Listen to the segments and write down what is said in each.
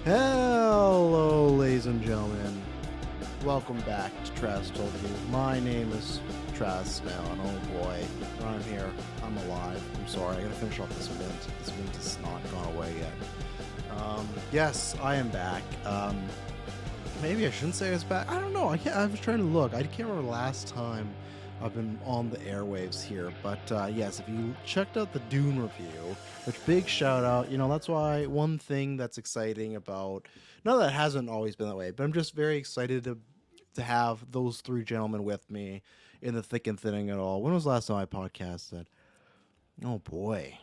Hello, ladies and gentlemen. Welcome back to Travis Told You. My name is Travis Snell, and oh boy, I'm here. I'm alive. I'm sorry. I gotta finish off this mint. This mint has not gone away yet. Yes, I am back. Maybe I shouldn't say I was back. I don't know. I was trying to look. I can't remember the last time I've been on the airwaves here. But yes, if you checked out the Dune review, which big shout out, that's why one thing that's exciting about, not that it hasn't always been that way, but I'm just very excited to have those three gentlemen with me in the thick and thinning at all. When was the last time I podcasted? Oh boy.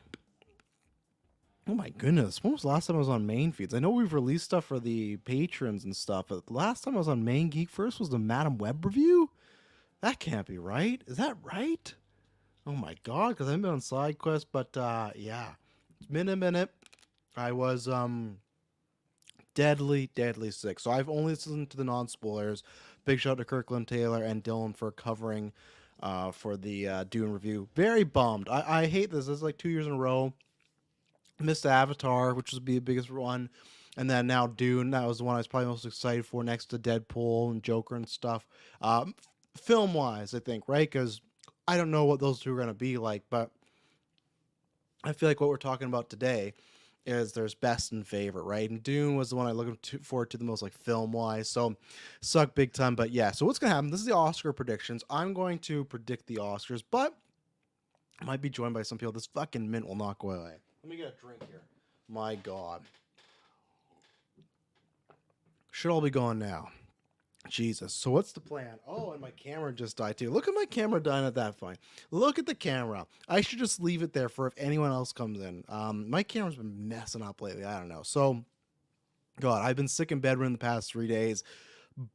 Oh my goodness. When was the last time I was on main feeds? I know we've released stuff for the patrons and stuff, but the last time I was on Main Geek First was the Madam Web review? That can't be right. Is that right? Oh my god, because I've been on side quest, but yeah. It's been a minute. I was deadly sick. So I've only listened to the non-spoilers. Big shout out to Kirkland Taylor and Dylan for covering for the Dune review. Very bummed. I hate this. This is like 2 years in a row. Missed Avatar, which was the biggest one, and then now Dune. That was the one I was probably most excited for, next to Deadpool and Joker and stuff. Film wise, I think, right? Because I don't know what those two are going to be like, but I feel like what we're talking about today is there's best and favorite, right? And Dune was the one I looked forward to the most, like film wise. So suck big time, but yeah. So what's gonna happen? This is the Oscar predictions. I'm going to predict the Oscars, but I might be joined by some people. This fucking mint will not go away. Let me get a drink here. My God. Should all be gone now. Jesus. So what's the plan? Oh, and my camera just died too. Look at my camera dying at that fine. Look at the camera. I should just leave it there for if anyone else comes in. My camera's been messing up lately. I don't know. So, God, I've been sick in bed in the past 3 days.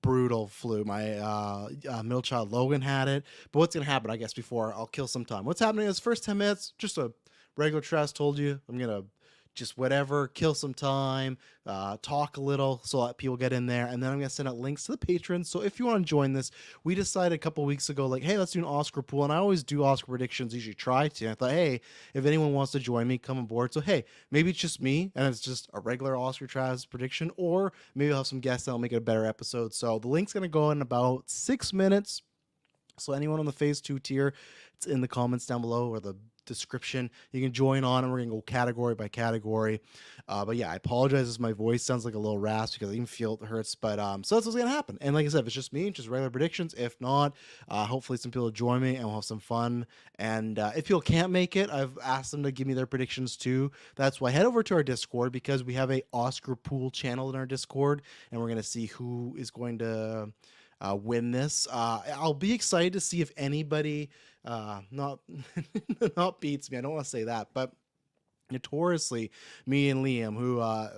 Brutal flu. My middle child Logan had it. But what's going to happen, I guess, before I'll kill some time? What's happening is first 10 minutes, just a regular Travis told you. I'm going to just whatever, kill some time, talk a little so that people get in there. And then I'm going to send out links to the patrons. So if you want to join this, we decided a couple weeks ago, like, hey, let's do an Oscar pool. And I always do Oscar predictions, usually try to. And I thought, hey, if anyone wants to join me, come aboard. So, hey, maybe it's just me and it's just a regular Oscar Travis prediction, or maybe I'll have some guests that'll make it a better episode. So the link's going to go in about 6 minutes. So anyone on the phase 2 tier, it's in the comments down below or the description. You can join on and we're gonna go category by category. But yeah, I apologize if my voice sounds like a little raspy because I even feel it hurts. But so that's what's gonna happen. And like I said, if it's just me, just regular predictions. If not, hopefully some people will join me and we'll have some fun. And if people can't make it, I've asked them to give me their predictions too. That's why head over to our Discord, because we have a Oscar pool channel in our Discord, and we're gonna see who is going to win this. I'll be excited to see if anybody not not beats me. I don't want to say that, but notoriously, me and Liam, who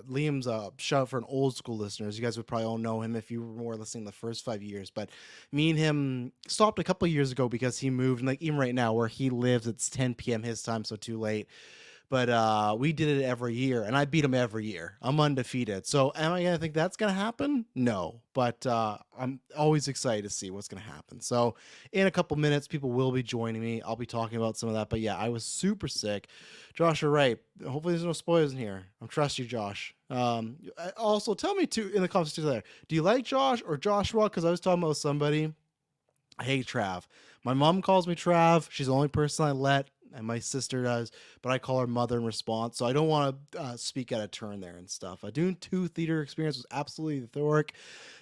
Liam's a shout for an old school listeners. You guys would probably all know him if you were more listening the first 5 years. But me and him stopped a couple years ago because he moved, and like even right now where he lives, it's 10 p.m. his time, so too late. But we did it every year, and I beat him every year. I'm undefeated. So am I going to think that's going to happen? No. But I'm always excited to see what's going to happen. So in a couple minutes, people will be joining me. I'll be talking about some of that. But yeah, I was super sick. Josh, you're right. Hopefully there's no spoilers in here. I trust you, Josh. Also, tell me too in the comments too there. Do you like Josh or Joshua? Because I was talking about somebody. Hey, Trav. My mom calls me Trav. She's the only person I let, and my sister does, but I call her mother in response. So I don't want to speak out of turn there and stuff. Dune 2 theater experience was absolutely euphoric.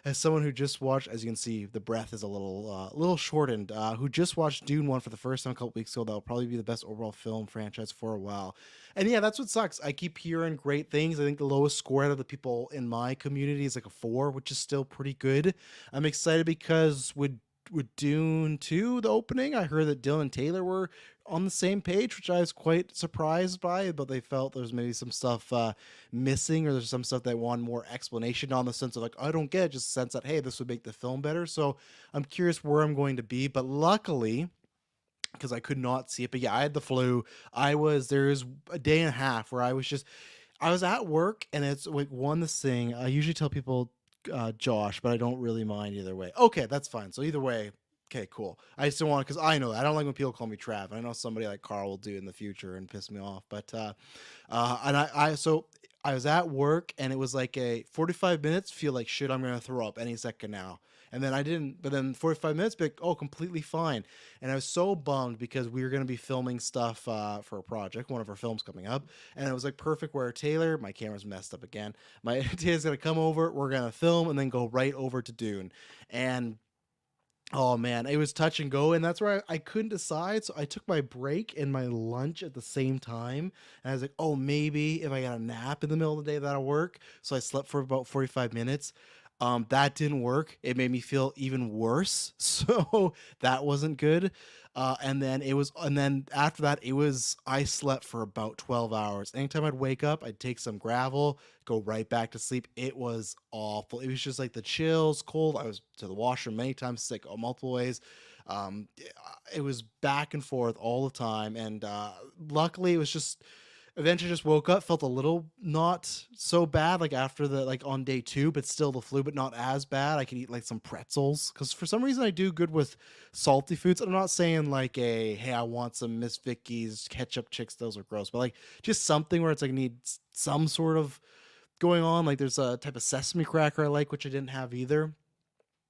As someone who just watched, as you can see, the breath is a little shortened, who just watched Dune 1 for the first time a couple weeks ago, that'll probably be the best overall film franchise for a while. And yeah, that's what sucks. I keep hearing great things. I think the lowest score out of the people in my community is like a 4, which is still pretty good. I'm excited because with Dune 2, the opening, I heard that Dylan and Taylor were on the same page, which I was quite surprised by, but they felt there's maybe some stuff missing, or there's some stuff they want more explanation on, the sense of like, I don't get it, just sense that, hey, this would make the film better. So I'm curious where I'm going to be, but luckily, because I could not see it, but yeah, I had the flu. There's a day and a half where I was at work, and it's like this thing. I usually tell people Josh, but I don't really mind either way. Okay, that's fine. So either way, okay, cool. I just don't want, because I know that I don't like when people call me Trav. I know somebody like Carl will do in the future and piss me off. But and I so I was at work and it was like a 45 minutes feel like shit, I'm gonna throw up any second now. And then I didn't, but then 45 minutes, be like, oh, completely fine. And I was so bummed because we were going to be filming stuff for a project, one of our films coming up. And it was like perfect where Taylor, my camera's messed up again. My Taylor's going to come over, we're going to film, and then go right over to Dune. And oh man, it was touch and go, and that's where I couldn't decide. So I took my break and my lunch at the same time, and I was like, "Oh, maybe if I got a nap in the middle of the day, that'll work." So I slept for about 45 minutes. That didn't work. It made me feel even worse, so that wasn't good. And then after that, it was I slept for about 12 hours. Anytime I'd wake up, I'd take some gravel, go right back to sleep. It was awful. It was just like the chills, cold. I was to the washroom many times, sick multiple ways. It was back and forth all the time, and luckily, it was just eventually just woke up, felt a little not so bad, like after the like on day two, but still the flu, but not as bad. I could eat like some pretzels because for some reason I do good with salty foods. I'm not saying like a hey, I want some Miss Vicky's ketchup chicks; those are gross, but like just something where it's like I need some sort of going on. Like there's a type of sesame cracker I like, which I didn't have either.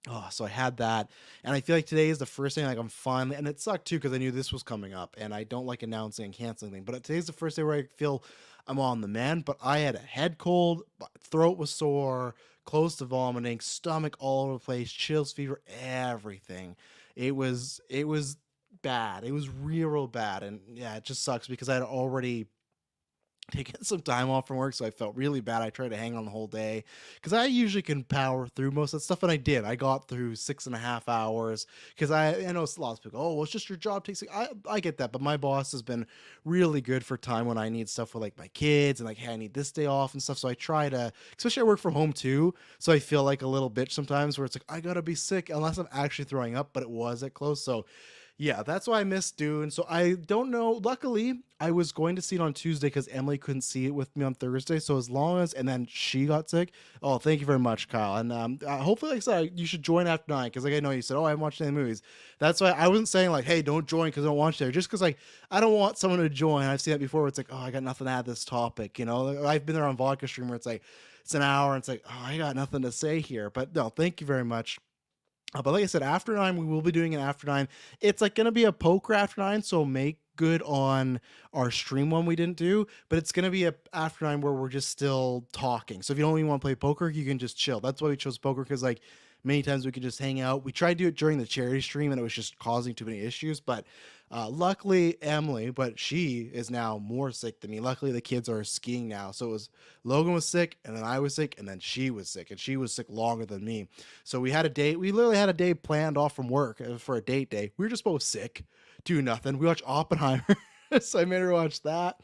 Oh, so I had that, and I feel like today is the first thing like I'm finally, and it sucked too because I knew this was coming up, and I don't like announcing and canceling things. But today's the first day where I feel I'm on the mend. But I had a head cold, throat was sore, close to vomiting, stomach all over the place, chills, fever, everything. It was bad. It was real bad, and yeah, it just sucks because I had already taking some time off from work, so I felt really bad. I tried to hang on the whole day because I usually can power through most of that stuff, and I did. I got through 6.5 hours because I know lots of people. Oh, well, it's just your job takes. I get that, but my boss has been really good for time when I need stuff with like my kids and like hey, I need this day off and stuff. So I try to, especially I work from home too, so I feel like a little bitch sometimes where it's like I gotta be sick unless I'm actually throwing up, but it was at close, so yeah, that's why I missed Dune. So I don't know. Luckily, I was going to see it on Tuesday because Emily couldn't see it with me on Thursday. So as long as, and then she got sick. Oh, thank you very much, Kyle. And hopefully, like I said, you should join after 9 because like I know you said, oh, I haven't watched any movies. That's why I wasn't saying like, hey, don't join because I don't want you there. Just because like I don't want someone to join. I've seen that before. Where it's like, oh, I got nothing to add to this topic. You know, like, I've been there on Vodka Stream where it's like it's an hour and it's like, oh, I got nothing to say here. But no, thank you very much. But like I said, after 9, we will be doing an after 9. It's like gonna be a poker after 9, so make good on our stream one we didn't do, but it's gonna be a after 9 where we're just still talking. So if you don't even want to play poker, you can just chill. That's why we chose poker because like many times we could just hang out. We tried to do it during the charity stream and it was just causing too many issues. But luckily, Emily, but she is now more sick than me. Luckily, the kids are skiing now. So it was Logan was sick, and then I was sick, and then she was sick, and she was sick longer than me. So we had a date. We literally had a day planned off from work for a date day. We were just both sick, do nothing. We watched Oppenheimer, so I made her watch that.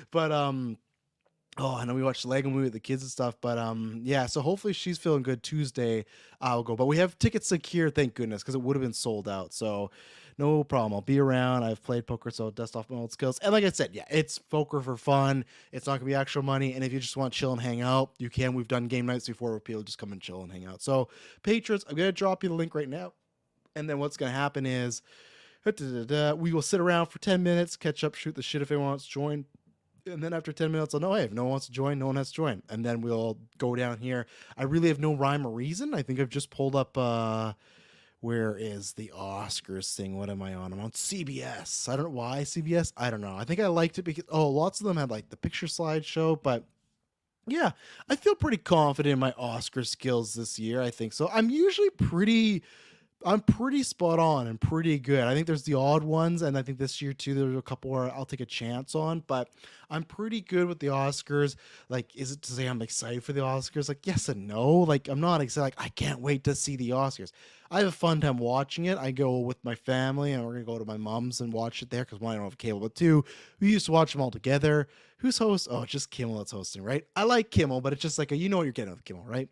But oh, I know we watched the Lego movie with the kids and stuff, but yeah. So hopefully she's feeling good. Tuesday, I'll go. But we have tickets secure, thank goodness, because it would have been sold out. So no problem. I'll be around. I've played poker, so I'll dust off my old skills. And like I said, yeah, it's poker for fun. It's not gonna be actual money. And if you just want to chill and hang out, you can. We've done game nights before where people just come and chill and hang out. So patrons, I'm gonna drop you the link right now. And then what's gonna happen is we will sit around for 10 minutes, catch up, shoot the shit if anyone wants to join, and then after 10 minutes I'll know, hey, if no one wants to join, no one has to join, and then we'll go down here. I really have no rhyme or reason. I think I've just pulled up where is the Oscars thing? What am I on? I'm on CBS. I don't know why CBS. I don't know. I think I liked it because lots of them had like the picture slideshow, but yeah, I feel pretty confident in my Oscar skills this year. I think so. I'm pretty spot on and pretty good. I think there's the odd ones, and I think this year too there's a couple where I'll take a chance on, but I'm pretty good with the Oscars. Like, is it to say I'm excited for the Oscars? Like, yes and no. Like, I'm not excited. Like, I can't wait to see the Oscars. I have a fun time watching it. I go with my family, and we're gonna go to my mom's and watch it there because one, I don't have cable, but two, we used to watch them all together. Who's host? Oh, it's just Kimmel that's hosting, right? I like Kimmel, but it's just like you know what you're getting with Kimmel, right?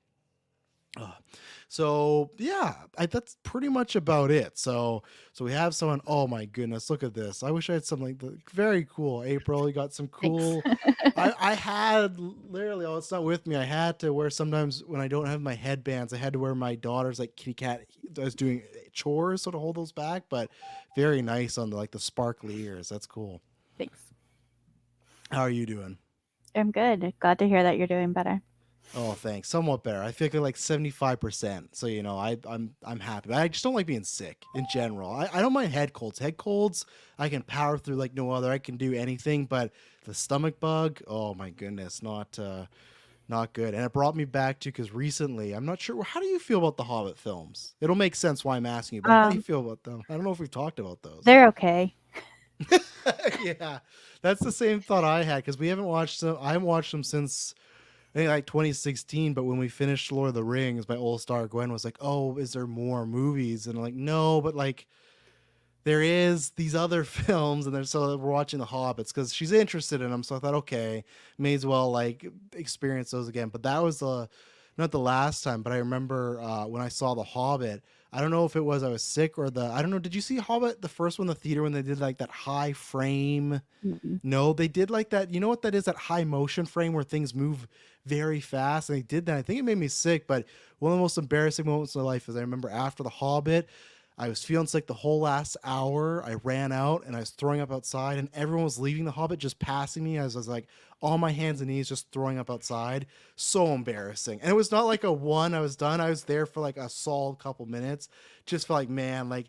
Uh, so yeah, that's pretty much about it. So we have someone. Oh my goodness, look at this! I wish I had something like very cool. April, you got some Thanks. cool. I had literally. Oh, it's not with me. I had to wear sometimes when I don't have my headbands. I had to wear my daughter's like kitty cat. I was doing chores so to hold those back, but very nice on the like the sparkly ears. That's cool. Thanks. How are you doing? I'm good. Glad to hear that you're doing better. Oh, thanks. Somewhat better. I feel like 75%. So, I'm happy. I just don't like being sick in general. I don't mind head colds. Head colds, I can power through like no other. I can do anything, but the stomach bug, oh my goodness, not good. And it brought me back to because recently, I'm not sure. How do you feel about the Hobbit films? It'll make sense why I'm asking you, but how do you Um, feel about them? I don't know if we've talked about those. they're okay. Yeah, that's the same thought I had because we haven't watched them. I haven't watched them since I think like 2016. But when we finished Lord of the Rings, my old star Gwen was like, "Oh, is there more movies?" And I'm like, "No, but like there is these other films, and there's so we're watching the Hobbits because she's interested in them." So I thought, okay, may as well like experience those again. But that was not the last time, but I remember when I saw the Hobbit. I don't know if it was I was sick or the I don't know. Did you see Hobbit the first one in the theater when they did like that high frame? Mm-mm. No, they did like that. You know what that is? That high motion frame where things move very fast. And they did that. I think it made me sick. But one of the most embarrassing moments of my life is I remember after the Hobbit, I was feeling sick the whole last hour. I ran out and I was throwing up outside, and everyone was leaving the Hobbit, just passing me as I was like on my hands and knees, just throwing up outside. So embarrassing. And it was not like a one, I was done. I was there for like a solid couple minutes. Just felt like, man, like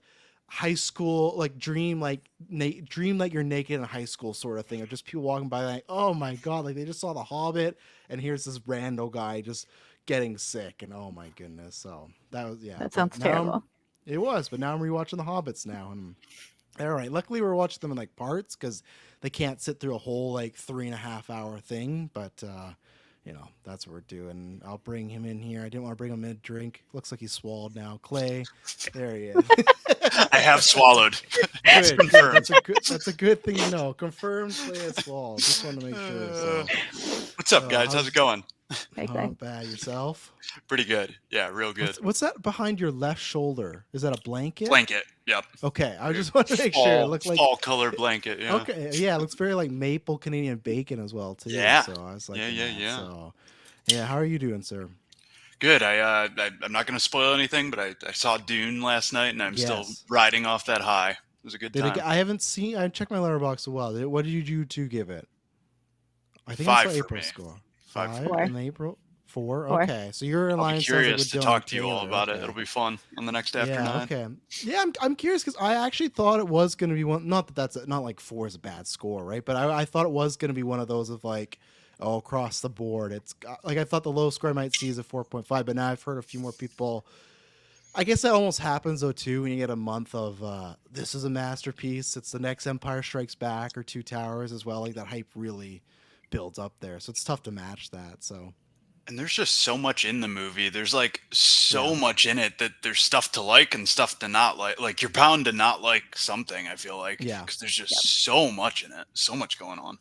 high school like dream like you're naked in high school sort of thing of just people walking by like, oh my god, like they just saw the Hobbit and here's this rando guy just getting sick, and oh my goodness. So that was, yeah, That but sounds terrible. it was, but now I'm rewatching the Hobbits now, and all right, luckily we're watching them in like parts because they can't sit through a whole like 3.5 hour thing, but that's what we're doing. I'll bring him in here. I didn't want to bring him in drink. Looks like he's swallowed now. Clay, there he is. I have swallowed. It's Good, good. confirmed. That's a good thing to know. Confirmed Clay is swallowed. Just want to make sure. Uh, So, what's up, guys? How's it how's going? Okay. bad yourself? Pretty good. Yeah, real good. What's that behind your left shoulder? Is that a blanket? Blanket. Yep. Okay, I just want to make sure. It looked like Fall color blanket. Yeah. okay, yeah, it looks very like maple Canadian bacon as well too. Yeah. So I was like, Yeah. So yeah, how are you doing, sir? Good. I'm not gonna spoil anything, but I saw Dune last night, and I'm still Yes. riding off that high. It was a good Did it? time. I haven't seen. I checked my letterbox a while. What did you two give it? I think I saw 5 for April's me. score. 5 for Five me. Four. in April. Four. Four. Okay, so you're in I'll be line. Sounds like curious with to Dylan talk to you all Taylor. about it. Okay. It'll be fun on the next After Yeah. Nine. Okay. Yeah, I'm curious because I actually thought it was going to be one. Not that not like four is a bad score, right? But I thought it was going to be one of those of like, oh, across the board. Like I thought the low score I might see is a 4.5, but now I've heard a few more people. I guess that almost happens though too when you get a month of this is a masterpiece. It's the next Empire Strikes Back or Two Towers as well. Like that hype really builds up there, so it's tough to match that. So And there's just so much in the movie. There's like so yeah, much in it that there's stuff to like and stuff to not like. Like you're bound to not like something, I feel like, yeah. because there's Yep. just so much in it. So much going on.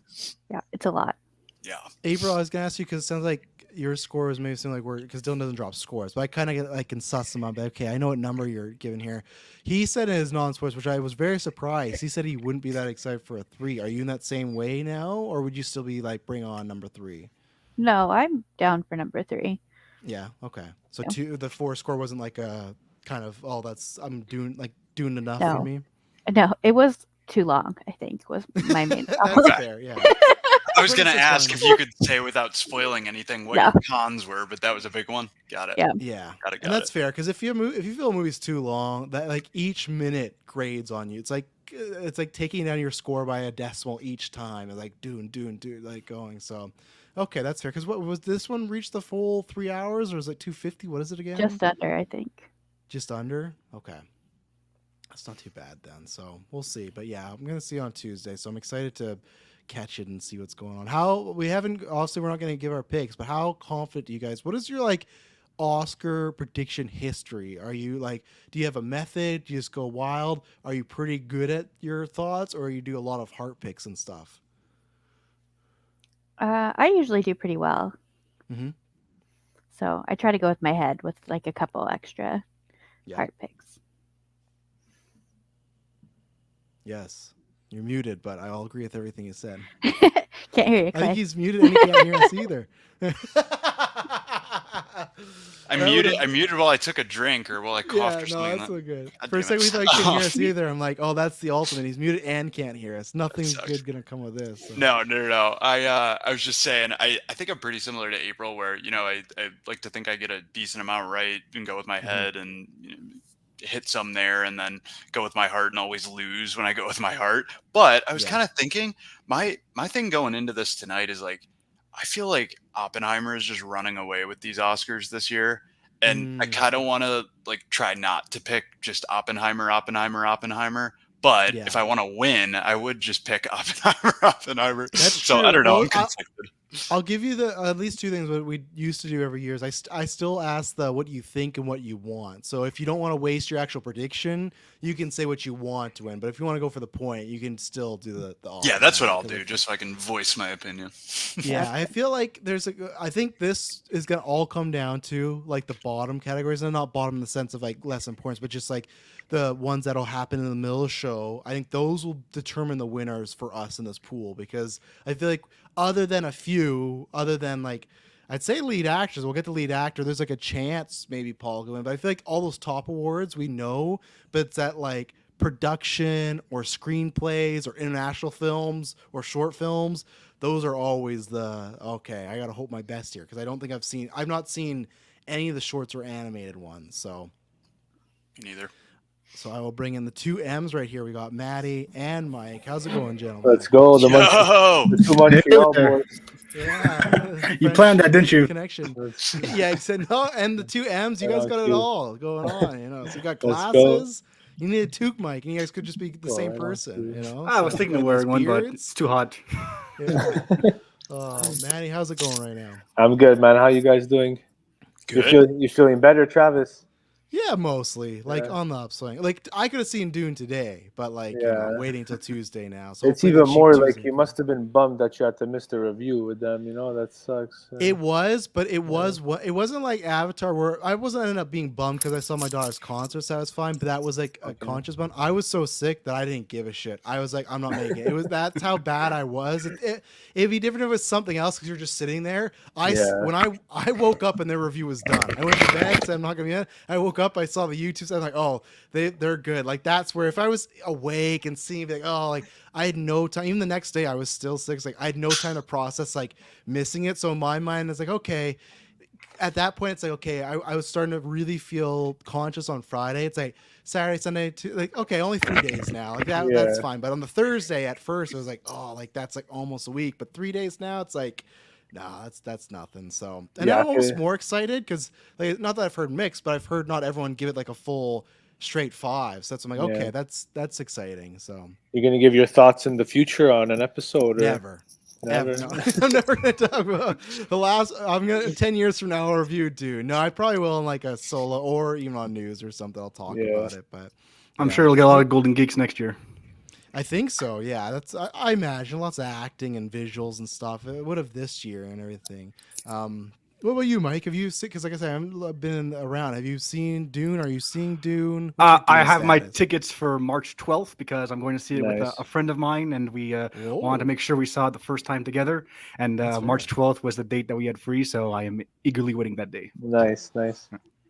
Yeah, it's a lot. Yeah. April, I was gonna ask you because it sounds like your scores maybe seem like we're because Dylan doesn't drop scores, but I kind of get I can suss them up. Okay, I know what number you're giving here. He said in his non-sports, which I was very surprised. He said he wouldn't be that excited for a 3. Are you in that same way now, or would you still be like bring on number 3? No, I'm down for number 3. Yeah. Okay. So Yeah. the 4 score wasn't like a kind of that's I'm doing enough for No, me. no, it was too long. I think was my main That's problem. fair. Yeah. I was But gonna it's ask fun. if you could say without spoiling anything what No. your cons were, but that was a big one. Got it. Yeah. Yeah, Got it. and Got that's it. fair because if you feel a movie's too long, that like each minute grades on you. It's like taking down your score by a decimal each time. It's like doing like going. So, okay, that's fair. Because what was this one reached the full 3 hours or is it 250? What is it again? Just under, I think. Just under. Okay, that's not too bad then. So we'll see. But yeah, I'm gonna see it on Tuesday. So I'm excited to catch it and see what's going on. How we haven't obviously we're not gonna give our picks, but how confident do you guys? What is your like Oscar prediction history? Are you like, do you have a method? Do you just go wild? Are you pretty good at your thoughts, or you do a lot of heart picks and stuff? I usually do pretty well, Mm-hmm. so I try to go with my head with like a couple extra Yeah. heart picks. Yes. You're muted, but I'll agree with everything you said. Can't hear you, I think Clay. he's muted and he can't hear us either. I That muted. would've- I muted while I took a drink or while I coughed Yeah, or no, something. that's so good. God For a damn it. second, we thought he couldn't hear Oh, us either. I'm like, oh, that's the ultimate. He's muted and can't hear us. Nothing's sucks. good gonna come of this. So. No. I was just saying. I think I'm pretty similar to April, where I like to think I get a decent amount right and go with my Mhm. head and hit some there, and then go with my heart and always lose when I go with my heart. But I was Yeah. kind of thinking my thing going into this tonight is like I feel like Oppenheimer is just running away with these Oscars this year. And I Mm. kind of want to like try not to pick just Oppenheimer. But Yeah. if I want to win, I would just pick Oppenheimer. That's So I true. don't know. Well, I'm conflicted. I'll give you the at least two things what we used to do every year is I still ask the what you think and what you want. So if you don't want to waste your actual prediction, you can say what you want to win. But if you want to go for the point, you can still do the Yeah, that's what Oppenheimer, I'll 'cause do, just so I can voice my opinion. yeah, I feel like I think this is gonna all come down to like the bottom categories, and not bottom in the sense of like less importance, but just like the ones that'll happen in the middle of the show. I think those will determine the winners for us in this pool because I feel like other than a few, other than like I'd say lead actors, we'll get the lead actor. There's like a chance maybe Paul could win, but I feel like all those top awards we know, but it's that like production or screenplays or international films or short films, those are always the okay, I gotta hope my best here because I've not seen any of the shorts or animated ones. So Neither. I will bring in the two M's right here. We got Maddie and Mike. How's it going, gentlemen? Let's go. Yo, The two Montreal Hey there. boys. Yeah. You planned that, didn't you? Connection. Let's- Yeah, he said no, and the two M's. You guys got it cute. all going on. So you got Let's go. glasses. You need a toque mic, and you guys could just be the Oh, same I know, person. dude. I was thinking of wearing one, but beards. it's too hot. Yeah. Oh, Maddie, how's it going right now? I'm good, man. How you guys doing? good. You feeling better, Travis? Yeah, mostly like Yeah. on the upswing. Like I could have seen Dune today, but like Yeah. waiting till Tuesday now. So It's hopefully even the cheap more like Tuesday you comes. must have been bummed that you had to miss the review with them. That sucks. It was, but it was what it wasn't like Avatar where I wasn't ended up being bummed because I saw my daughter's concert, so that was fine. But that was like a Okay. conscious bump. I was so sick that I didn't give a shit. I was like, I'm not making it. That's how bad I was. It'd be different if it was something else because you're just sitting there. Yeah. When I woke up and their review was done. I went to bed, said I'm not gonna be in. I woke up, I saw the YouTube, so I'm like, oh, they're good. Like that's where if I was awake and seeing like, oh, like I had no time. Even the next day, I was still sick. It's like I had no time to process like missing it. So in my mind, it's like okay. At that point, it's like okay. I was starting to really feel conscious on Friday. It's like Saturday, Sunday, like okay, only 3 days now. Like that's Yeah. fine. But on the Thursday, at first, it was like oh, like that's like almost a week. But 3 days now, it's like. Nah, that's nothing. So, and Yeah, I'm almost okay. more excited because, like, not that I've heard mixed, but I've heard not everyone give it like a full straight 5. So that's I'm like, Yeah. okay, that's exciting. So You're gonna give your thoughts in the future on an episode, or never. Ever. No. I'm never gonna talk about the last. I'm gonna 10 years from now I'll review Dune. No, I probably will in like a solo or even on news or something. I'll talk Yeah. about it, but I'm yeah. sure we'll get a lot of golden geeks next year. I think so. Yeah, I imagine lots of acting and visuals and stuff. What of this year and everything. What about you, Mike? Have you seen? Because like I said, I haven't been around. Have you seen Dune? Are you seeing Dune? What's your I Dune have my status? tickets for March 12th because I'm going to see it with Nice. a friend of mine, and we wanted to Whoa. make sure we saw it the first time together. And That's March 12th was the date that we had free, so I am eagerly waiting that day. nice.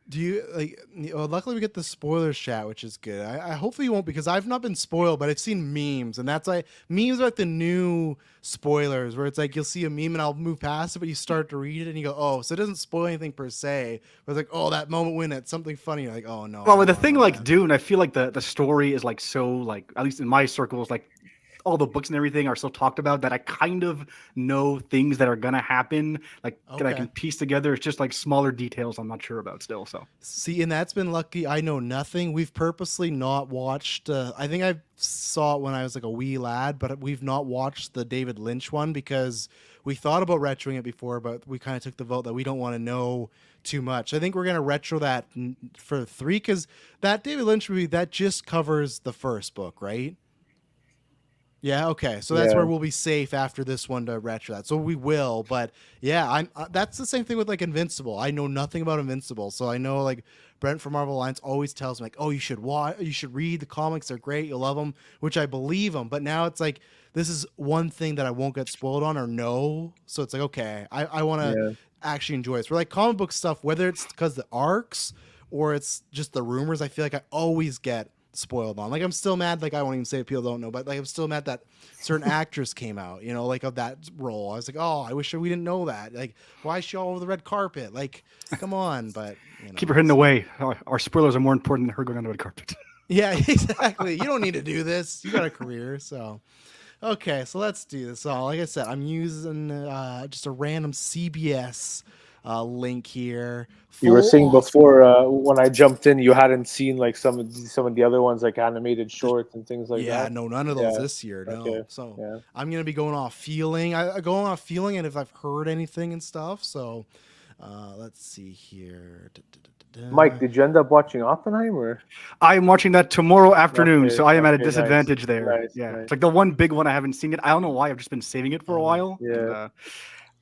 Do you like? Well, luckily we get the spoilers chat, which is good. I hopefully you won't because I've not been spoiled, but I've seen memes, and that's like memes are like the new spoilers, where it's like you'll see a meme and I'll move past it, but you start to read it and you go, oh, so it doesn't spoil anything per se. But it's like, oh, that moment when it's something funny, you're like, oh no. Well, with I the don't thing know like that. Dune, I feel like the story is like so like at least in my circles like all the books and everything are so talked about that I kind of know things that are gonna happen like that I Okay. can piece together. It's just like smaller details I'm not sure about still. So See, and that's been lucky. I know nothing. We've purposely not watched. I think I saw it when I was like a wee lad, but we've not watched the David Lynch one because we thought about retroing it before, but we kind of took the vote that we don't want to know too much. I think we're gonna retro that for 3 because that David Lynch movie that just covers the first book, right? Yeah. Okay. So that's Yeah. where we'll be safe after this one to retro that. So we will. But yeah, I'm. That's the same thing with like Invincible. I know nothing about Invincible, so I know like Brent from Marvel Alliance always tells me like, oh, you should watch, you should read the comics. They're great. You'll love them, which I believe them. But now it's like this is one thing that I won't get spoiled on or know. So it's like okay, I want to actually enjoy this. We're like comic book stuff, whether it's because the arcs or it's just the rumors. I feel like I always get spoiled on. Like I'm still mad. Like I won't even say it, people don't know, but like I'm still mad that certain actress came out. You know, like of that role. I was like, oh, I wish we didn't know that. Like, why is she all over the red carpet? Like, come on. But you know, Keep her hidden away. Our spoilers are more important than her going on the red carpet. Yeah, exactly. You don't need to do this. You got a career, so. Okay, so let's do this. So, like I said, I'm using just a random CBS link here. You were Full saying Oscar- before when I jumped in, you hadn't seen like some of the other ones, like animated shorts and things like yeah, that. no, none of those Yeah. this year. No. Okay, So yeah. I'm gonna be going off feeling. I go off feeling, and if I've heard anything and stuff. So let's see here. Mike, did you end up watching Oppenheimer? I'm watching that tomorrow afternoon, Okay, so I am at a okay, nice, disadvantage there. nice, Yeah, nice. it's like the one big one I haven't seen yet. I don't know why. I've just been saving it for a Oh, while. yeah. And,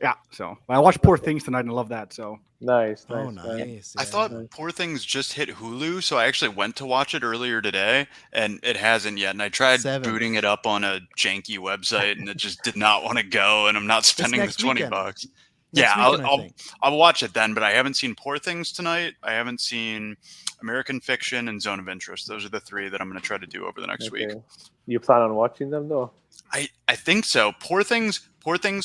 yeah. So I watched Poor Things tonight and I love that. So Nice, Oh, nice, nice. I yeah. thought Poor Things just hit Hulu, so I actually went to watch it earlier today, and it hasn't yet. And I tried 7. booting it up on a janky website, and it just did not want to go. And I'm not spending the next 20 weekend. bucks. Next Yeah, weekend, I think. I'll watch it then. But I haven't seen Poor Things tonight. I haven't seen American Fiction and Zone of Interest. Those are the 3 that I'm going to try to do over the next week. Okay. You plan on watching them though? I think so. Poor Things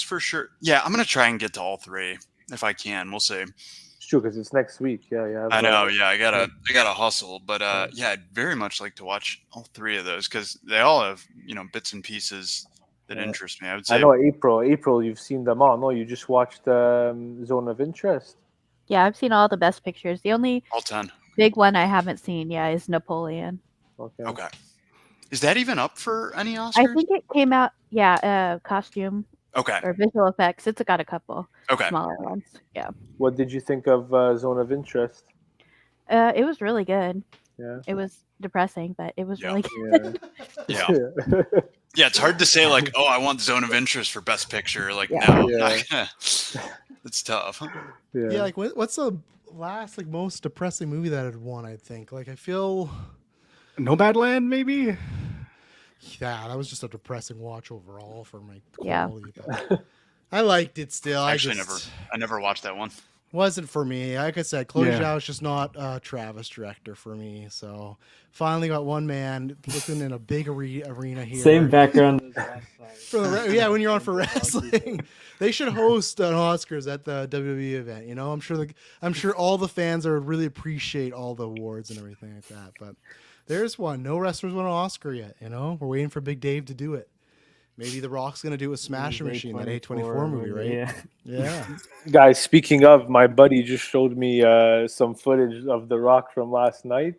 for sure. Yeah, I'm going to try and get to all 3 if I can. We'll see. It's true because it's next week. Yeah. I know, yeah, I gotta hustle, but yeah, I'd very much like to watch all 3 of those because they all have bits and pieces that Yeah. interest me. I would I say know April, you've seen them all. No, you just watched Zone of Interest. Yeah, I've seen all the best pictures. The only all 10. big one I haven't seen, is Napoleon. Okay. Okay, is that even up for any Oscars? I think it came out, costume Okay, or visual effects. It's got a couple okay. smaller ones. Yeah. What did you think of Zone of Interest? It was really good. Yeah. It was depressing, but it was Yeah. really good. Yeah. Yeah, yeah. It's hard to say like, oh, I want Zone of Interest for Best Picture. Like, Yeah. no, Yeah. it's tough. Yeah, like what's the last like most depressing movie that had won? I think like I feel. Nomadland, maybe. Yeah, that was just a depressing watch overall for my Yeah. quality. But I liked it still. I Actually, just I never watched that one. wasn't for me. Like I said, Chloe Yeah. Zhao is just not a Travis director for me. So finally got one man looking in a big arena here. Same background as last time. For the yeah, when you're on for wrestling, they should host an Oscars at the WWE event. You know, I'm sure all the fans are really appreciate all the awards and everything like that. But there's one. No wrestlers won an Oscar yet. You know, we're waiting for Big Dave to do it. Maybe The Rock's gonna do it with Smasher Machine, that A24 movie, right? Yeah. Yeah. Guys, speaking of, my buddy just showed me some footage of The Rock from last night,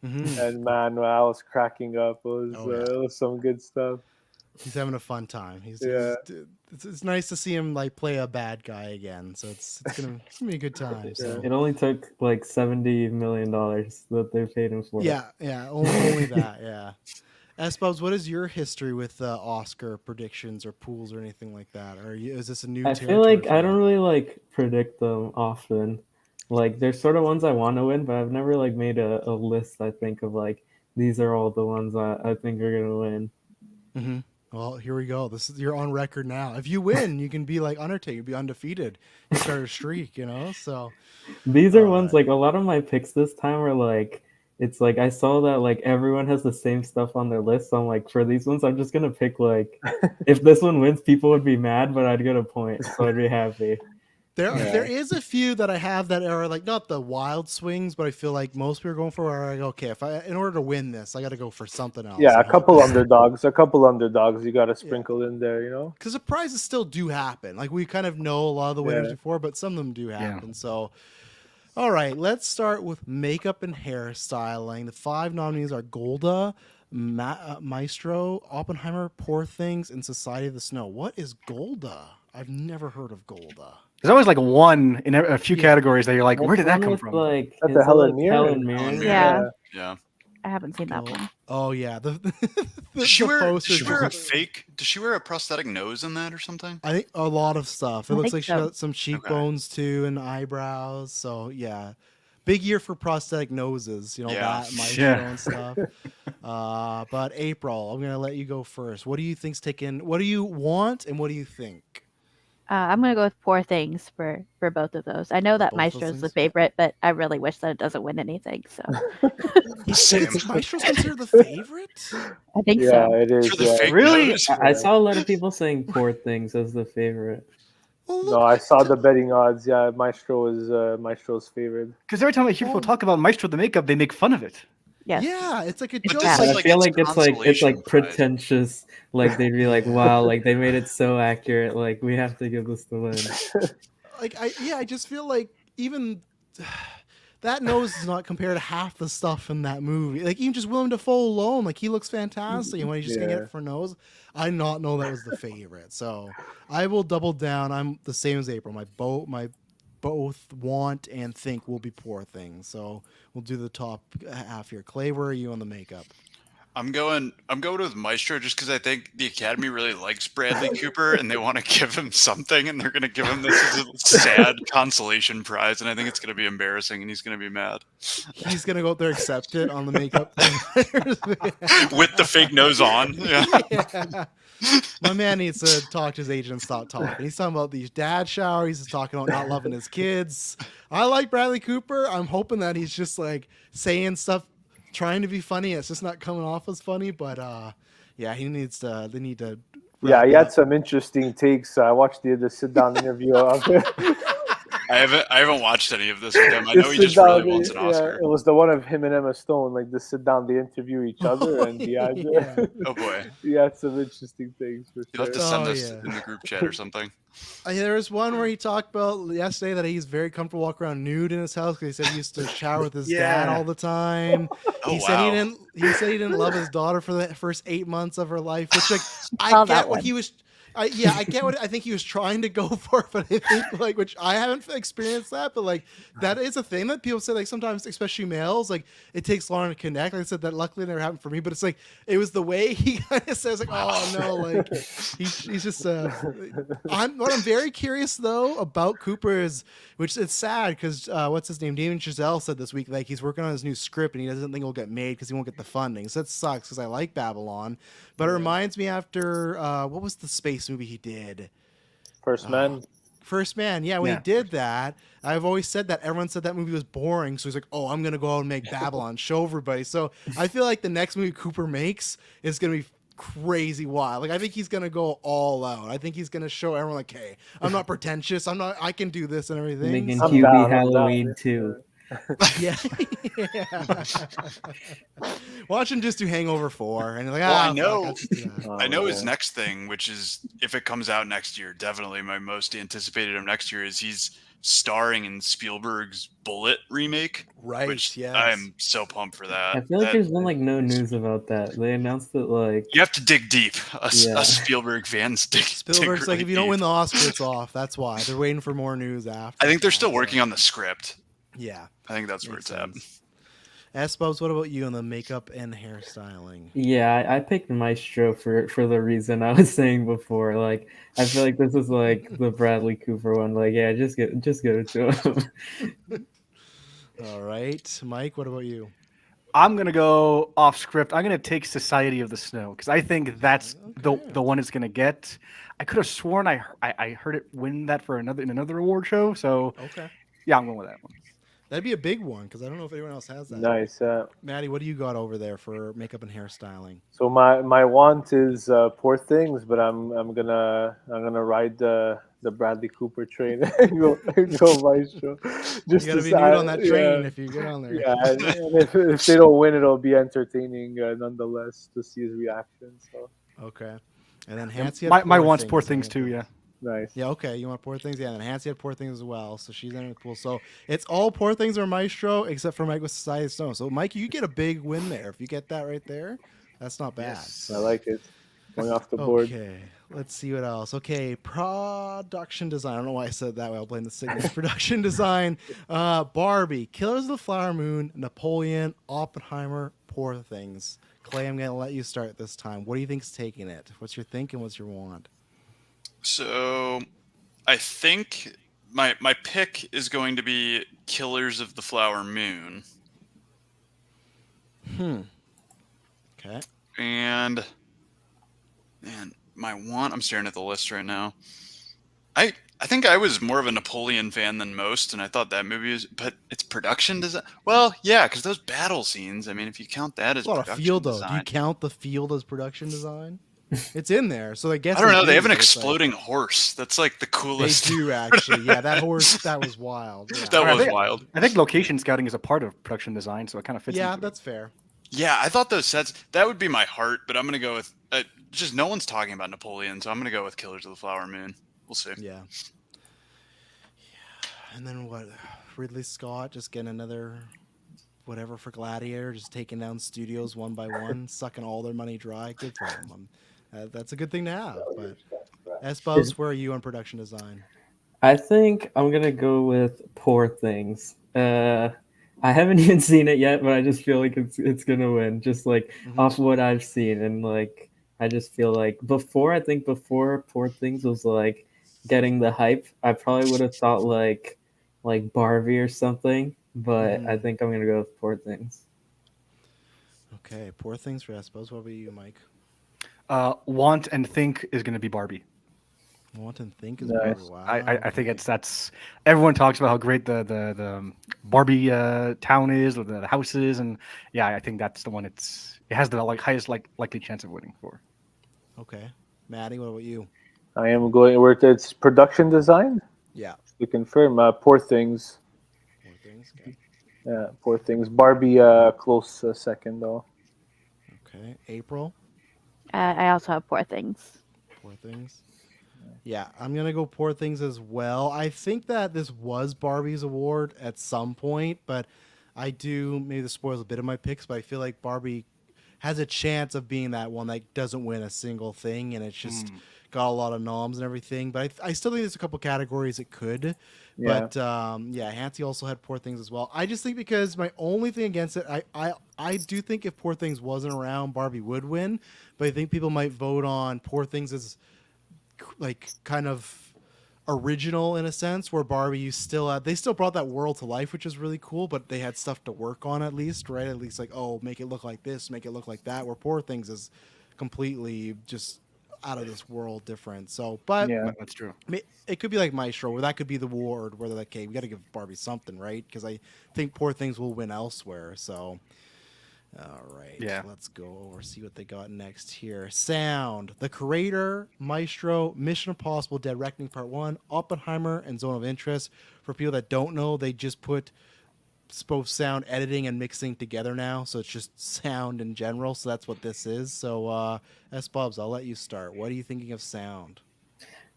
Mhm. and man, I was cracking up. It was some good stuff. He's having a fun time. Yeah. It's nice to see him like play a bad guy again. So it's gonna be a good time. So. It only took like $70 million that they paid him for. Yeah, only that. Yeah. Espos, what is your history with Oscar predictions or pools or anything like that? Or is this a new? I feel territory like for I you? don't really like predict them often. Like there's sort of ones I want to win, but I've never like made a list. I think of like these are all the ones I think are gonna win. Mhm. Well, here we go. You're on record now. If you win, you can be like Undertaker, be undefeated, you start a streak. You know, so These are All ones right. like a lot of my picks this time are like it's like I saw that like everyone has the same stuff on their list. So I'm like for these ones I'm just gonna pick like if this one wins, people would be mad, but I'd get a point, so I'd be happy. there is a few that I have that are like not the wild swings, but I feel like most people are going for. Are like, okay, in order to win this, I got to go for something else. Yeah, you a know? couple underdogs you got to sprinkle in there, you know. Because surprises still do happen. Like we kind of know a lot of the winners Yeah. before, but some of them do happen. So, all right, let's start with makeup and hairstyling. The 5 nominees are Golda, Maestro, Oppenheimer, Poor Things, and Society of the Snow. What is Golda? I've never heard of Golda. There's always like one in a few Yeah. categories that you're like, where did that One come with, from? Like, That's is a it, Helen like, Mirren. Helen Mirren? Yeah. Yeah. I haven't seen that one. Oh yeah, the Does she wear posters a are- fake? Does she wear a prosthetic nose in that or something? I think a lot of stuff. It I looks think like she so. got some cheekbones too and eyebrows. So yeah, big year for prosthetic noses. You know Yeah. that Maestro Yeah. and stuff. But April, I'm gonna let you go first. What do you think's taking? What do you want and what do you think? I'm gonna go with Poor Things for both of those. I know that both those Maestro's the things? favorite, but I really wish that it doesn't win anything. So Same. Maestro's considered the favorite? I think Yeah, so. it is. For the Yeah. fake Really? news. I saw a lot of people saying Poor Things as the favorite. Well, No, I saw the betting odds. Yeah, Maestro is Maestro's favorite. Because every time I hear people talk about Maestro the makeup, they make fun of it. Yes. Yeah, it's like a But joke. this But is I like feel it's like it's consolation prize. pretentious. Like they'd be like, "Wow, like they made it so accurate. Like we have to give this the win." I just feel like even that nose does not compare to half the stuff in that movie. Like even just Willem Dafoe alone, like he looks fantastic, and when he's just gonna get Yeah. it for nose, I did not know that was the favorite. So I will double down. I'm the same as April. My both want and think will be Poor Things. So we'll do the top half here. Clay, where are you on the makeup? I'm going with Maestro just because I think the Academy really likes Bradley Cooper and they want to give him something, and they're going to give him this as a sad consolation prize, and I think it's going to be embarrassing, and he's going to be mad He's gonna go out there accept it on the makeup. with the fake nose on. Yeah. Yeah. My man needs to talk to his agent and stop talking. He's talking about these dad showers. He's talking about not loving his kids. I like Bradley Cooper. I'm hoping that he's just like saying stuff, trying to be funny. It's just not coming off as funny. But yeah, he needs to. They need to. Yeah, wrap he it had up. some interesting takes. I watched the sit down interview of it. I haven't watched any of this with him. I know he just really wants an Oscar. It was the one of him and Emma Stone, like the sit down, they interview each other, and he had, Yeah. Oh boy, he had some interesting things for you'll have to sure. send Oh, this yeah. in the group chat or something. There was one where he talked about yesterday that he's very comfortable walking around nude in his house because he said he used to shower with his dad Yeah. all the time. Oh He said wow. he said he didn't love his daughter for the first 8 months of her life, which like I Saw get that what one. he was. I get what I think he was trying to go for, but I think like which I haven't experienced that, but like that is a thing that people say like sometimes, especially males, like it takes longer to connect. Like I said that luckily it never happened for me, but it's like it was the way he kind of says like, oh no, like he's just. What I'm very curious though about Cooper is, which it's sad because what's his name, Damien Chazelle said this week like he's working on his new script and he doesn't think it'll get made because he won't get the funding. So that sucks because I like Babylon. But it reminds me after what was the space movie he did? First Man. First Man. Yeah, when Yeah. he did that, I've always said that everyone said that movie was boring. So he's like, oh, I'm gonna go out and make Babylon, show everybody. So I feel like the next movie Cooper makes is gonna be crazy wild. Like I think he's gonna go all out. I think he's gonna show everyone like, hey, I'm not pretentious. I can do this and everything. Making I'm QB down, I'm Halloween down. too. Yeah. Yeah. Watch him just do Hangover 4 and you're like, Well, I fuck, know- I'll just do that." I know his yeah. next thing, which is if it comes out next year, definitely my most anticipated of next year is he's starring in Spielberg's Bullet remake, Right. which yes. I'm so pumped for that. I feel like That- there's been like no news about that. They announced it like you have to dig deep. Yeah. Us Spielberg fans dig. Spielberg's dig like, really if you don't deep. win the Oscar, it's off. That's why they're waiting for more news after. I think they're still that, working so- on the script. Yeah. I think that's where Makes it's at. sense. S-Bubs, what about you on the makeup and hairstyling? yeah, I picked Maestro for the reason I was saying before. Like I feel like this is like the Bradley Cooper one. Like yeah, just go to him. All right. Mike, what about you? I'm gonna go off script. I'm gonna take Society of the Snow because I think that's Okay. the one it's gonna get. I could have sworn I heard it win that for another award show. So Okay. yeah, I'm going with that one. That'd be a big one because I don't know if anyone else has that. Nice. Maddie, what do you got over there for makeup and hairstyling? So my want is Poor Things, but I'm gonna ride the Bradley Cooper train and go Maestro. Just You gotta to be say- nude on that train yeah. if you get on there. Yeah, and if they don't win, it'll be entertaining nonetheless to see his reaction. So Okay. And then Hansi had My Poor want's Poor Things, Things I too. think. Yeah. nice. Yeah, okay. You want Poor Things? Yeah, and then Hansi had Poor Things as well. So she's in the pool. So it's all Poor Things or Maestro except for Mike with Society of Stone. So Mike, you get a big win there. If you get that right there, that's not bad. I like it. Going off the board. Okay, let's see what else. Okay, production design. I don't know why I said that while playing the signals. Production design. Barbie, Killers of the Flower Moon, Napoleon, Oppenheimer, Poor Things. Clay, I'm gonna let you start this time. What do you think's taking it? What's your think and what's your want? So I think my pick is going to be Killers of the Flower Moon. Okay. And man, my want, I'm staring at the list right now. I think I was more of a Napoleon fan than most, and I thought that movie was. But it's production design. Well, yeah, because those battle scenes. I mean, if you count that as It's a lot of production field though. Do design, you count the field as production design? It's in there, so I guess I don't know. They have an but it's like- exploding horse. That's like the They coolest. do actually. Yeah, that horse. That was wild. Yeah, That I was think- wild. I think location scouting is a part of production design, so it kind of fits. yeah, into it. that's fair. Yeah, I thought those sets. That would be my heart, but I'm gonna go with just no one's talking about Napoleon, so I'm gonna go with Killers of the Flower Moon. We'll see. Yeah. And then what? Ridley Scott just getting another whatever for Gladiator, just taking down studios one by one, sucking all their money dry. Good for him. That's a good thing to have. But S-Bubs, where are you on production design? I think I'm gonna go with Poor Things. I haven't even seen it yet, but I just feel like it's gonna win, just like Mhm. off what I've seen, and like I just feel like before Poor Things was like getting the hype, I probably would have thought like Barbie or something, but I think I'm gonna go with Poor Things. Okay, Poor Things for S-Bubs. What about you, Mike? Want and Think is going to be Barbie. Want and Think is Nice. Barbie. Wow. I think that's everyone talks about how great the Barbie town is, or the houses, and yeah, I think that's the one. It has the highest likely chance of winning for. Okay. Maddie, what about you? I am going where it's production design. Yeah. To confirm, Poor Things. Poor Things. Okay. Yeah, Poor Things. Barbie, close second though. Okay. April. I also have Poor Things. Poor Things. Yeah, I'm gonna go Poor Things as well. I think that this was Barbie's award at some point, but I do maybe this spoils a bit of my picks, but I feel like Barbie has a chance of being that one that doesn't win a single thing, and it's just got a lot of noms and everything. But I still think there's a couple categories it could. Yeah. But yeah, Hansi also had Poor Things as well. I just think because my only thing against it, I do think if Poor Things wasn't around, Barbie would win. But I think people might vote on Poor Things as like kind of original in a sense, where Barbie you still had, they still brought that world to life, which is really cool, but they had stuff to work on at least, right? At least like, oh, make it look like this, make it look like that, where Poor Things is completely just out of this world different. So, but Yeah. That's true. it could be like Maestro, where that could be the award where they're like, okay, we got to give Barbie something, right? Because I think Poor Things will win elsewhere. So, all right, Yeah. let's go over, see what they got next here. Sound, The Creator, Maestro, Mission Impossible, Dead Reckoning Part 1, Oppenheimer, and Zone of Interest. For people that don't know, they just put both sound editing and mixing together now, so it's just sound in general. So that's what this is. So, S-Bubs, I'll let you start. What are you thinking of sound?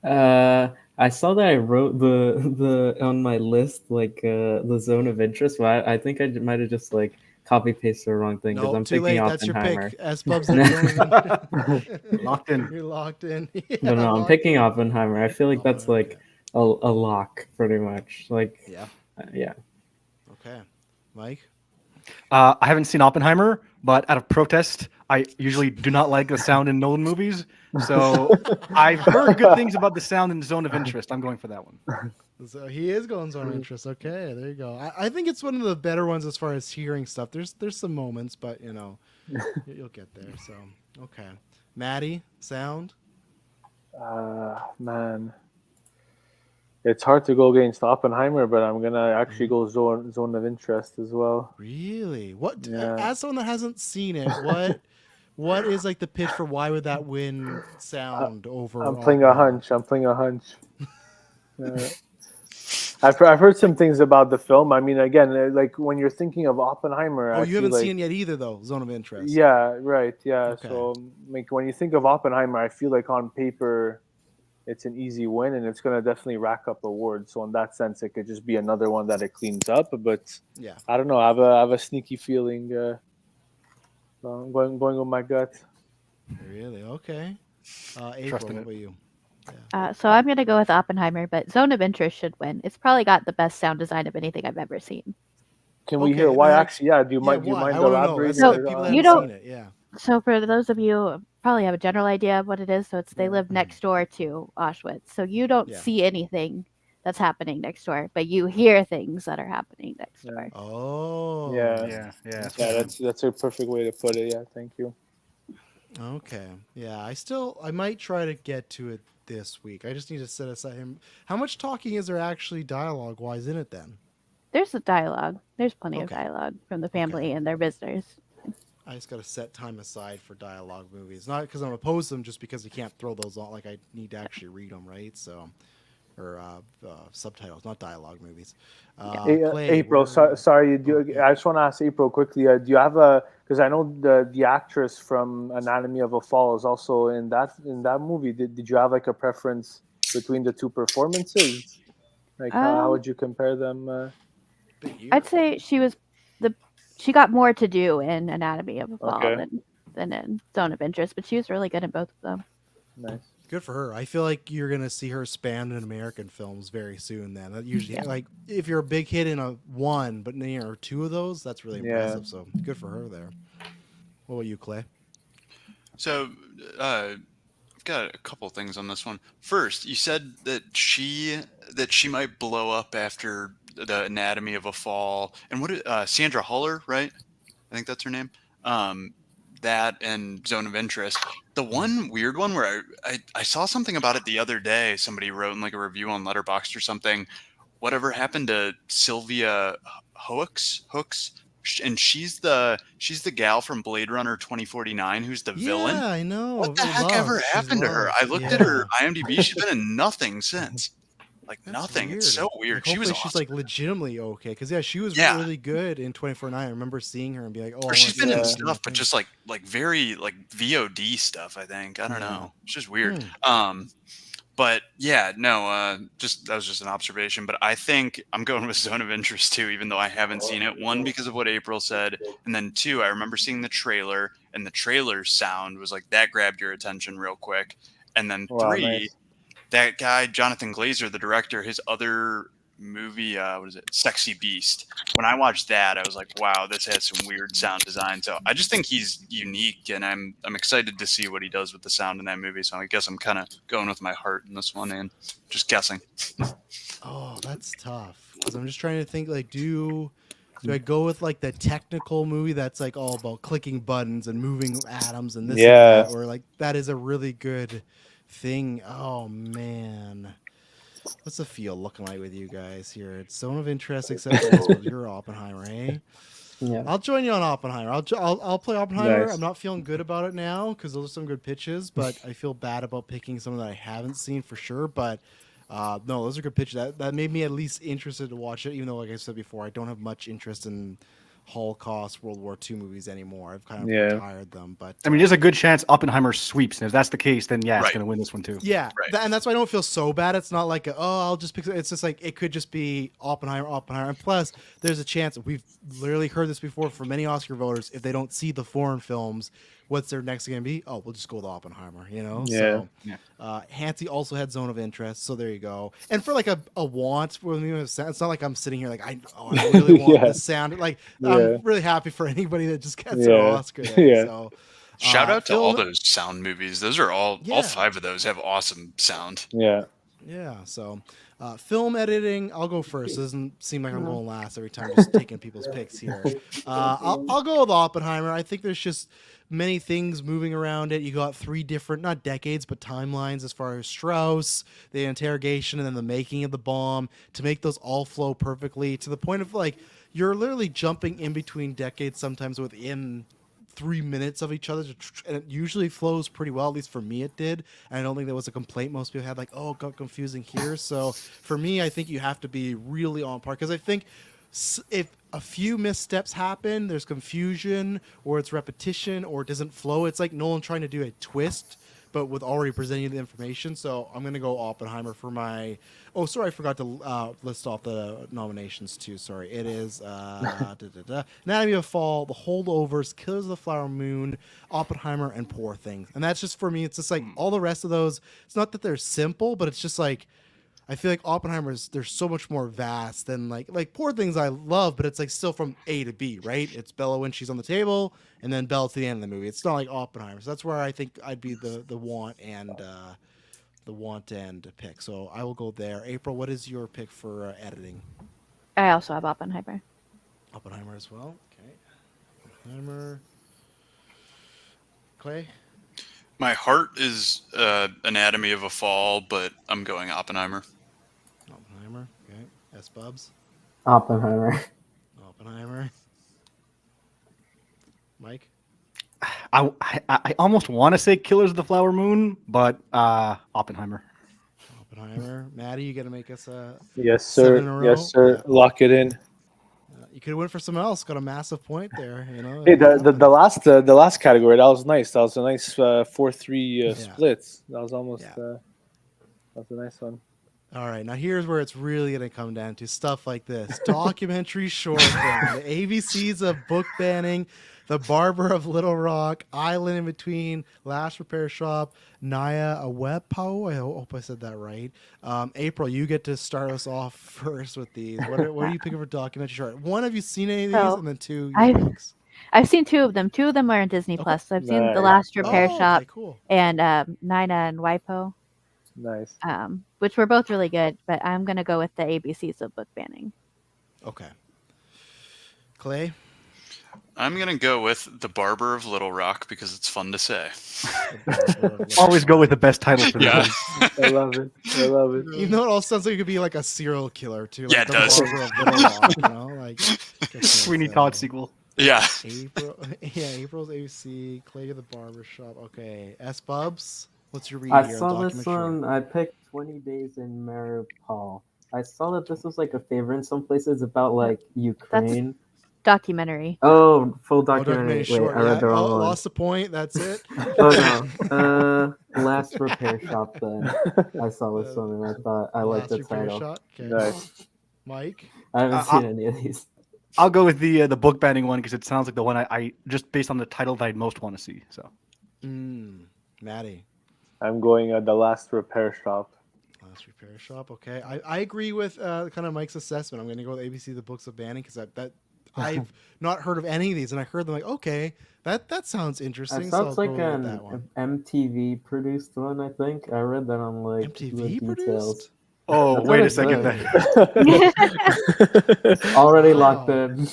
I saw that I wrote the on my list the Zone of Interest, but I think I might have just like copy pasted the wrong thing because No, I'm too picking late. That's your Oppenheimer. pick. S-Bubs, Locked in. You're locked in. No, I'm locked picking in. Oppenheimer. I feel like that's Oppenheimer, like a lock, pretty much. Like, Yeah. yeah. Okay. Mike? I haven't seen Oppenheimer, but out of protest, I usually do not like the sound in Nolan movies. So I've heard good things about the sound in Zone of Interest. I'm going for that one. So he is going Zone of Interest. Okay, there you go. I think it's one of the better ones as far as hearing stuff. There's some moments, but you know, you'll get there. So okay, Maddie, sound. Man, it's hard to go against Oppenheimer, but I'm gonna actually go zone of interest as well. Really? What? Yeah. As someone that hasn't seen it, what is like the pitch for why would that win sound over? I'm playing a hunch. I've heard some things about the film. I mean, again, like when you're thinking of Oppenheimer, Oh, I you feel haven't like, seen it yet either, though. Zone of Interest. Yeah, right. Yeah. Okay. So, like when you think of Oppenheimer, I feel like on paper, it's an easy win, and it's gonna definitely rack up awards. So in that sense, it could just be another one that it cleans up. But Yeah. I don't know. I have a sneaky feeling. So I'm going with my gut. Really? Okay. April, Trust in what it. about you? So I'm gonna go with Oppenheimer, but Zone of Interest should win. It's probably got the best sound design of anything I've ever seen. Can we Okay, hear why? then Actually, yeah. Do you mind why? I wanna know. elaborating? That's like No, people that you haven't don't- seen it. Yeah. So for those of you who probably have a general idea of what it is, so it's they Yeah. live next door to Auschwitz. So you don't Yeah. see anything that's happening next door, but you hear things that are happening next Yeah. door. Oh. Yeah. Yeah. Yeah, that's a perfect way to put it. Yeah, thank you. Okay. Yeah, I might try to get to it this week. I just need to set aside him. How much talking is there actually dialogue wise in it then? There's a dialogue. There's plenty of Okay. dialogue from the family and their visitors. I just got to set time aside for dialogue movies. Not because I'm opposed to them, just because you can't throw those on. Like, I need to actually read them, right? So, or subtitles, not dialogue movies. Clay, April, where- sorry. I just want to ask April quickly. Do you have a? Because I know the actress from Anatomy of a Fall is also in that movie. Did you have like a preference between the two performances? Like how would you compare them? Big year. I'd say she got more to do in Anatomy of a Fall Okay. than in Zone of Interest, but she was really good in both of them. Nice. Good for her. I feel like you're gonna see her spanned in American films very soon. Then that usually, Yeah. like, if you're a big hit in a one, but near two of those, that's really Yeah. impressive. So good for her there. What about you, Clay? So, I've got a couple things on this one. First, you said that she might blow up after the Anatomy of a Fall, and Sandra Huller, right? I think that's her name. That and Zone of Interest. The one weird one where I saw something about it the other day. Somebody wrote in like a review on Letterboxd or something. Whatever happened to Sylvia Hooks? And she's the gal from Blade Runner 2049 who's the villain. Yeah, I know. What the heck Love. ever She's happened to her? loved. I looked at her IMDb. She's been in nothing since. Like That's nothing. It's weird. so weird. Like, She was hopefully she's awesome. like legitimately okay, because she was Yeah. really good in 24/9. I remember seeing her and be like, oh, I Or she's wanna been in see Yeah. her stuff, but thing. just like very like VOD stuff. I think I don't Yeah. know. It's just weird. Hmm. But yeah, no. Just that was just an observation. But I think I'm going with Zone of Interest too, even though I haven't seen it. One, because of what April said, and then two, I remember seeing the trailer, and the trailer sound was like that grabbed your attention real quick. And then Wow, three, nice. that guy Jonathan Glazer, the director, his other movie, what is it, Sexy Beast. When I watched that, I was like, wow, this has some weird sound design. So I just think he's unique, and I'm excited to see what he does with the sound in that movie. So I guess I'm kind of going with my heart in this one and just guessing. Oh, that's tough. Because I'm just trying to think, like, do I go with like the technical movie that's like all about clicking buttons and moving atoms and this Yeah. and that, or like that is a really good thing. Oh man. What's the feel looking like with you guys here? It's Zone of Interest, except for this one. You're Oppenheimer, eh? Yeah. I'll join you on Oppenheimer. I'll play Oppenheimer. Nice. I'm not feeling good about it now because those are some good pitches, but I feel bad about picking something that I haven't seen for sure. But no, those are good pitches. That made me at least interested to watch it, even though, like I said before, I don't have much interest in Holocaust, World War II movies anymore. I've kind of Yeah. retired them. But I mean, there's a good chance Oppenheimer sweeps, and if that's the case, then yeah, it's Right. going to win this one too. yeah, Right. and that's why I don't feel so bad. It's not like I'll just pick. It's just like it could just be Oppenheimer. And plus, there's a chance we've literally heard this before from many Oscar voters. If they don't see the foreign films, what's their next going to be? Oh, we'll just go with Oppenheimer. You know. Yeah. So, Yeah. Hanty also had Zone of Interest, so there you go. And for like a want with me, it's not like I'm sitting here like I really want Yeah. this sound. Like Yeah. I'm really happy for anybody that just gets an Yeah. Oscar. There, Yeah. So. Shout out to all Phil- those sound movies. Those are all Yeah. five of those have awesome sound. Yeah. Yeah, so film editing, I'll go first. It doesn't seem like I'm going last every time, just taking people's picks here. I'll go with Oppenheimer. I think there's just many things moving around it. You got three different, not decades, but timelines as far as Strauss, the interrogation, and then the making of the bomb to make those all flow perfectly to the point of like you're literally jumping in between decades sometimes within 3 minutes of each other, and it usually flows pretty well. At least for me, it did. And I don't think there was a complaint most people had, like, oh, it got confusing here. So for me, I think you have to be really on par because I think if a few missteps happen, there's confusion or it's repetition or it doesn't flow. It's like Nolan trying to do a twist, but with already presenting you the information. So I'm gonna go Oppenheimer for my. Oh, sorry, I forgot to list off the nominations too. Sorry, it is Anatomy of a Fall, The Holdovers, Killers of the Flower Moon, Oppenheimer, and Poor Things. And that's just for me. It's just like all the rest of those. It's not that they're simple, but it's just like I feel like Oppenheimer's they're so much more vast than like Poor Things I love, but it's like still from A to B, right? It's Bella when she's on the table, and then Bella to the end of the movie. It's not like Oppenheimer. So that's where I think I'd be the want and pick. So I will go there. April, what is your pick for editing? I also have Oppenheimer. Oppenheimer as well. Okay, Oppenheimer. Clay. My heart is Anatomy of a Fall, but I'm going Oppenheimer. Oppenheimer. Okay. S. Bubs. Oppenheimer. Oppenheimer. Mike. I almost want to say Killers of the Flower Moon, but Oppenheimer. Oppenheimer. Maddie, you got to make us a. Yes, 7 in a sir. row? Yes, sir. Yeah. Lock it in. You could win for someone else. Got a massive point there. You know. Hey, it the happens. last category, that was nice. That was a nice 4-3 split. That was almost Yeah. that was a nice one. All right, now here's where it's really going to come down to stuff like this. Documentary short film, the ABCs of book banning, The Barber of Little Rock, Island in Between, Last Repair Shop, Naya Awepo. I hope I said that right. April, you get to start us off first with these. What are you picking for documentary short? One, have you seen any of these? So, And then two, I've- your picks. I've seen 2 of them. 2 of them are on Disney Okay. Plus. So I've seen The Nice. Last Repair Oh, Shop okay, cool. and Nina and Waipo, Nice. which were both really good. But I'm gonna go with the ABCs of book banning. Okay. Clay? I'm gonna go with The Barber of Little Rock because it's fun to say. The Barber of Little Always go with the best title for Yeah. this. I love it. I love it. Even though it all sounds like it could be like a serial killer too. Like Yeah, it the does. Barber of Little Rock, you know, like Sweeney Todd sequel. Yeah. April, yeah, April's AC, Clay to the Barber Shop. Okay, S Bubs, what's your read I here? saw this Documentary. one. I picked 20 Days in Mariupol. I saw that this was like a favorite in some places about like Ukraine. Documentary. Oh, full Oh, documentary. documentary Wait, short. I read Yeah. the wrong Oh, one. lost the point. That's it. Oh no. Last Repair Shop then. I saw this one and I thought I liked Last the Repair title. Shot. Okay. Nice. Mike. I haven't Uh, seen any of these. I'll go with the book banning one because it sounds like the one I just based on the title that I'd most want to see. So Maddie. I'm going The Last Repair Shop. Last Repair Shop. Okay, I agree with kind of Mike's assessment. I'm going to go with ABC, the Books of Banning, because that I've not heard of any of these, and I heard them like, okay, that sounds interesting. I So saw I'll it's like go with that one. an MTV produced one, I think. I read that on like the MTV details. produced. oh That's wait what a it second. said. Already locked Wow. in.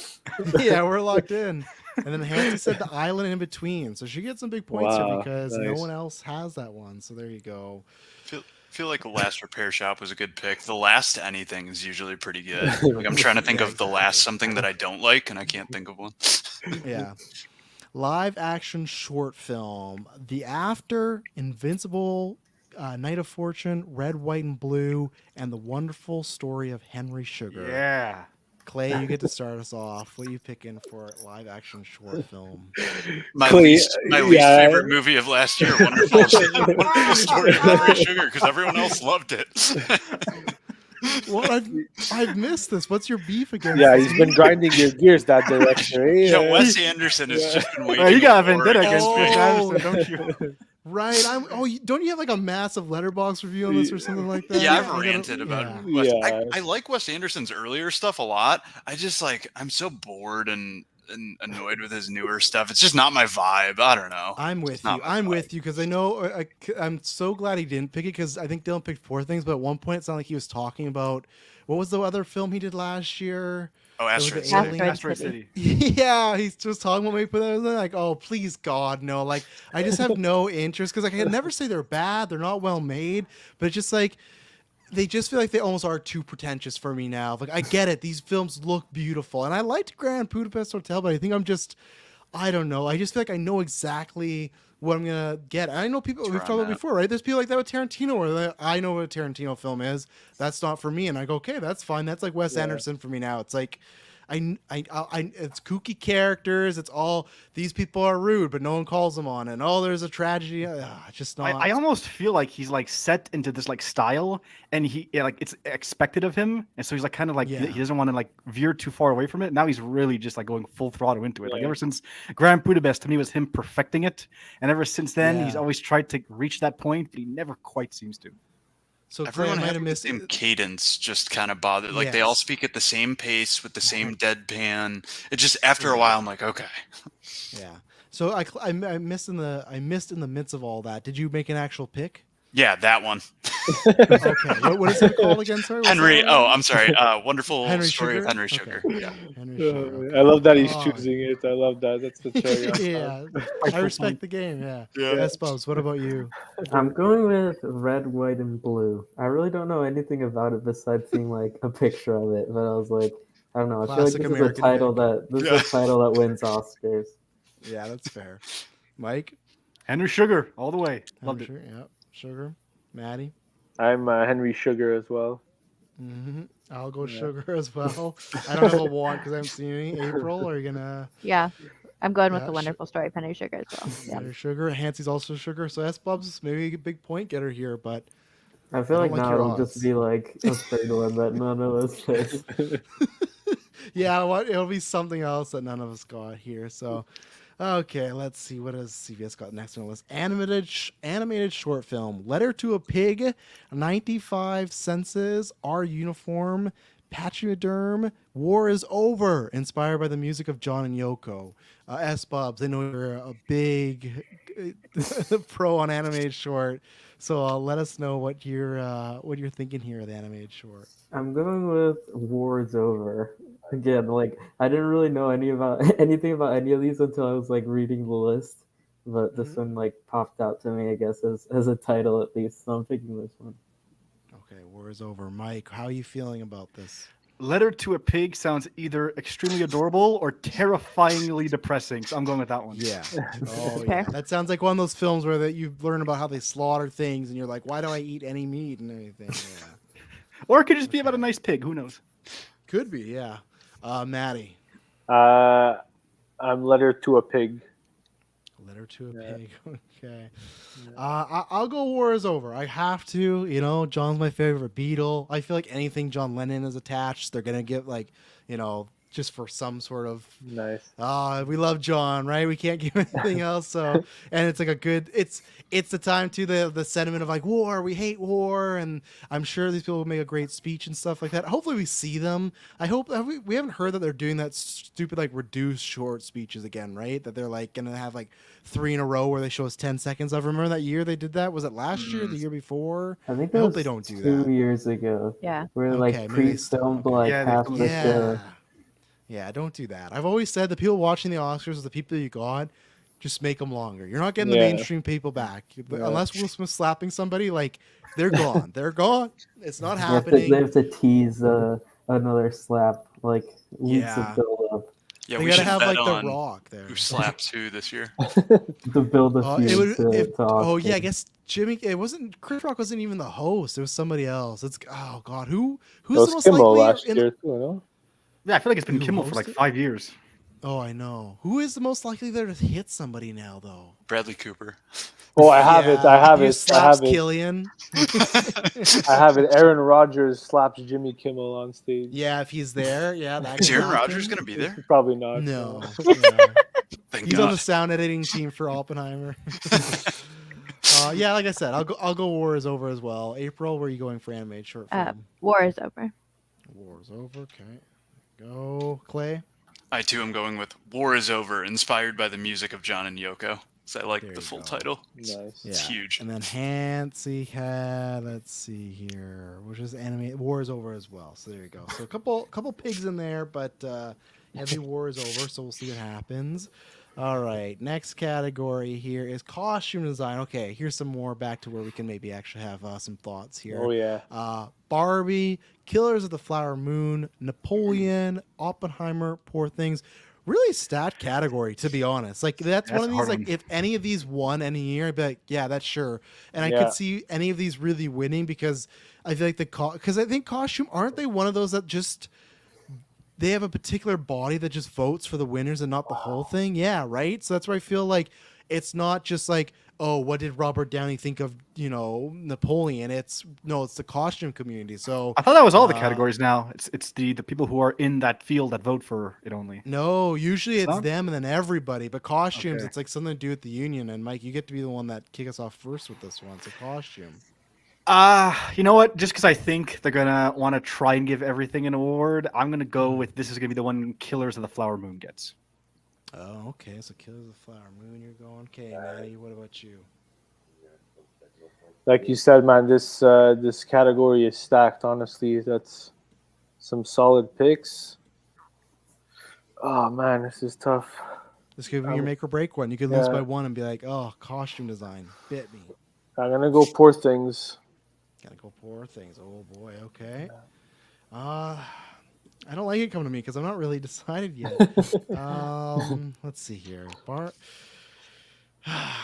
Yeah, we're locked in. And then Hansi said the Island in Between, so she gets some big points here Wow, because no nice. one else has that one. So there you go. Feel like The Last Repair Shop was a good pick. The Last Anything is usually pretty good. Like, I'm trying to think Yeah, of the last something that I don't like, and I can't think of one. Yeah. Live action short film. The After, Invincible, Night of Fortune, Red, White, and Blue, and The Wonderful Story of Henry Sugar. Yeah. Clay, you get to start us off. What are you picking for live action short film? My Clay, least yeah. favorite movie of last year, Wonderful Story of Henry Sugar, because everyone else loved it. What I've missed this. What's your beef against? Yeah, this he's been movie? grinding your gears that director. Eh? Yeah, Wes Anderson has just been waging you got a war vendetta against against me. Wes Oh. Anderson, don't you? Right. Don't you have like a massive letterbox review on this or something like that? Yeah, I've I gotta- ranted about yeah. Wes. Yeah. I like Wes Anderson's earlier stuff a lot. I'm so bored and annoyed with his newer stuff. It's just not my vibe. I don't know. I'm with It's not you. my I'm vibe. with you because I know I'm so glad he didn't pick it because I think Dylan picked 4 things, but at one point it sounded like he was talking about what was the other film he did last year? Oh, Asteroid the City. alien- Asteroid City. Yeah, he's just talking about me, but I was like, oh, please, God, no. Like, I just have no interest because I can never say they're bad. They're not well made, but it's just like, they just feel like they almost are too pretentious for me now. Like, I get it. These films look beautiful. And I liked Grand Budapest Hotel, but I think I don't know. I just feel like I know exactly what I'm going to get. And I know people, That's we've where talked I'm about at. before, right? There's people like that with Tarantino where I know what a Tarantino film is. That's not for me. And I go, okay, that's fine. That's like Wes Yeah. Anderson for me now. It's like, it's kooky characters. It's all these people are rude, but no one calls them on it. And oh, there's a tragedy. It's just not. I almost feel like he's like set into this like style, and like it's expected of him, and so he's like kind of like Yeah. he doesn't want to like veer too far away from it. Now he's really just like going full throttle into it. Like Yeah. ever since Grand Budapest, to me was him perfecting it, and ever since then he's Yeah. always tried to reach that point, but he never quite seems to. So Clay, I Everyone might have having the missed same cadence just kind of bothered. Like they all Yes. speak at the same pace with the same deadpan. It just after a while, I'm like, okay. Yeah. So I missed in the midst of all that. Did you make an actual pick? Yeah, that one. Okay, what is it called again? Sorry, what's Henry. that one? Oh, I'm sorry. Wonderful Henry Story of Sugar? Henry Okay. Sugar. Yeah. Henry Sugar. I love that he's Oh. choosing it. I love that. That's the cherry. on top. Yeah, I respect the game. Yeah. Yeah. Espos, what about you? I'm going with red, white, and blue. I really don't know anything about it besides seeing like a picture of it, but I was like, I don't know. I Classic feel like American this pick. is a title that wins Oscars. Yeah, that's fair. Mike? Henry Sugar, all the way. Loved it. Sugar, yeah. Sugar. Maddie? I'm Henry Sugar as well. I'll go Yeah. sugar as well. I don't have a want because I haven't seen any. April, are you gonna Yeah. I'm going with Yeah, the wonderful story of Henry Sugar as well. Yeah. Henry Sugar? Hansy's also sugar, so S-Bubs maybe a big point getter here, but I feel I like don't like now your it'll odds. just be like a third one that none of us picked. yeah, it'll be something else that none of us got here. So, okay, let's see what has CBS got next on the list. Animated short film, Letter to a Pig, 95 Senses, Our Uniform, Pachyderm, War is Over, inspired by the music of John and Yoko. S-Bubs, I know you're a big pro on animated short, so let us know what you're thinking here of the animated short. I'm going with War is Over. Again, like I didn't really know anything about any of these until I was like reading the list. But this one like popped out to me, I guess, as a title at least. So I'm picking this one. Okay, War is Over. Mike, how are you feeling about this? Letter to a Pig sounds either extremely adorable or terrifyingly depressing. So I'm going with that one. Yeah. Oh, Fair. yeah. That sounds like one of those films where you learn about how they slaughter things, and you're like, why do I eat any meat and anything? Yeah. Or it could just be about a nice pig. Who knows? Could be, yeah. Maddie. I'm Letter to a Pig. Letter to a Yeah. Pig. Okay. I'll go War is Over. I have to. You know, John's my favorite Beatle. I feel like anything John Lennon is attached, they're going to get, like, you know, just for some sort of Nice. we love John, right? We can't give anything else. So, and it's like a good. It's the time to the sentiment of like war. We hate war, and I'm sure these people will make a great speech and stuff like that. Hopefully, we see them. I hope we haven't heard that they're doing that stupid like reduced short speeches again, right? That they're like gonna have like 3 in a row where they show us 10 seconds. I remember that year they did that. Was it last year? The year before? I think I that hope was they don't do 2 that. years ago. Yeah. Where Okay, like maybe they pre-filmed still- like Yeah, they half filmed the it. show. Yeah, don't do that. I've always said the people watching the Oscars are the people you got. Just make them longer. You're not getting the Yeah. mainstream people back. Yeah. Unless Will Smith slapping somebody, like, they're gone. They're gone. It's not They happening. have to tease another slap, like weeks Yeah. of build up. Yeah, They we gotta should have, bet like, The on Rock there. who slaps who this year. To build a It feud would, to, if, to oh, yeah, I Austin. guess Chris Rock wasn't even the host. It was somebody else. It's, oh, God. It Who's was the most Kimmel likely last in year too, no? Yeah, I feel like it's been Who Kimmel for like hosted? 5 years. Oh, I know. Who is the most likely there to hit somebody now, though? Bradley Cooper. Oh, I have it. I have He it. I slaps have it. Killian. I have it. Aaron Rodgers slaps Jimmy Kimmel on stage. Yeah, if he's there, yeah, that Is could Aaron happen. Rodgers going to be there? Probably not. No. no. Yeah. Thank He's on God. the sound editing team for Oppenheimer. Yeah, like I said, I'll go War is Over as well. April, where are you going for animated short film? War is Over. War is Over. Okay. Go Clay. I too am going with War is Over, inspired by the music of John and Yoko. So I like There the you full go. title. Nice. It's huge. And then Hansy had, let's see here, which is animated. War is Over as well. So there you go. So a couple pigs in there, but heavy War is Over. So we'll see what happens. All right. Next category here is costume design. Okay, here's some more back to where we can maybe actually have some thoughts here. Oh yeah. Barbie, Killers of the Flower Moon, Napoleon, Oppenheimer, Poor Things. Really stat category, to be honest. Like that's one That's of a these. hard Like one. if any of these won any year, I'd be like, yeah, that's sure. And I Yeah. could see any of these really winning because I feel like because I think costume aren't they one of those that just they have a particular body that just votes for the winners and not the whole thing. Yeah, right. So that's where I feel like it's not just like, oh, what did Robert Downey think of, Napoleon? It's the costume community. So I thought that was all the Uh, categories now. It's the people who are in that field that vote for it only. no, usually it's not? them and then everybody. But costumes, Okay. it's like something to do with the union. And Mike, you get to be the one that kick us off first with this one. It's a costume. You know what? Just because I think they're gonna want to try and give everything an award, I'm gonna go with this is gonna be the one Killers of the Flower Moon gets. Oh, okay. So Killers of the Flower Moon, you're going. Okay, Maddie, what about you? like you said, man, this category is stacked. Honestly, that's some solid picks. Oh man, this is tough. This could be your make or break one. You could lose yeah. by one and be like, oh, costume design bit me. I'm gonna go Poor Things. Gotta go Poor Things. Oh boy. Okay. I don't like it coming to me because I'm not really decided yet. Let's see here.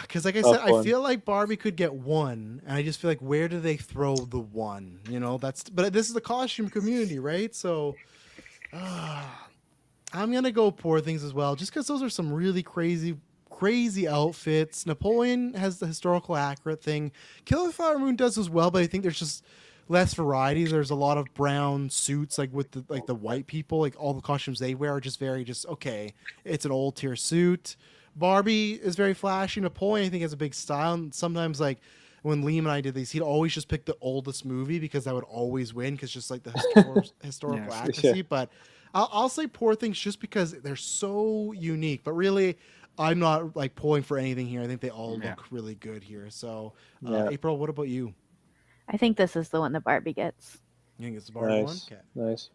Because like I said, Tough one. I feel like Barbie could get one, and I just feel like where do they throw the one? You know, but this is the costume community, right? So I'm gonna go Poor Things as well, just because those are some really crazy outfits. Napoleon has the historical accurate thing. Killer Flower Moon does as well, but I think there's just less variety. There's a lot of brown suits, like with the white people, like all the costumes they wear are just okay. It's an old tier suit. Barbie is very flashy. Napoleon, I think, has a big style. And sometimes, like when Liam and I did these, he'd always just pick the oldest movie because that would always win, because just like the historical Yeah. accuracy. But I'll say Poor Things just because they're so unique. But really, I'm not like pulling for anything here. I think they all look really good here. So, April, what about you? I think this is the one that Barbie gets. You think it's the Barbie one? Nice, Okay. nice.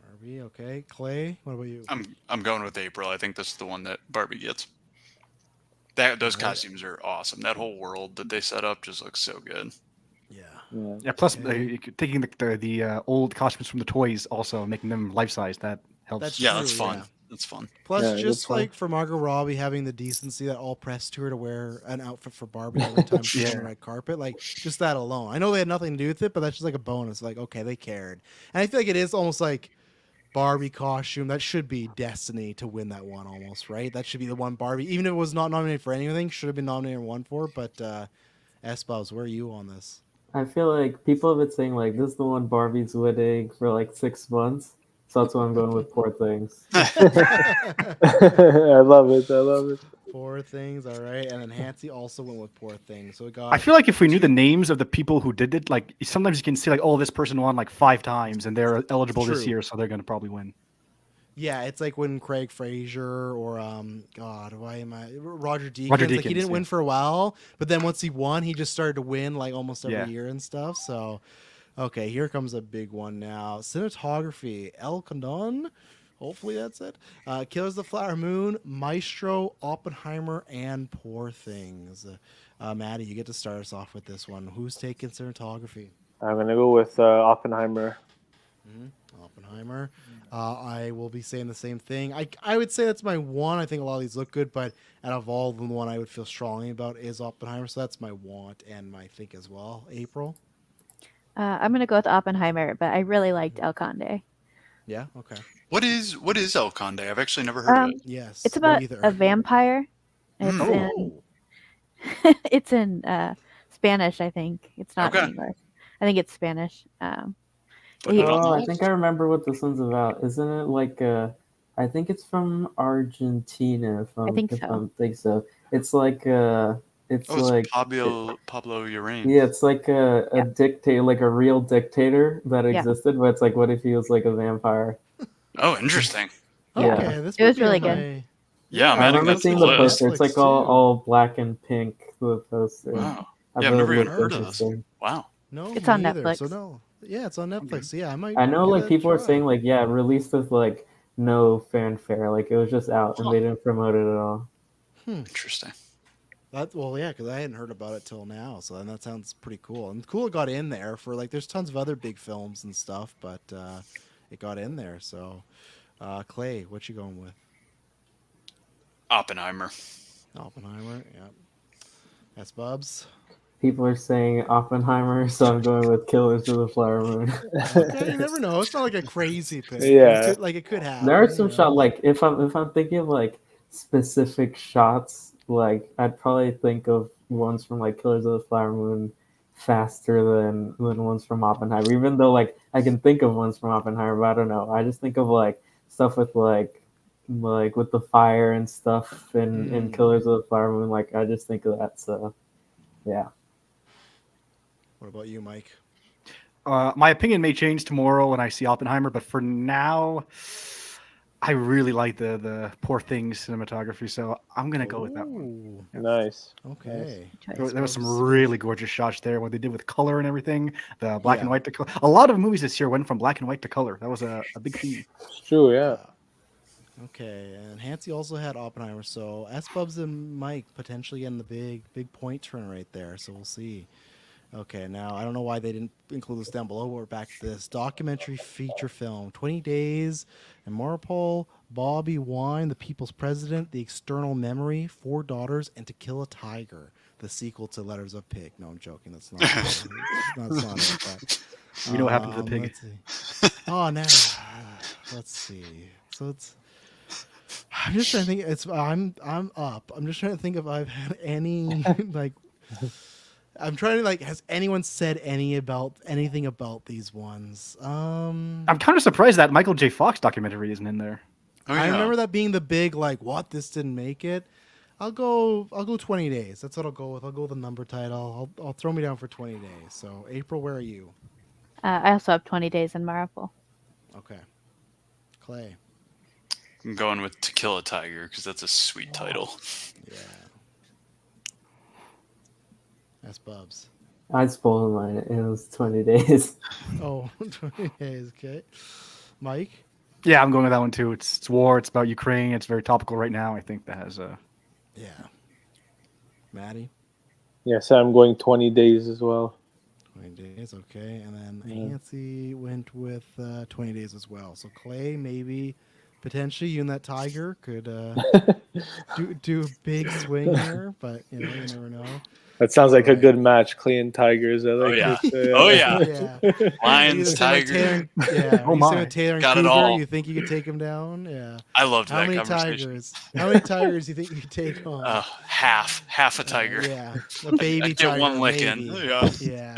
Barbie, okay. Clay, what about you? I'm going with April. I think this is the one that Barbie gets. Those Right. costumes are awesome. That whole world that they set up just looks so good. Yeah. Yeah. Yeah. Plus, Okay. taking the old costumes from the toys, also making them life size, that helps. That's Yeah, true, that's fun. yeah. That's fun. Plus, Yeah, just good point. like for Margot Robbie having the decency that all press to her to wear an outfit for Barbie every time she's on the Yeah. red carpet, like just that alone. I know they had nothing to do with it, but that's just like a bonus. Like, okay, they cared, and I feel like it is almost like Barbie costume that should be Destiny to win that one, almost, right? That should be the one Barbie, even if it was not nominated for anything, should have been nominated and won for. But Espouse, where are you on this? I feel like people have been saying like this is the one Barbie's winning for like 6 months, so that's why I'm going with Poor Things. I love it. I love it. Poor Things, all right. And then Hansi also went with Poor Things. So we got. I feel like if we knew the names of the people who did it, like sometimes you can see like, oh, this person won like 5 times and they're eligible this True. year, so they're going to probably win. Yeah, it's like when Craig Fraser or God, why am I Roger Deakins? Roger Like he Deakins, didn't win yeah. for a while, but then once he won, he just started to win like almost every Yeah. year and stuff. So, okay, here comes a big one now. Cinematography, El Condon. Hopefully that's it. Killers of the Flower Moon, Maestro, Oppenheimer, and Poor Things. Maddie, you get to start us off with this one. Who's taking cinematography? I'm gonna go with Oppenheimer. Oppenheimer. I will be saying the same thing. I would say that's my one. I think a lot of these look good, but out of all of them, the one I would feel strongly about is Oppenheimer. So that's my want and my think as well. April? I'm gonna go with Oppenheimer, but I really liked El Conde. Yeah? Okay. What is El Conde? I've actually never heard of it. Yes. It's me about either. a vampire. It's Oh. it's in Spanish, I think. It's not Okay. English. I think it's Spanish. Putting it on the Oh, I list. think I remember what this one's about. Isn't it like I think it's from Argentina. If I'm, think if so. I'm think so. It's like it's Oh, it's like Pablo Larraín. yeah, it's like a dictator, like a real dictator that Yeah. existed. But it's like, what if he was like a vampire? Oh, interesting. Okay. Yeah. This It might was be really on good. my- Yeah, I'm I adding remember that to seeing the the list. poster. It's like Netflix, all, too. all black and pink. The poster. Wow. I Yeah, I've thought it never even looked heard of this. interesting. Wow. No, It's me on neither. Netflix. So no. Yeah, it's on Netflix. So yeah, I might. I know, give like that a people are try. saying, like yeah, released with like no fanfare, like it was just out and they didn't promote it at all. Interesting. Well, yeah, because I hadn't heard about it till now, so then that sounds pretty cool. And cool, it got in there for like. There's tons of other big films and stuff, but it got in there. So, Clay, what you going with? Oppenheimer. Oppenheimer, yeah. That's Bubs. People are saying Oppenheimer, so I'm going with Killers of the Flower Moon. Okay, you never know. It's not like a crazy pick. Yeah. It could happen. There are some you know? shots, like if I'm thinking of like specific shots, like I'd probably think of ones from like Killers of the Flower Moon faster than ones from Oppenheimer. Even though like I can think of ones from Oppenheimer, but I don't know. I just think of like stuff with like with the fire and stuff in Killers of the Flower Moon. Like I just think of that. So yeah. What about you, Mike? My opinion may change tomorrow when I see Oppenheimer, but for now, I really like the Poor Things cinematography, so I'm gonna go with that one. Ooh, Nice. okay. Choice. There was some Bubs. really gorgeous shots there. What they did with color and everything, the black Yeah. and white to color. A lot of movies this year went from black and white to color. That was a big theme. It's true. Yeah. Okay, and Hansi also had Oppenheimer, so S Bubs and Mike potentially getting the big point turn right there. So we'll see. Okay, now I don't know why they didn't include this down below. But we're back to this documentary feature film: 20 Days, and Maripol, Bobby Wine, The People's President, The External Memory, Four Daughters, and To Kill a Tiger, the sequel to Letters of Pig. No, I'm joking. That's not. That's not it. But, We know what happened to the pig. Let's see. Oh, now let's see. So it's. I'm just trying to think. It's I'm up. I'm just trying to think if I've had any like. I'm trying to like. Has anyone said anything about these ones? I'm kind of surprised that Michael J. Fox documentary isn't in there. Oh, I yeah. remember that being the big like, what, this didn't make it. I'll go 20 days. That's what I'll go with. I'll go with the number title. I'll throw me down for 20 days. So April, where are you? I also have 20 Days in Maripol. Okay. Clay. I'm going with To Kill a Tiger because that's a sweet title. Yeah. That's Bubs. I spoiled mine. It was 20 days. Oh, 20 days. Okay. Mike. Yeah, I'm going with that one too. It's war. It's about Ukraine. It's very topical right now. I think that has a. Yeah. Maddie. Yes, I'm going 20 days as well. 20 days. Okay. And then Nancy went with 20 days as well. So Clay, maybe potentially you and that tiger could do a big swing here, but you never know. That sounds like a Alright. good match. Clay and Tigers. I like yeah. it. Oh, yeah. Yeah. Lions, You said with Tiger. Taylor, yeah. Oh you said my. with Taylor and Got it Cougar, all. you think you could take him down? Yeah. I loved How that many conversation. tigers? How many tigers do you think you could take on? Half a tiger. Yeah, a baby I'd tiger. get one lick in. maybe. Yeah.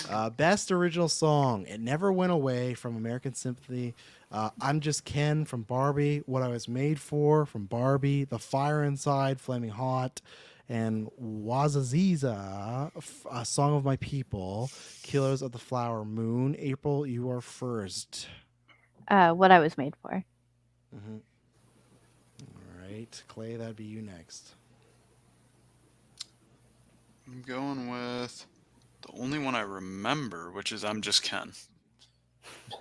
Yeah. Best original song. It Never Went Away from American Sympathy. I'm Just Ken from Barbie. What I Was Made For from Barbie. The Fire Inside, Flaming Hot. And Wazaziza, A Song of My People. Killers of the Flower Moon. April, you are first. What I Was Made For. Mm-hmm. All right. Clay, that'd be you next. I'm going with the only one I remember, which is I'm Just Ken.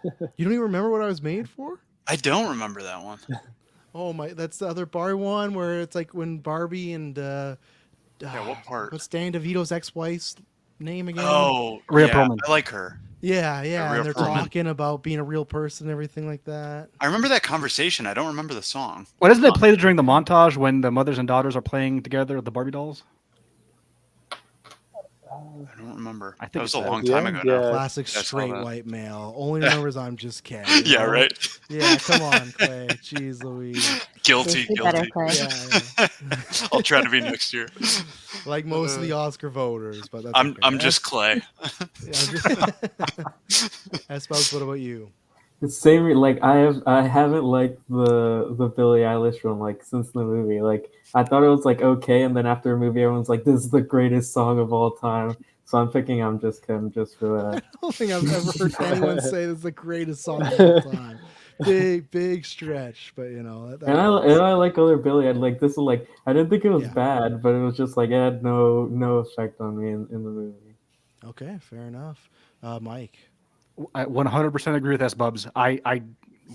You don't even remember what I was made for? I don't remember that one. Oh my, that's the other Barbie one where it's like when Barbie and what part? What's Danny DeVito's ex-wife's name again? Oh, Rhea yeah, Perlman. I like her. yeah, Rhea and they're Perlman. talking about being a real person and everything like that. I remember that conversation. I don't remember the song. What doesn't it play during the montage when the mothers and daughters are playing together with the Barbie dolls? I don't remember. I think That was it's a long the time end, ago now. yeah. Classic I saw straight that. white male. Only remembers I'm just Ken. you Yeah, know? right. Yeah, come on, Clay. Jeez Louise. Guilty, Do better, guilty. Clay. Yeah, I'll try to be next year. like most of the Oscar voters, but that's I'm okay. I'm just Clay. I suppose. What about you? The same, like I haven't liked the Billie Eilish one like since the movie. Like I thought it was like okay, and then after a movie, everyone's like, "This is the greatest song of all time." So I'm picking I'm Just Ken just for that. I don't think I've ever heard anyone say this is the greatest song of all time. Big stretch, but that And I like other Billie. I like this. Like I didn't think it was Yeah. bad, but it was just like it had no effect on me in the movie. Okay, fair enough. Mike. I 100% agree with S Bubs. I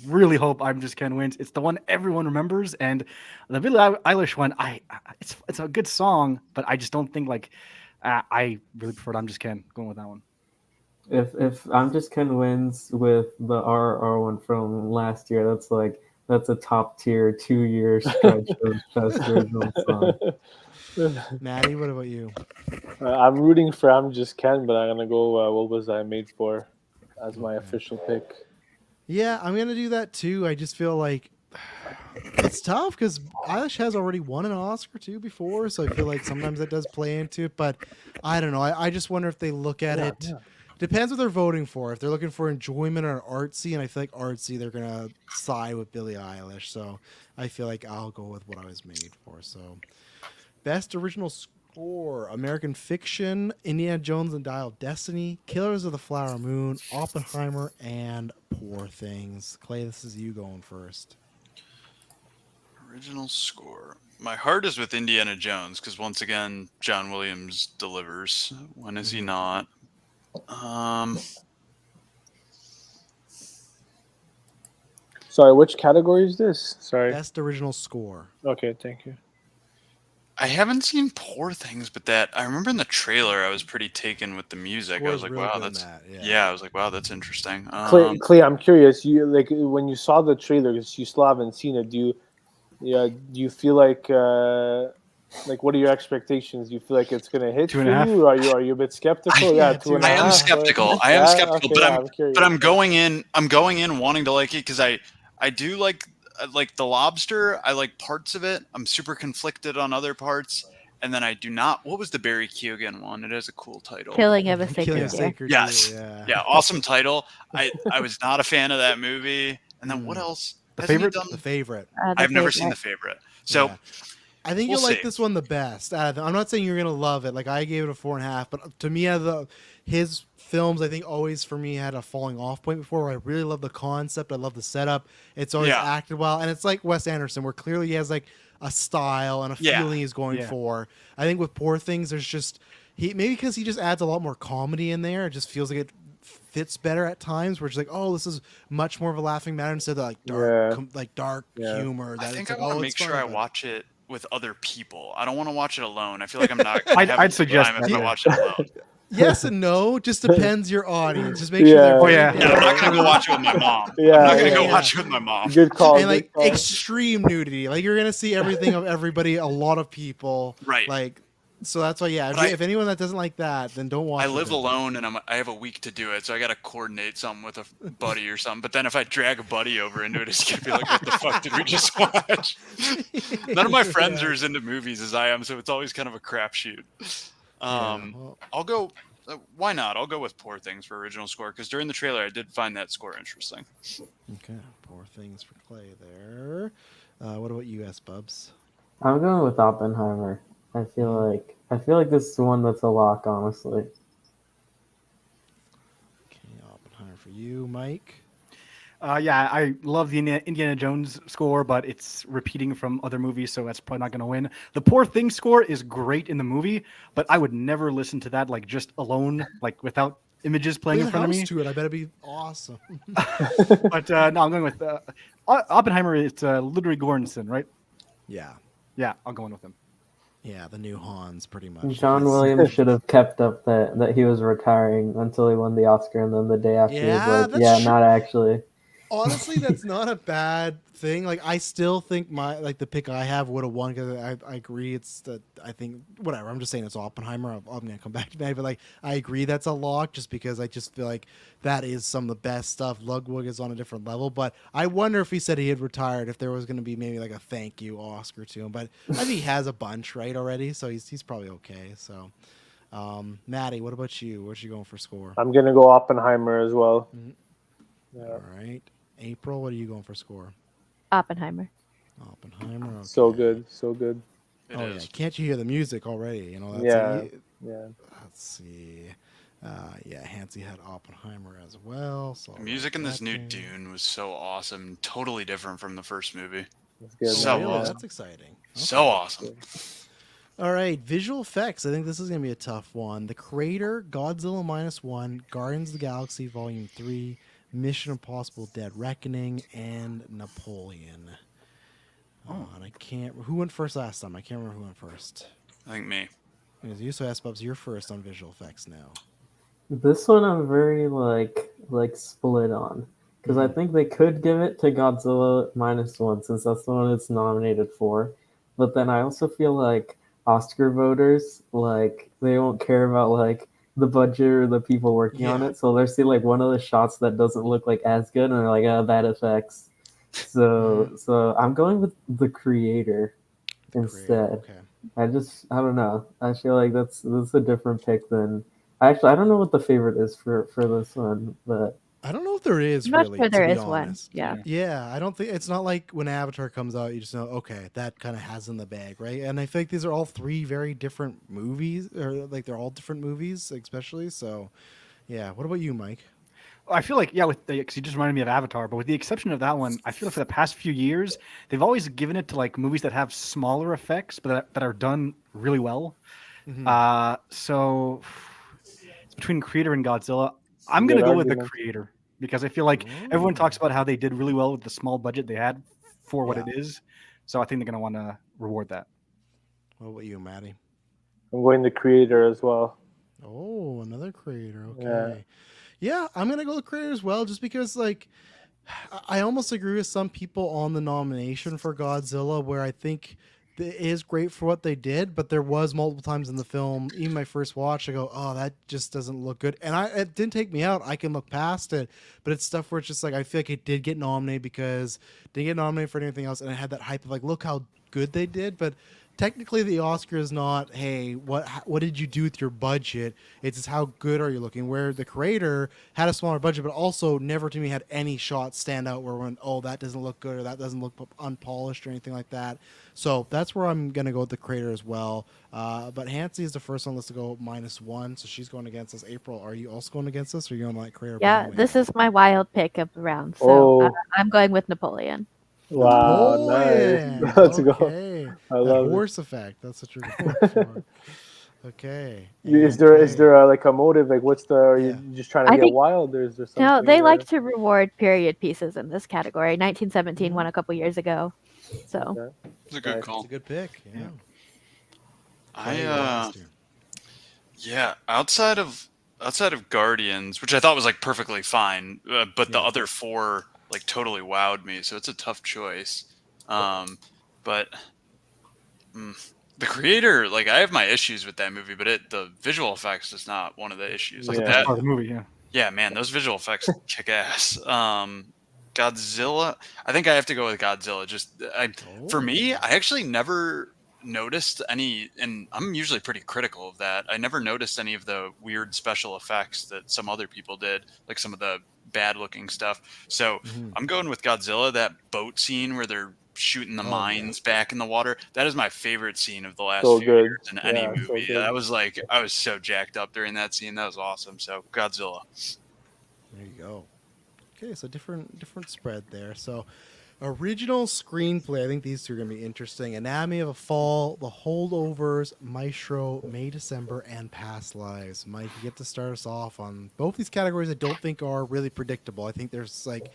really hope I'm Just Ken wins. It's the one everyone remembers, and the Billie Eilish one. It's a good song, but I just don't think like I really preferred I'm Just Ken. Going with that one. If I'm Just Ken wins with the RR one from last year, that's a top tier 2-year stretch of best original song. Maddie, what about you? I'm rooting for I'm Just Ken, but I'm gonna go. What Was I Made For? As my Okay. official pick. Yeah, I'm gonna do that too. I just feel like it's tough because Eilish has already won an Oscar too before, so I feel like sometimes that does play into it. But I don't know. I just wonder if they look at it. Depends what they're voting for. If they're looking for enjoyment or artsy, and I feel like artsy, they're gonna side with Billie Eilish. So I feel like I'll go with What I Was Made For. So best original score: American Fiction, Indiana Jones and Dial of Destiny, Killers of the Flower Moon, Oppenheimer, and Poor Things. Clay, this is you going first. Original score. My heart is with Indiana Jones because once again, John Williams delivers. When is he not? Sorry, which category is this? Sorry. Best original score. Okay, thank you. I haven't seen Poor Things, but that I remember in the trailer, I was pretty taken with the music. I was Score's like, really wow, good in that's that, yeah. I was like, wow, that's interesting. Clay, I'm curious. You like when you saw the trailer, because you still haven't seen it. Do you feel like what are your expectations? Do you feel like it's gonna hit for 2.5? you? Or are you a bit skeptical? Yeah, Yeah, 2.5. I am skeptical. I am skeptical, okay, I'm curious. but I'm going in. I'm going in wanting to like it because I do like The Lobster. I like parts of it. I'm super conflicted on other parts, and then I do not. What was the Barry Keoghan one? It has a cool title. Killing of a Killing Sacred a Deer. Sacred Yes. Deer, Yeah, awesome title. I was not a fan of that movie. And then what Mm. else? The Hasn't he Favorite? done- The Favorite. The I've never seen Favorite. The Favorite. So Yeah. I think We'll you'll like see. this one the best. I'm not saying you're gonna love it. Like I gave it a 4.5, but to me, his films, I think always for me had a falling off point before. Where I really love the concept. I love the setup. It's always Yeah. acted well, and it's like Wes Anderson, where clearly he has like a style and a Yeah. feeling he's going Yeah. for. I think with Poor Things, there's just maybe because he just adds a lot more comedy in there. It just feels like it fits better at times. Where it's like, oh, this is much more of a laughing matter instead of like dark, Yeah. dark Yeah. humor. I That think it's I like, want to oh, make it's sure funny, I but- watch it with other people. I don't want to watch it alone. I feel like I'm not. I'd suggest if that, I yeah. watch it alone. Yes and no. Just depends your audience. Just make sure Yeah. they're Oh, very yeah. down Yeah, I'm not to gonna go earth. watch it with my mom. Yeah, I'm not gonna go yeah. watch it with my mom. Good call. And like good call. extreme nudity. Like you're gonna see everything of everybody, a lot of people. Right. Like so that's why yeah. But If anyone that doesn't like that, then don't watch I it live then. alone and I have a week to do it, so I got to coordinate something with a buddy or something. But then if I drag a buddy over into it, it's gonna be like, what the fuck did we just watch? None of my friends are as into movies as I am, so it's always kind of a crapshoot. Well, I'll go. Why not? I'll go with Poor Things for original score because during the trailer I did find that score interesting. okay. Poor things for Clay there. What about you, S Bubs? I'm going with Oppenheimer. I feel like this is the one that's a lock, honestly. Okay, Oppenheimer for you, Mike. Yeah, I love the Indiana Jones score, but it's repeating from other movies, so that's probably not going to win. The Poor Thing score is great in the movie, but I would never listen to that like just alone, like without images playing in Put a front of house me. to it. I bet it'd be awesome. But no, I'm going with Oppenheimer. It's Ludwig Göransson, right? Yeah. Yeah, I'll go in with him. Yeah, the new Hans, pretty much. John He's- Williams should have kept up that he was retiring until he won the Oscar, and then the day after he Yeah, was like, that's "Yeah, true. not actually." Honestly, that's not a bad thing. Like, I still think the pick I have would have won because I agree. I think whatever. I'm just saying it's Oppenheimer. I'm gonna come back to that, but like I agree that's a lock just because I just feel like that is some of the best stuff. Ludwig is on a different level, but I wonder if he said he had retired, if there was gonna be maybe like a thank you Oscar to him. But I think he has a bunch right already, so he's probably okay. So, Maddie, what about you? What's you going for score? I'm gonna go Oppenheimer as well. Yeah. All right, April, what are you going for score? Oppenheimer. Oppenheimer. So okay. good, so good. It Oh is. yeah, can't you hear the music already? You know, that's Yeah. a- Yeah. let's see. Yeah, Hansi had Oppenheimer as well. So The music in this new that game. Dune was so awesome, totally different from the first movie. That's good. Oh, So really? awesome. That's exciting. So awesome. All right, visual effects. I think this is gonna be a tough one. The Creator, Godzilla -1, Guardians of the Galaxy Volume 3, Mission Impossible: Dead Reckoning, and Napoleon. Oh, and I can't. Who went first last time? I can't remember who went first. I think me. It was you, so Bubs, you're first on visual effects now. This one I'm very like split on because I think they could give it to Godzilla -1 since that's the one it's nominated for, but then I also feel like Oscar voters like they won't care about like the budget or the people working on Yeah. it, so they'll see like one of the shots that doesn't look like as good and they're like, "Oh, bad effects." So I'm going with the Creator The instead. Creator, okay. I don't know. I feel like that's a different pick than actually I don't know what the favorite is for this one, but I don't know if there is I'm not really. sure there to is be one. honest. Yeah. Yeah, I don't think it's not like when Avatar comes out, you just know, okay, that kind of has in the bag, right? And I think these are all three very different movies, or like they're all different movies, especially. So, yeah. What about you, Mike? I feel like, yeah, with the, because you just reminded me of Avatar, but with the exception of that one, I feel like for the past few years, they've always given it to like movies that have smaller effects, but that are done really well. So it's between Creator and Godzilla. I'm Good gonna go with the argument. Creator because I feel like everyone talks about how they did really well with the small budget they had for what Yeah. it is. So I think they're gonna want to reward that. What about you, Maddie? I'm going the creator as well. Oh, another creator. Yeah. Okay. Yeah, I'm gonna go with creator as well, just because like I almost agree with some people on the nomination for Godzilla, where I think it is great for what they did, but there was multiple times in the film, even my first watch, I go, oh, that just doesn't look good, and it didn't take me out. I can look past it, but it's stuff where it's just like I feel like it did get nominated because it didn't get nominated for anything else, and it had that hype of like, look how good they did, but technically the Oscar is not, hey, what did you do with your budget? It's just how good are you looking. Where the creator had a smaller budget, but also never to me had any shots stand out where when, oh, that doesn't look good or that doesn't look unpolished or anything like that. So that's where I'm gonna go with the creator as well. But Hansi is the first one. Let's go -1, so she's going against us. April, are you also going against us, or are you on that creator? Yeah, bandwagon? this is my wild pick of the round. So Oh. I'm going with Napoleon. Wow, Napoleon! nice. Let's go. Okay. I That love it. horse effect. That's what you're going for. Okay. Is and there Clay. like a motive? Like, what's the? Are Yeah. you just trying to I get think- wild, or is there something? No, they where- like to reward period pieces in this category. 1917 won a couple years ago. So Okay. It's a good Nice. call. It's a good pick. Yeah. I yeah, outside of Guardians, which I thought was like perfectly fine, but the Yeah. other four like totally wowed me, so it's a tough choice. But the creator, like I have my issues with that movie, but the visual effects is not one of the issues. Like Yeah. that, Part of the movie, yeah. yeah, man, those visual effects kick ass. Godzilla, I think I have to go with Godzilla. For me, I actually never noticed any, and I'm usually pretty critical of that. I never noticed any of the weird special effects that some other people did, like some of the bad looking stuff. So I'm going with Godzilla. That boat scene where they're shooting the mines back in the water, that is my favorite scene of the last So few good. years in any Yeah, so movie. good. I was like, I was so jacked up during that scene. That was awesome. So Godzilla. There you go. Okay, so different spread there. So original screenplay, I think these two are going to be interesting. Anatomy of a Fall, The Holdovers, Maestro, May, December, and Past Lives. Mike, you get to start us off on both these categories I don't think are really predictable. I think there's like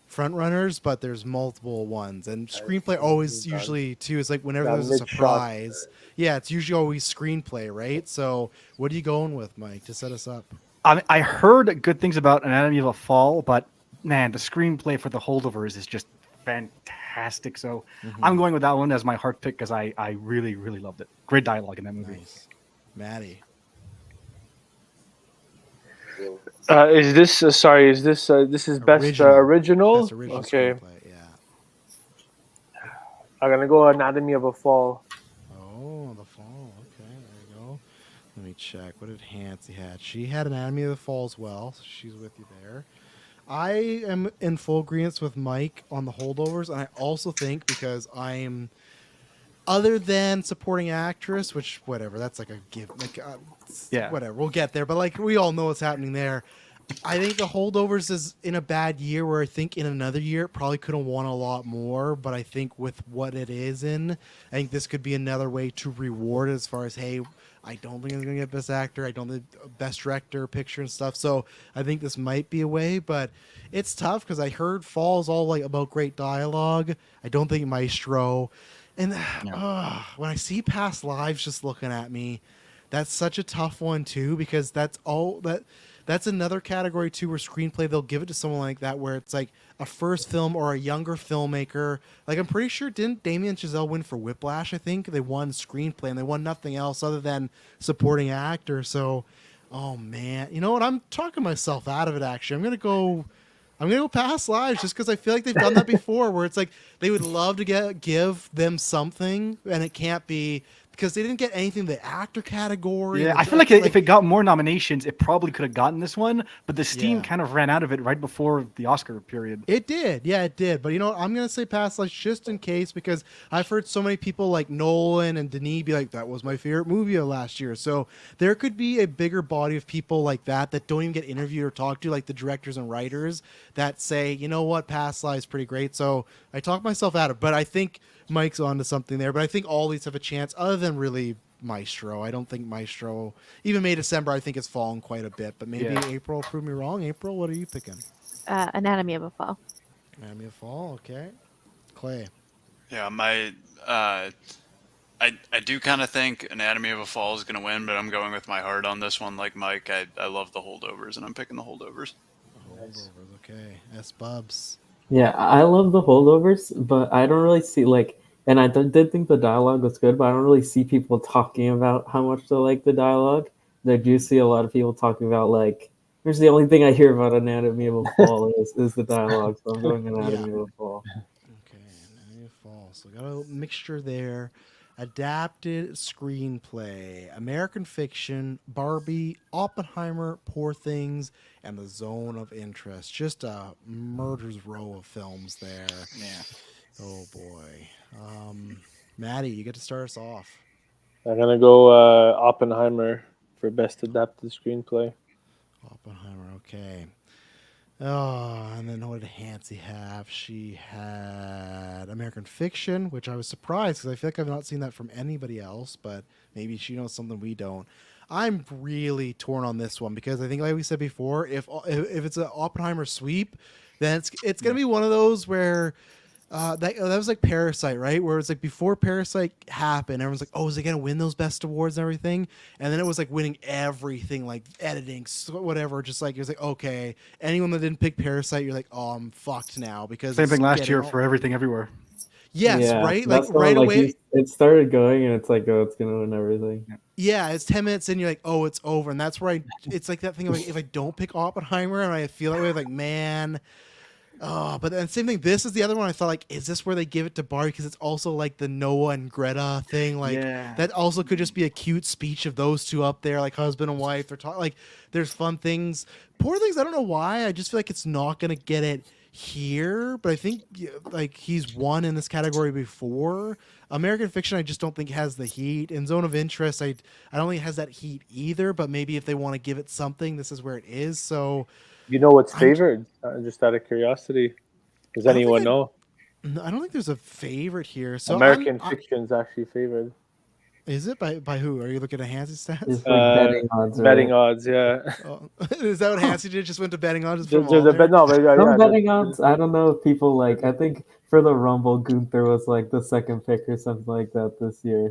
front runners, but there's multiple ones. And screenplay always usually too is like whenever That there's a mid-shot. surprise. Yeah, it's usually always screenplay, right? So what are you going with, Mike, to set us up? I heard good things about Anatomy of a Fall, but man, the screenplay for The Holdovers is just fantastic. So I'm going with that one as my heart pick because I really, really loved it. Great dialogue in that movie. Nice. Maddie. Is this sorry? Is this this is best original? Best original Okay, screenplay, yeah. I'm gonna go Anatomy of a Fall. Oh, The Fall. Okay, there you go. Let me check. What did Hansi had? She had Anatomy of the Fall as well, so she's with you there. I am in full agreement with Mike on The Holdovers, and I also think because I'm, other than supporting actress, which whatever, that's like a give, like Yeah. whatever, we'll get there. But like we all know what's happening there. I think The Holdovers is in a bad year where I think in another year it probably could have won a lot more. But I think with what it is in, I think this could be another way to reward it as far as, hey, I don't think it's going to get Best Actor. I don't think Best Director, Picture and stuff. So I think this might be a way, but it's tough because I heard Fall's all like about great dialogue. I don't think Maestro. And when I see Past Lives just looking at me, that's such a tough one too, because that's another category too where screenplay, they'll give it to someone like that where it's like a first film or a younger filmmaker. Like I'm pretty sure, didn't Damien Chazelle win for Whiplash? I think they won screenplay and they won nothing else other than supporting actor. So, oh man, you know what? I'm talking myself out of it. Actually, I'm gonna go Past Lives just because I feel like they've done that before, where it's like they would love to give them something, and it can't be because they didn't get anything in the actor category. Yeah, the I feel like director, if it got more nominations, it probably could have gotten this one, but the steam Yeah. kind of ran out of it right before the Oscar period. It did, yeah, it did. But you know what? I'm gonna say Past Lives just in case because I've heard so many people like Nolan and Denis be like, "That was my favorite movie of last year." So there could be a bigger body of people like that don't even get interviewed or talked to, like the directors and writers that say, "You know what? Past Lives pretty great." So I talked myself out of it, but I think Mike's onto something there. But I think all these have a chance, other than really Maestro. I don't think Maestro, even May December, I think it's fallen quite a bit. But maybe Yeah. April, prove me wrong. April, what are you picking? Anatomy of a Fall. Anatomy of Fall, okay. Clay. Yeah, my I do kind of think Anatomy of a Fall is going to win, but I'm going with my heart on this one. Like Mike, I love the Holdovers, and I'm picking the Holdovers. Holdovers, okay. S Bubs. Yeah, I love the Holdovers, but I don't really see like, and I did think the dialogue was good, but I don't really see people talking about how much they like the dialogue. I do see a lot of people talking about like, here's the only thing I hear about Anatomy of a Fall is the dialogue, so I'm going Anatomy of a Fall. Okay, Anatomy of Fall. So got a mixture there. Adapted screenplay, American Fiction, Barbie, Oppenheimer, Poor Things, and The Zone of Interest. Just a murder's row of films there. Yeah. Oh boy. Maddie, you get to start us off. I'm gonna go Oppenheimer for best adapted screenplay. Oppenheimer, okay. Oh, and then what did Hansi have? She had American Fiction, which I was surprised because I feel like I've not seen that from anybody else, but maybe she knows something we don't. I'm really torn on this one because I think, like we said before, if it's an Oppenheimer sweep, then it's gonna be one of those where that was like Parasite, right? Where it's like before Parasite happened, everyone's like, "Oh, is it gonna win those best awards and everything?" And then it was like winning everything, like editing, whatever. Just like it was like, okay, anyone that didn't pick Parasite, you're like, "Oh, I'm fucked now." Because Same it's thing last getting year all- for Everything Everywhere. Yes, Yeah, right. that's Like the one, right like, away. it started going, and it's like, oh, it's gonna win everything. Yeah, it's 10 minutes in, you're like, oh, it's over. And that's where it's like that thing of like, if I don't pick Oppenheimer and I feel that way, like, man. Oh, but then same thing. This is the other one I thought, like, is this where they give it to Barbie? Because it's also like the Noah and Greta thing. Like, Yeah. that also could just be a cute speech of those two up there, like husband and wife. They're talking, like, there's fun things. Poor Things, I don't know why. I just feel like it's not going to get it here. But I think, like, he's won in this category before. American Fiction, I just don't think has the heat. In Zone of Interest, I don't think it has that heat either. But maybe if they want to give it something, this is where it is. So You know what's favored? Just out of curiosity, does I don't think anyone I- know? I don't think there's a favorite here. So American Fiction's actually favored. Is it by who? Are you looking at Hansi's stats? It's like betting odds. Betting right? odds, yeah. Oh, is that what Hansi did? Just went to betting odds? Just The- put 'em all the there? bet- no, but, Some yeah, betting odds. I don't know if people like. I think for the Rumble, Gunther was like the second pick or something like that this year.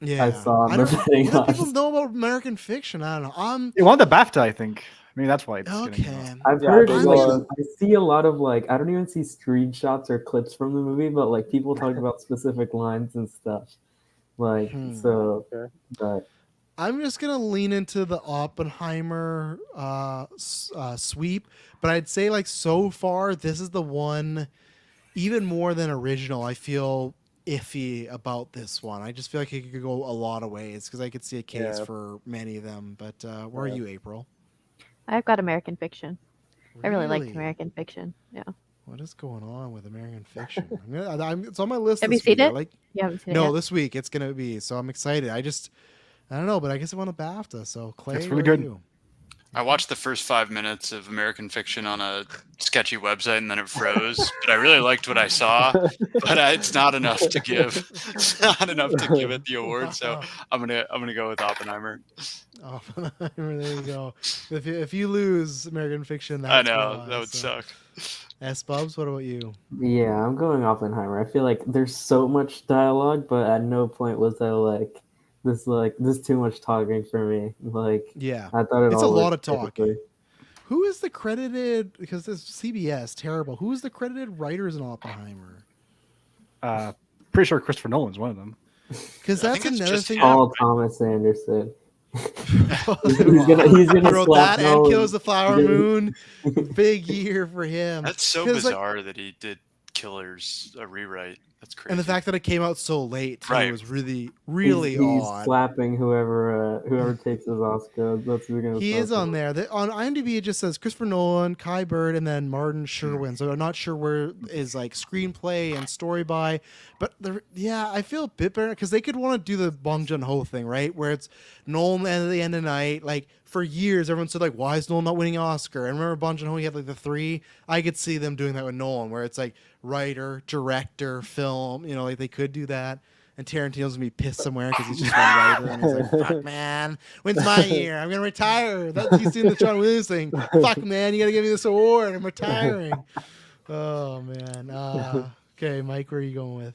Yeah, I saw on I the don't, betting what do people odds. know about American Fiction? I don't know. It won the BAFTA, I think. Maybe that's why it's getting Okay. I've Yeah, heard they I'm like gonna- I see a lot of like I don't even see screenshots or clips from the movie, but like people talk about specific lines and stuff. Like so, Okay. but I'm just gonna lean into the Oppenheimer sweep, but I'd say like so far this is the one, even more than original. I feel iffy about this one. I just feel like it could go a lot of ways because I could see a case Yeah. for many of them. But where are Yeah. you, April? I've got American Fiction. I really liked American Fiction. Yeah. What is going on with American Fiction? It's on my list. Have you this week. seen I it? Like, You haven't seen it no, yet? this week it's gonna be. So I'm excited. I don't know, but I guess it won a BAFTA. So Clay, It's really where are good. you? I watched the first 5 minutes of American Fiction on a sketchy website and then it froze. But I really liked what I saw. But it's not enough to give. It's not enough to give it the award. So I'm gonna go with Oppenheimer. Oppenheimer, there you go. If you lose American Fiction, I that's know why, that would so. suck. S Bubs, what about you? yeah, I'm going Oppenheimer. I feel like there's so much dialogue, but at no point was I like this too much talking for me. Like Yeah, I thought it it's a all lot worked of talking. perfectly. Who is the credited? Because this CBS terrible. Who is the credited writers in Oppenheimer? Pretty sure Christopher Nolan's one of them. Because I that's think it's another just thing. him. Paul Thomas Anderson. He's He gonna wrote slap that and Nolan. Kills the Flower Moon. Big year for him. That's so 'Cause, like, bizarre that he did Killers a rewrite. That's crazy. And the fact that it came out so late too Right. was really, really he's odd. slapping whoever takes his Oscar. That's who gonna He slap is him. on there. On IMDb, it just says Christopher Nolan, Kai Bird, and then Martin Sherwin. So I'm not sure where is like screenplay and story by. But I feel a bit better because they could want to do the Bong Joon-ho thing, right? Where it's Nolan at the end of the night. Like for years, everyone said like, why is Nolan not winning an Oscar? And remember Bong Joon-ho, he had like the 3. I could see them doing that with Nolan, where it's like writer, director, film. You know, like they could do that. And Tarantino's gonna be pissed somewhere because he's just one writer, and he's like, "Fuck, man, when's my year? I'm gonna retire." He's doing the John Williams thing. Fuck, man, you gotta give me this award. I'm retiring. Oh man. Okay, Mike, where are you going with?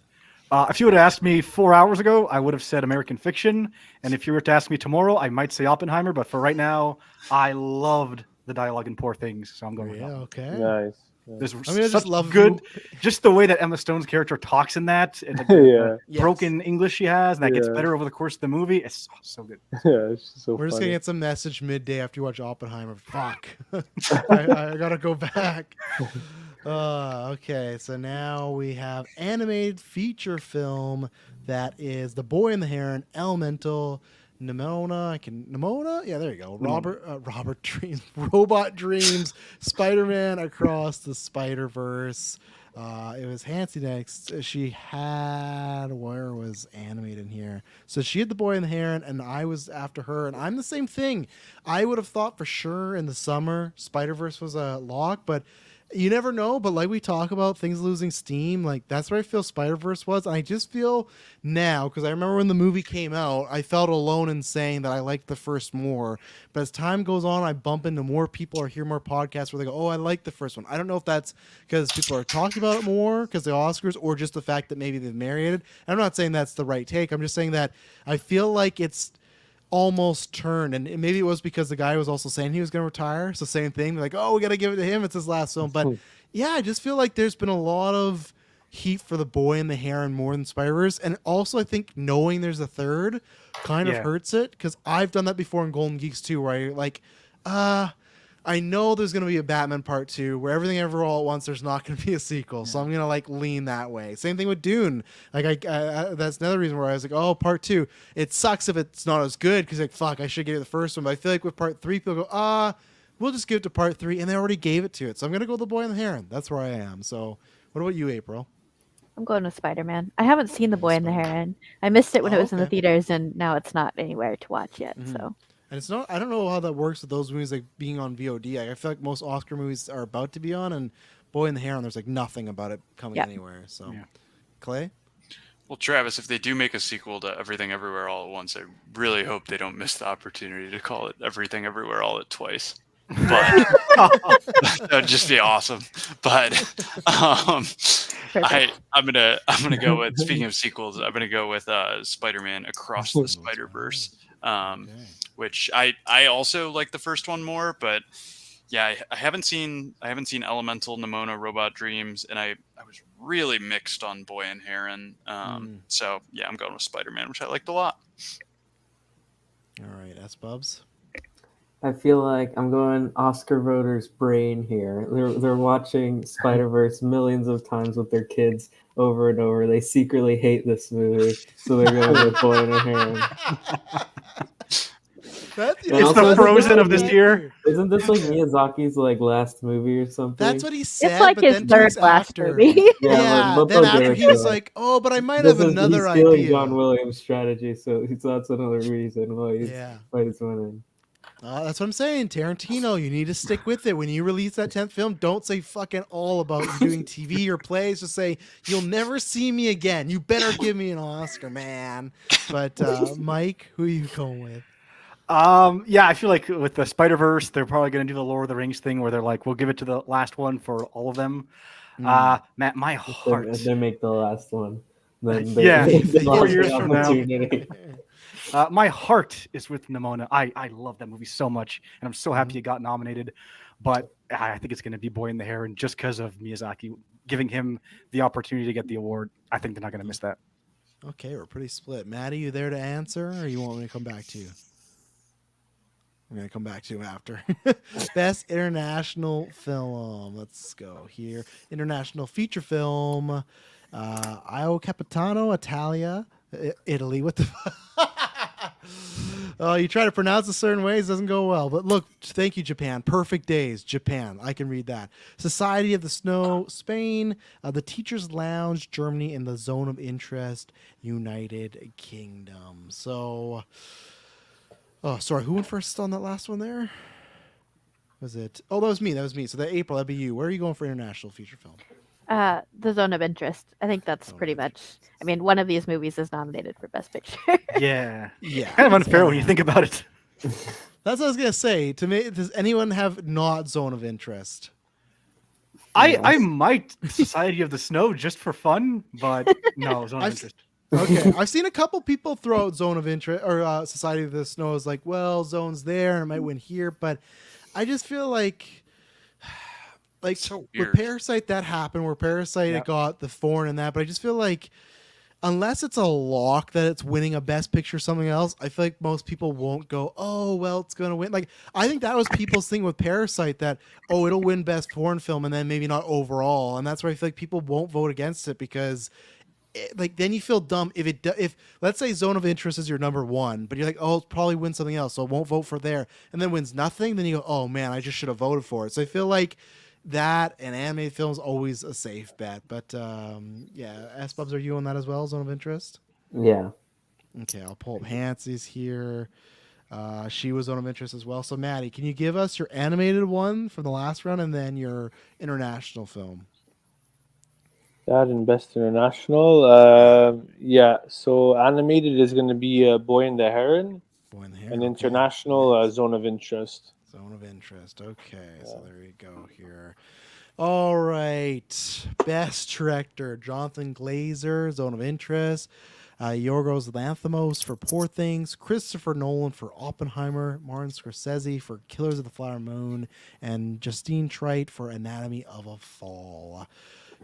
If you would have asked me 4 hours ago, I would have said American Fiction. And if you were to ask me tomorrow, I might say Oppenheimer. But for right now, I loved the dialogue in Poor Things, so I'm going with Yeah, that. okay. Nice. There's I mean, I such just love good, just the way that Emma Stone's character talks in that, and the Yeah. Yes. broken English she has, and that gets Yeah. better over the course of the movie. It's so good. Yeah, it's just so We're just funny. gonna get some message midday after you watch Oppenheimer. Fuck, I gotta go back. Okay, so now we have animated feature film that is The Boy and the Heron, Elemental, Nimona. Yeah, there you go. Robert Dreams, Robot Dreams, Spider-Man Across the Spider-Verse. It was Hansi next. She had where was animated in here? So she had The Boy and the Heron, and I was after her, and I'm the same thing. I would have thought for sure in the summer Spider-Verse was a lock, but you never know. But like we talk about things losing steam, like that's where I feel Spider-Verse was. And I just feel now, because I remember when the movie came out, I felt alone in saying that I liked the first more. But as time goes on, I bump into more people or hear more podcasts where they go, "Oh, I like the first one." I don't know if that's because people are talking about it more because the Oscars, or just the fact that maybe they've married. I'm not saying that's the right take. I'm just saying that I feel like it's almost turned, and maybe it was because the guy was also saying he was going to retire. So same thing, like, oh, we got to give it to him. It's his last film. But yeah, I just feel like there's been a lot of heat for The Boy and the Heron more than Spider-Verse. And also I think knowing there's a third kind of Yeah. hurts it, because I've done that before in Golden Geeks too, where I like, I know there's going to be a Batman part 2 where Everything Ever All at Once, there's not going to be a sequel. So I'm going to like lean that way. Same thing with Dune. Like that's another reason where I was like, oh, part 2, it sucks if it's not as good, because like, fuck, I should give it the first one. But I feel like with part 3, people go, we'll just give it to part 3. And they already gave it to it. So I'm going to go The Boy and the Heron. That's where I am. So what about you, April? I'm going with Spider-Man. I haven't seen The Boy and the Heron. I missed it when Oh, it was in the okay. theaters, and now it's not anywhere to watch yet. Mhm. So And it's not, I don't know how that works with those movies like being on VOD. I feel like most Oscar movies are about to be on, and Boy and the Heron, there's like nothing about it coming Yeah. anywhere. So, Yeah. Clay? Well, Travis, if they do make a sequel to Everything Everywhere All at Once, I really hope they don't miss the opportunity to call it Everything Everywhere All at Twice. But that'd just be awesome. But perfect. I'm gonna go with, speaking of sequels, I'm gonna go with Spider-Man Across the Spider-Verse, Okay. which I also like the first one more, but yeah, I haven't seen Elemental, Nimona, Robot Dreams, and I was really mixed on Boy and Heron. So yeah, I'm going with Spider-Man, which I liked a lot. All right, S Bubs. I feel like I'm going Oscar voters' brain here. They're watching Spider-Verse millions of times with their kids over and over. They secretly hate this movie, so they're going with Boy and a Heron. That's, It's the that's Frozen what of this he year. said. Isn't this like Miyazaki's like last movie or something? That's what he said. It's like but his then 2 third weeks last after, movie. Yeah, but then they'll after give he it was to him. like, "Oh, but I might This have is another he's stealing idea." John Williams' strategy, so that's another reason why he's Yeah. winning. That's what I'm saying, Tarantino. You need to stick with it. When you release that 10th film, don't say fucking all about you doing TV or plays. Just say, "You'll never see me again. You better give me an Oscar, man." But Mike, who are you going with? Yeah, I feel like with the Spider-Verse, they're probably going to do the Lord of the Rings thing where they're like, we'll give it to the last one for all of them. Matt, my heart. If they make the last one, then Yeah, they 4 lost years the from now. opportunity. My heart is with Nimona. I love that movie so much, and I'm so happy it got nominated. But I think it's going to be Boy and the Heron just because of Miyazaki giving him the opportunity to get the award. I think they're not going to miss that. Okay, we're pretty split. Maddie, you there to answer, or you want me to come back to you? I'm gonna come back to him after. Best international film. Let's go here. International feature film. Io Capitano, Italia, Italy. What the? Oh, you try to pronounce a certain ways, doesn't go well. But look, thank you, Japan. Perfect Days, Japan. I can read that. Society of the Snow, Spain. The Teacher's Lounge, Germany. And the Zone of Interest, United Kingdom. So, oh, sorry. Who went first on that last one there? Was it? Oh, that was me. That was me. So that April, that'd be you. Where are you going for international feature film? The Zone of Interest. I think that's Zone of pretty much. I mean, one of these movies is nominated for Best Picture. Yeah. Yeah. Kind of unfair when you think about it. That's what I was gonna say. To me, does anyone have not Zone of Interest? I might Society of the Snow just for fun, but no, Zone of I've- Interest. Okay, I've seen a couple people throw out Zone of Interest or Society of the Snow is like, well, Zone's there and it might win here, but I just feel like So with weird. Parasite that happened, where Parasite it got the thorn and that, but I just feel like unless it's a lock that it's winning a Best Picture or something else, I feel like most people won't go, oh, well, it's going to win. Like, I think that was people's thing with Parasite that, oh, it'll win Best Foreign Film and then maybe not overall. And that's why I feel like people won't vote against it because, then you feel dumb if let's say Zone of Interest is your number one, but you're like, oh, it'll probably win something else, so I won't vote for there. And then wins nothing, then you go, oh, man, I just should have voted for it. So I feel like that and animated films always a safe bet. But yeah, S-Bubs, are you on that as well, Zone of Interest? Yeah. Okay, I'll pull up Hansy's here. She was Zone of Interest as well. So Maddie, can you give us your animated one from the last round and then your international film? That and Best International. Yeah, so animated is going to be Boy and the Heron, Boy in the Hair. and okay. international Zone of Interest. Zone of Interest. Okay, so there we go here. All right. Best Director, Jonathan Glazer, Zone of Interest. Yorgos Lanthimos for Poor Things. Christopher Nolan for Oppenheimer. Martin Scorsese for Killers of the Flower Moon. And Justine Trite for Anatomy of a Fall.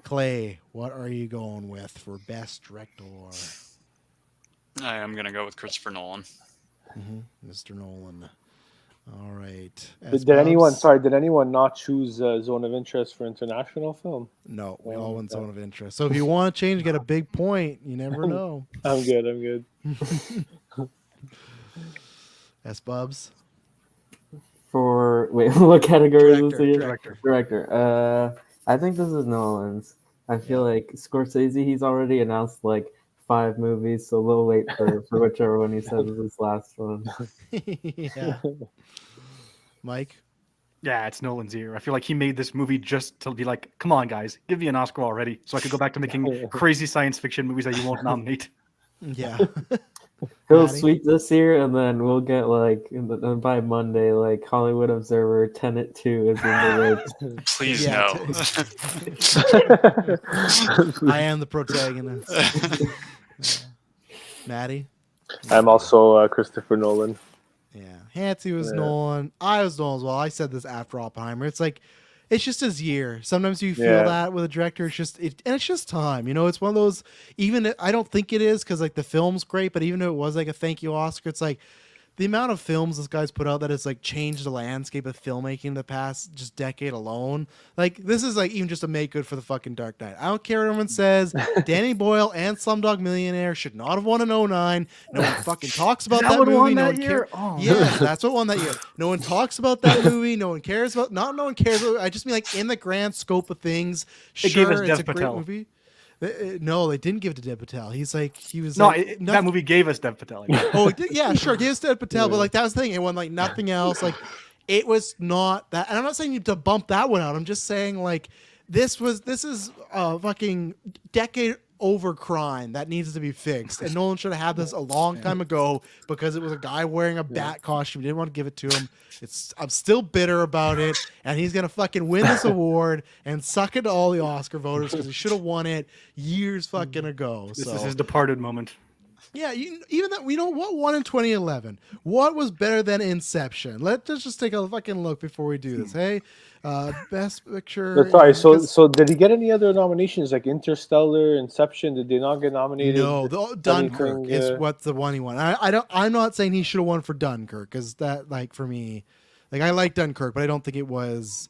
Clay, what are you going with for Best Director? I am gonna go with Christopher Nolan. Mr. Nolan. All right. Did anyone not choose Zone of Interest for international film? No, we all went Zone of Interest. So if you want to change, get a big point. You never know. I'm good. S-Bubs. For what category was it? Director. Director. I think this is Nolan's. I feel like Scorsese, he's already announced like 5 movies, so a little late for whichever one he says is his last one. Yeah. Mike? Yeah, it's Nolan's year. I feel like he made this movie just to be like, come on, guys, give me an Oscar already, so I could go back to making crazy science fiction movies that you won't nominate. Yeah. He'll Maddie? sweep this year, and then we'll get like by Monday, like Hollywood Observer, Tenet 2 is in the race. Please Yeah, no. I am the protagonist. Maddie? I'm also Christopher Nolan. Yeah. Hansi was Yeah. Nolan. I was Nolan as well. I said this after Oppenheimer. It's like, it's just his year. Sometimes you feel Yeah. that with a director. It's just, and it's just time. You know, it's one of those, even, I don't think it is because like the film's great, but even if it was like a thank you Oscar, it's like, the amount of films this guy's put out that has like changed the landscape of filmmaking in the past just decade alone. Like this is like even just a make good for the fucking Dark Knight. I don't care what everyone says. Danny Boyle and Slumdog Millionaire should not have won in 09. No one fucking talks about that movie. No one cares. Oh, Yeah, that's what won that year. No one talks about that movie. No one cares about. Not no one cares. I just mean like in the grand scope of things. It gave us Sure, Dev it's a great Patel. movie. No, they didn't give it to Dev Patel. He was No, like, that nothing- movie gave us Dev Patel. Oh, it did? Yeah, sure. Give us Dev Patel, but like that was the thing. It won like nothing else. Like it was not that. And I'm not saying you to bump that one out. I'm just saying like this is a fucking decade over crime that needs to be fixed. And Nolan should have had this a long time ago because it was a guy wearing a bat costume. Didn't want to give it to him. I'm still bitter about it, and he's gonna fucking win this award and suck it to all the Oscar voters because he should have won it years fucking ago. This So is his departed moment. Yeah, even that, we know what won in 2011. What was better than Inception? Let's just take a fucking look before we do this. Hey, best picture. That's sorry. So, because- so did he get any other nominations like Interstellar, Inception? Did they not get nominated? no, Dunkirk anything, is what the one he won. I don't. I'm not saying he should have won for Dunkirk, because that, like, for me, like, I like Dunkirk, but I don't think it was.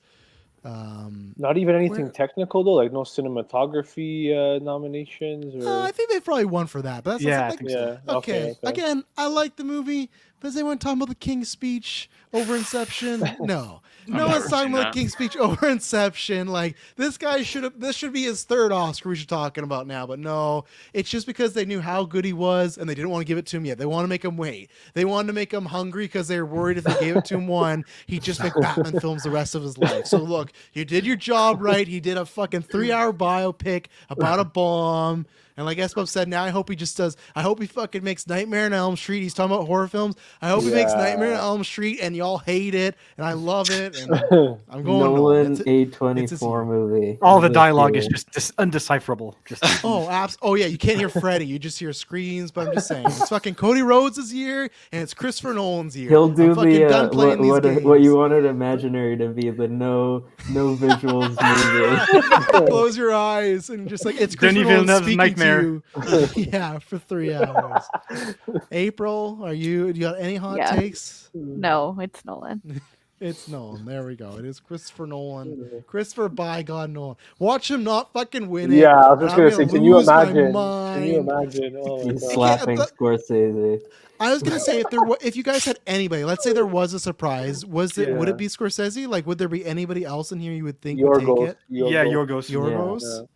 Not even anything Where- technical though, like no cinematography nominations. Or... I think they probably won for that. But that's Yeah, I like, think so. yeah. okay. Again, I like the movie, but is anyone talking about the King's Speech over Inception? No. No never one's talking seen about the that. King's Speech over Inception. Like, this guy this should be his third Oscar we should talking about now, but no. It's just because they knew how good he was and they didn't want to give it to him yet. They want to make him wait. They wanted to make him hungry because they were worried if they gave it to him one, he'd just make Batman films the rest of his life. So look, you did your job right. He did a fucking 3-hour biopic about a bomb. And like SBub said, now I hope he just does. I hope he fucking makes Nightmare on Elm Street. He's talking about horror films. I hope he makes Yeah. Nightmare on Elm Street, and y'all hate it, and I love it. And I'm going. Nolan It's a- A24 movie. All the This dialogue is year. just undecipherable. Just Oh, oh yeah, you can't hear Freddy. You just hear screams. But I'm just saying, it's fucking Cody Rhodes' year, and it's Christopher Nolan's year. He'll do I'm fucking the done playing these what games. you wanted imaginary to be the no visuals movie. Close your eyes and just like, it's Denis Christopher Nolan Villeneuve's speaking nightmare. to you. Yeah, for 3 hours. April, do you got any hot Yeah. takes? No, it's Nolan. It's Nolan. There we go. It is Christopher Nolan. Christopher by God Nolan. Watch him not fucking win it. Yeah, I was and just I'm gonna say, can you lose my imagine? Can you mind. imagine? Oh my He's god. slapping but- Scorsese. I was gonna say, if you guys had anybody, let's say there was a surprise, would Yeah. it be Scorsese? Like, would there be anybody else in here you would think would take Yorgos. it? yeah, Yorgos. Yorgos?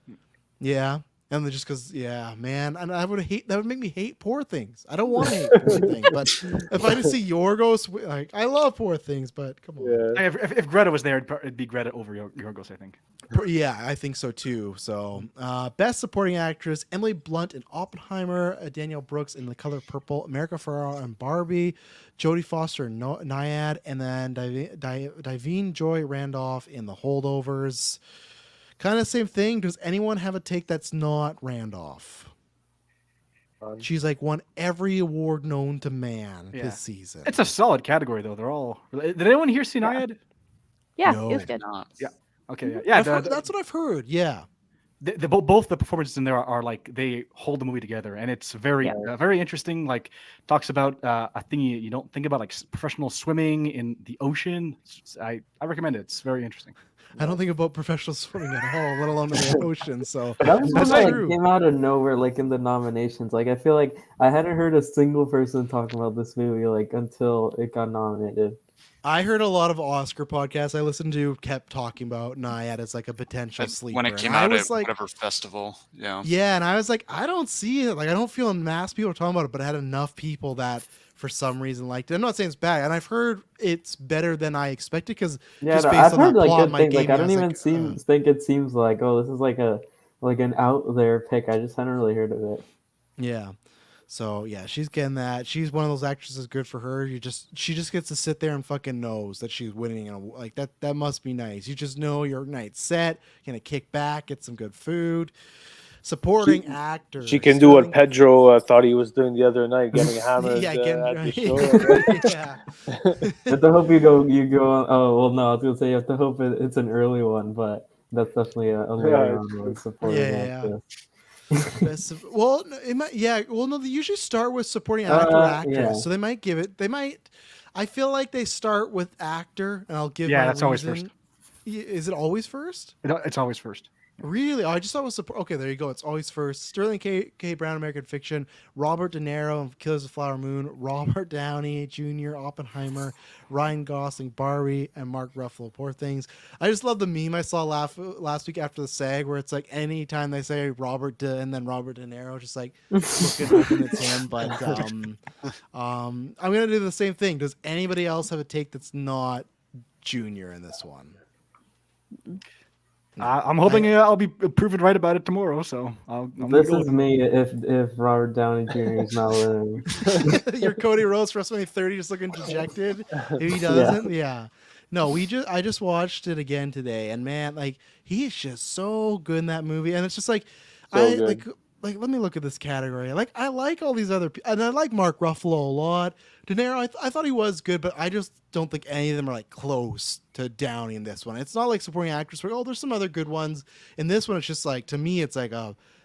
Yeah. And then just because, yeah, man, and that would make me hate Poor Things. I don't want to hate Poor Things, but if I just see Yorgos, like, I love Poor Things, but come on. Yeah. If Greta was there, it'd be Greta over Yorgos, I think. Yeah, I think so too. So, best supporting actress: Emily Blunt in Oppenheimer, Danielle Brooks in The Color Purple, America Ferrera in Barbie, Jodie Foster in Nyad, and then Divine Joy Randolph in The Holdovers. Kind of same thing. Does anyone have a take that's not Randolph? She's like won every award known to man Yeah. this season. It's a solid category, though. They're all. Did anyone here see Nyad? Yeah, No. it was good. Not. Yeah. Okay. Yeah. That's what I've heard. Yeah. Both the performances in there are like they hold the movie together, and it's very very interesting. Like talks about a thing you don't think about, like professional swimming in the ocean. I recommend it. It's very interesting. I don't think about professional swimming at all, let alone in the ocean. So That was that's one that true. came out of nowhere, like in the nominations. Like I feel like I hadn't heard a single person talking about this movie like until it got nominated. I heard a lot of Oscar podcasts I listened to kept talking about Nyad as like a potential sleeper. When it came and I out was at like, whatever festival. Yeah. yeah, and I was like, I don't see it. Like, I don't feel in mass people talking about it, but I had enough people that for some reason liked it. I'm not saying it's bad, and I've heard it's better than I expected because Yeah, just no, based I've on heard that like plot, good my things. game, Like I don't was even like, think it seems like, oh, this is like an out there pick. I just hadn't really heard of it. yeah. So yeah, she's getting that. She's one of those actresses. Good for her. She just gets to sit there and fucking knows that she's winning, and like that. That must be nice. You just know your night's set. You're gonna kick back, get some good food. Supporting actors. She can do what Sterling- Pedro thought he was doing the other night, getting hammered Yeah, at the show. yeah. You have to hope you go on. Oh well, no, I was gonna say you have to hope it's an early one, but that's definitely a later on one supporting Yeah. actress. Well, it might. Yeah. Well, no, they usually start with supporting actor or actress, yeah. so they might give it. They might. I feel like they start with actor, and I'll give. Yeah, my that's always reason. Is it always first? It's always first. Really? Oh, I just thought it was support. Okay, there you go. It's always first. Sterling K. Brown, American Fiction. Robert De Niro, Killers of the Flower Moon. Robert Downey Jr., Oppenheimer. Ryan Gosling, Barbie, and Mark Ruffalo, Poor Things. I just love the meme I saw last week after the SAG, where it's like anytime they say and then Robert De Niro, just like hoping it's him. But I'm gonna do the same thing. Does anybody else have a take that's not Junior in this one? I'm hoping I'll be proven right about it tomorrow. So I'm This gonna is go. me if Robert Downey Jr. is not winning. You're Cody Rhodes for WrestleMania 30, just looking dejected. If he doesn't, yeah. No, I just watched it again today, and man, like he is just so good in that movie, and it's just like So good. like, let me look at this category. Like, I like all these other, and I like Mark Ruffalo a lot. De Niro, I thought he was good, but I just don't think any of them are like close to Downey in this one. It's not like supporting actress where, oh, there's some other good ones. In this one, it's just like, to me, it's like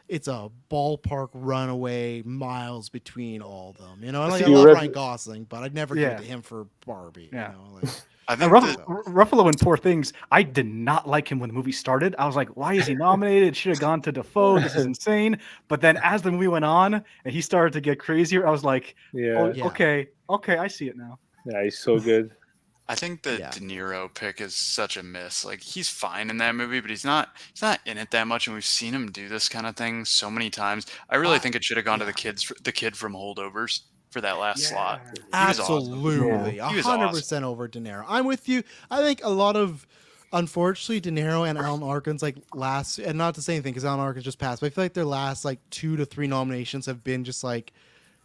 it's a ballpark runaway miles between all of them. You know, and like, I See, love Rick- Ryan Gosling, but I'd never give it Yeah. to him for Barbie. Yeah. You know, like, I And think Ruffalo in Poor Things, I did not like him when the movie started. I was like, why is he nominated? It should have gone to Defoe. This is insane. But then as the movie went on and he started to get crazier, I was like, Yeah, oh, Yeah. okay, I see it now. yeah, he's so good. I think the Yeah. De Niro pick is such a miss. Like he's fine in that movie, but he's not in it that much, and we've seen him do this kind of thing so many times. I really think it should have gone to the kid from Holdovers for that last slot. He was awesome. Absolutely, He was 100% over De Niro. I'm with you. I think a lot of, unfortunately, De Niro and Alan Arkin's like last, and not to say anything because Alan Arkin just passed, but I feel like their last like 2 to 3 nominations have been just like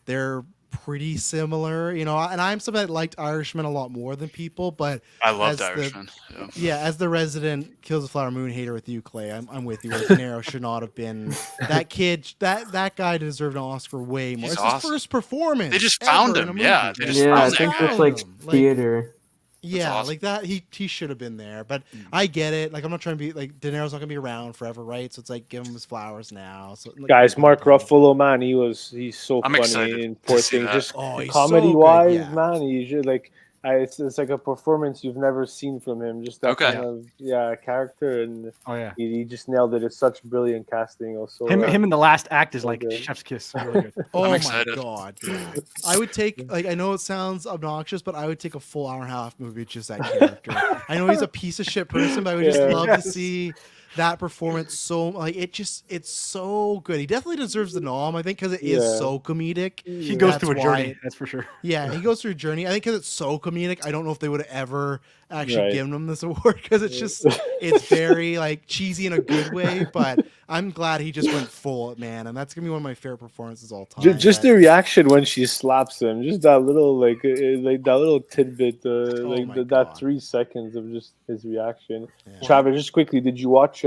they're pretty similar, you know. And I'm somebody that liked Irishman a lot more than people, but I loved as the- Irishman. Yeah. yeah, as the resident Kills the Flower Moon hater with you, Clay, I'm with you. Where De Niro should not have been that kid. That guy deserved an Oscar way more. He's It's awesome. his first performance. They just found ever in a him, yeah, movie. they just Yeah, I found think that that's guy. like Like, theater. yeah, awesome. like that. He should have been there, but I get it. Like I'm not trying to be like De Niro's not gonna be around forever, right? So it's like give him his flowers now. So like, Guys, Mark Ruffalo, man, he's so I'm funny excited in to Poor see Things. that. Just Oh, he's comedy so good, wise, yeah. man, he should like. It's like a performance you've never seen from him. Just that Okay. kind of character, and Oh yeah. he just nailed it. It's such brilliant casting. Also, Him in the last act is so like good. chef's kiss. Really good. Oh I'm my excited. god, dude. I would take like I know it sounds obnoxious, but I would take a full hour and a half movie just that character. I know he's a piece of shit person, but I would just Yeah. love Yes. to see that performance so like it's so good. He definitely deserves the nom, I think, because it is Yeah. so comedic. He goes That's through a why- journey, that's for sure. Yeah, he goes through a journey. I think because it's so comedic, I don't know if they would have ever actually Right. given him this award because it's just it's very like cheesy in a good way. But I'm glad he just went full, man, and that's gonna be one of my favorite performances all time. Just But- the reaction when she slaps him, just that little like that little tidbit, Oh my that God. 3 seconds of just his reaction. Yeah. Travis, just quickly, did you watch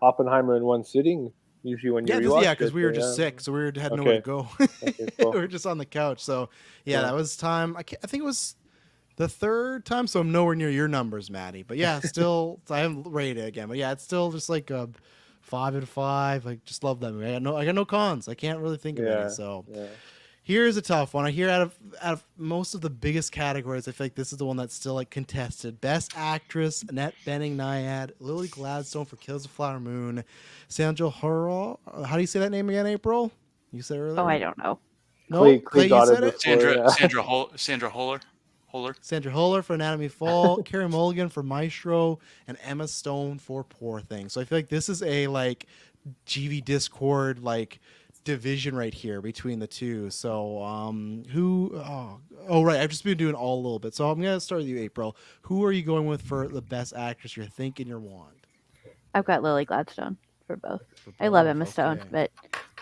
Oppenheimer in one sitting? Usually when you Yeah, rewatch because we were just yeah. sick, so we had nowhere to go. Okay, cool. We were just on the couch. So yeah, Cool. that was time. I think it was the third time, so I'm nowhere near your numbers, Maddie. But yeah, still, I haven't rated it again. But yeah, it's still just like a 5 out of 5. Like, just love that movie. I got no cons. I can't really think of Yeah. any. So Yeah. here's a tough one. I hear out of most of the biggest categories, I feel like this is the one that's still like contested. Best Actress: Annette Bening Nyad, Lily Gladstone for Kills the Flower Moon, Sandra Hurrell. How do you say that name again, April? You said it earlier. Oh, I don't know. No, Clay Clay, you got it said it. before. Sandra Holler. Sandra Huller for Anatomy of Fall, Carey Mulligan for Maestro, and Emma Stone for Poor Thing. So I feel like this is a like GV Discord like division right here between the two. So right, I've just been doing all a little bit. So I'm gonna start with you, April. Who are you going with for the best actress you're thinking you want? I've got Lily Gladstone for both. For I love both? Emma Stone, Okay. but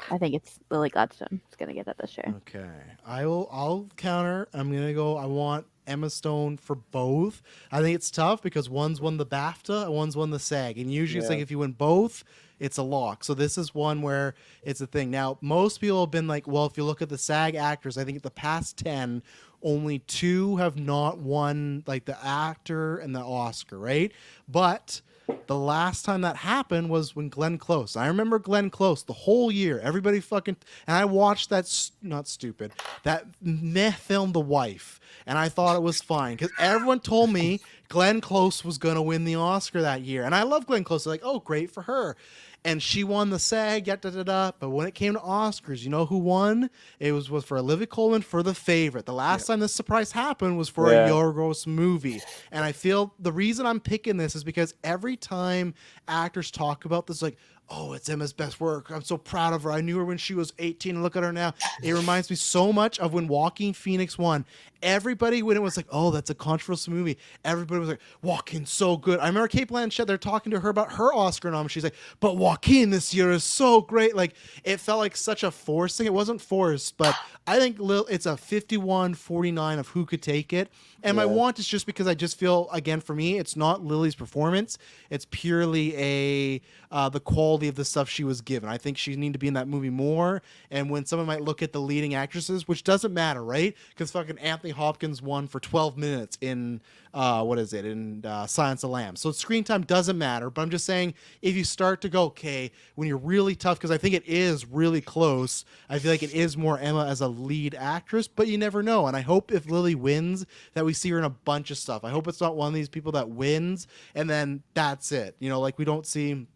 I think it's Lily Gladstone who's gonna get it this year. Okay. I'll counter. I'm gonna go. I want Emma Stone for both. I think it's tough because one's won the BAFTA and one's won the SAG. And usually it's Yeah. like if you win both, it's a lock. So this is one where it's a thing. Now, most people have been like, well, if you look at the SAG actors, I think the past 10, only 2 have not won like the actor and the Oscar, right? But the last time that happened was when Glenn Close. I remember Glenn Close the whole year. Everybody fucking and I watched that not stupid that meh film The Wife, and I thought it was fine because everyone told me Glenn Close was gonna win the Oscar that year, and I love Glenn Close. Like, oh, great for her. And she won the SAG, But when it came to Oscars, you know who won? It was for Olivia Colman for The Favorite. The last time this surprise happened was for Yeah. a Yorgos movie. And I feel the reason I'm picking this is because every time actors talk about this, like, oh, it's Emma's best work. I'm so proud of her. I knew her when she was 18. Look at her now. It reminds me so much of when Joaquin Phoenix won. Everybody, when it was like, oh, that's a controversial movie, everybody was like, Joaquin's so good. I remember Kate Blanchett, they're talking to her about her Oscar nom. She's like, but Joaquin this year is so great. Like, it felt like such a forced thing. It wasn't forced, but I think it's a 51-49 of who could take it. And my want is just because I just feel, again, for me, it's not Lily's performance. It's purely the quality quality of the stuff she was given. I think she needed to be in that movie more. And when someone might look at the leading actresses, which doesn't matter, right? Because fucking Anthony Hopkins won for 12 minutes in Silence of the Lambs. So screen time doesn't matter. But I'm just saying, if you start to go, okay, when you're really tough, because I think it is really close. I feel like it is more Emma as a lead actress, but you never know. And I hope if Lily wins, that we see her in a bunch of stuff. I hope it's not one of these people that wins and then that's it. You know, like we don't see,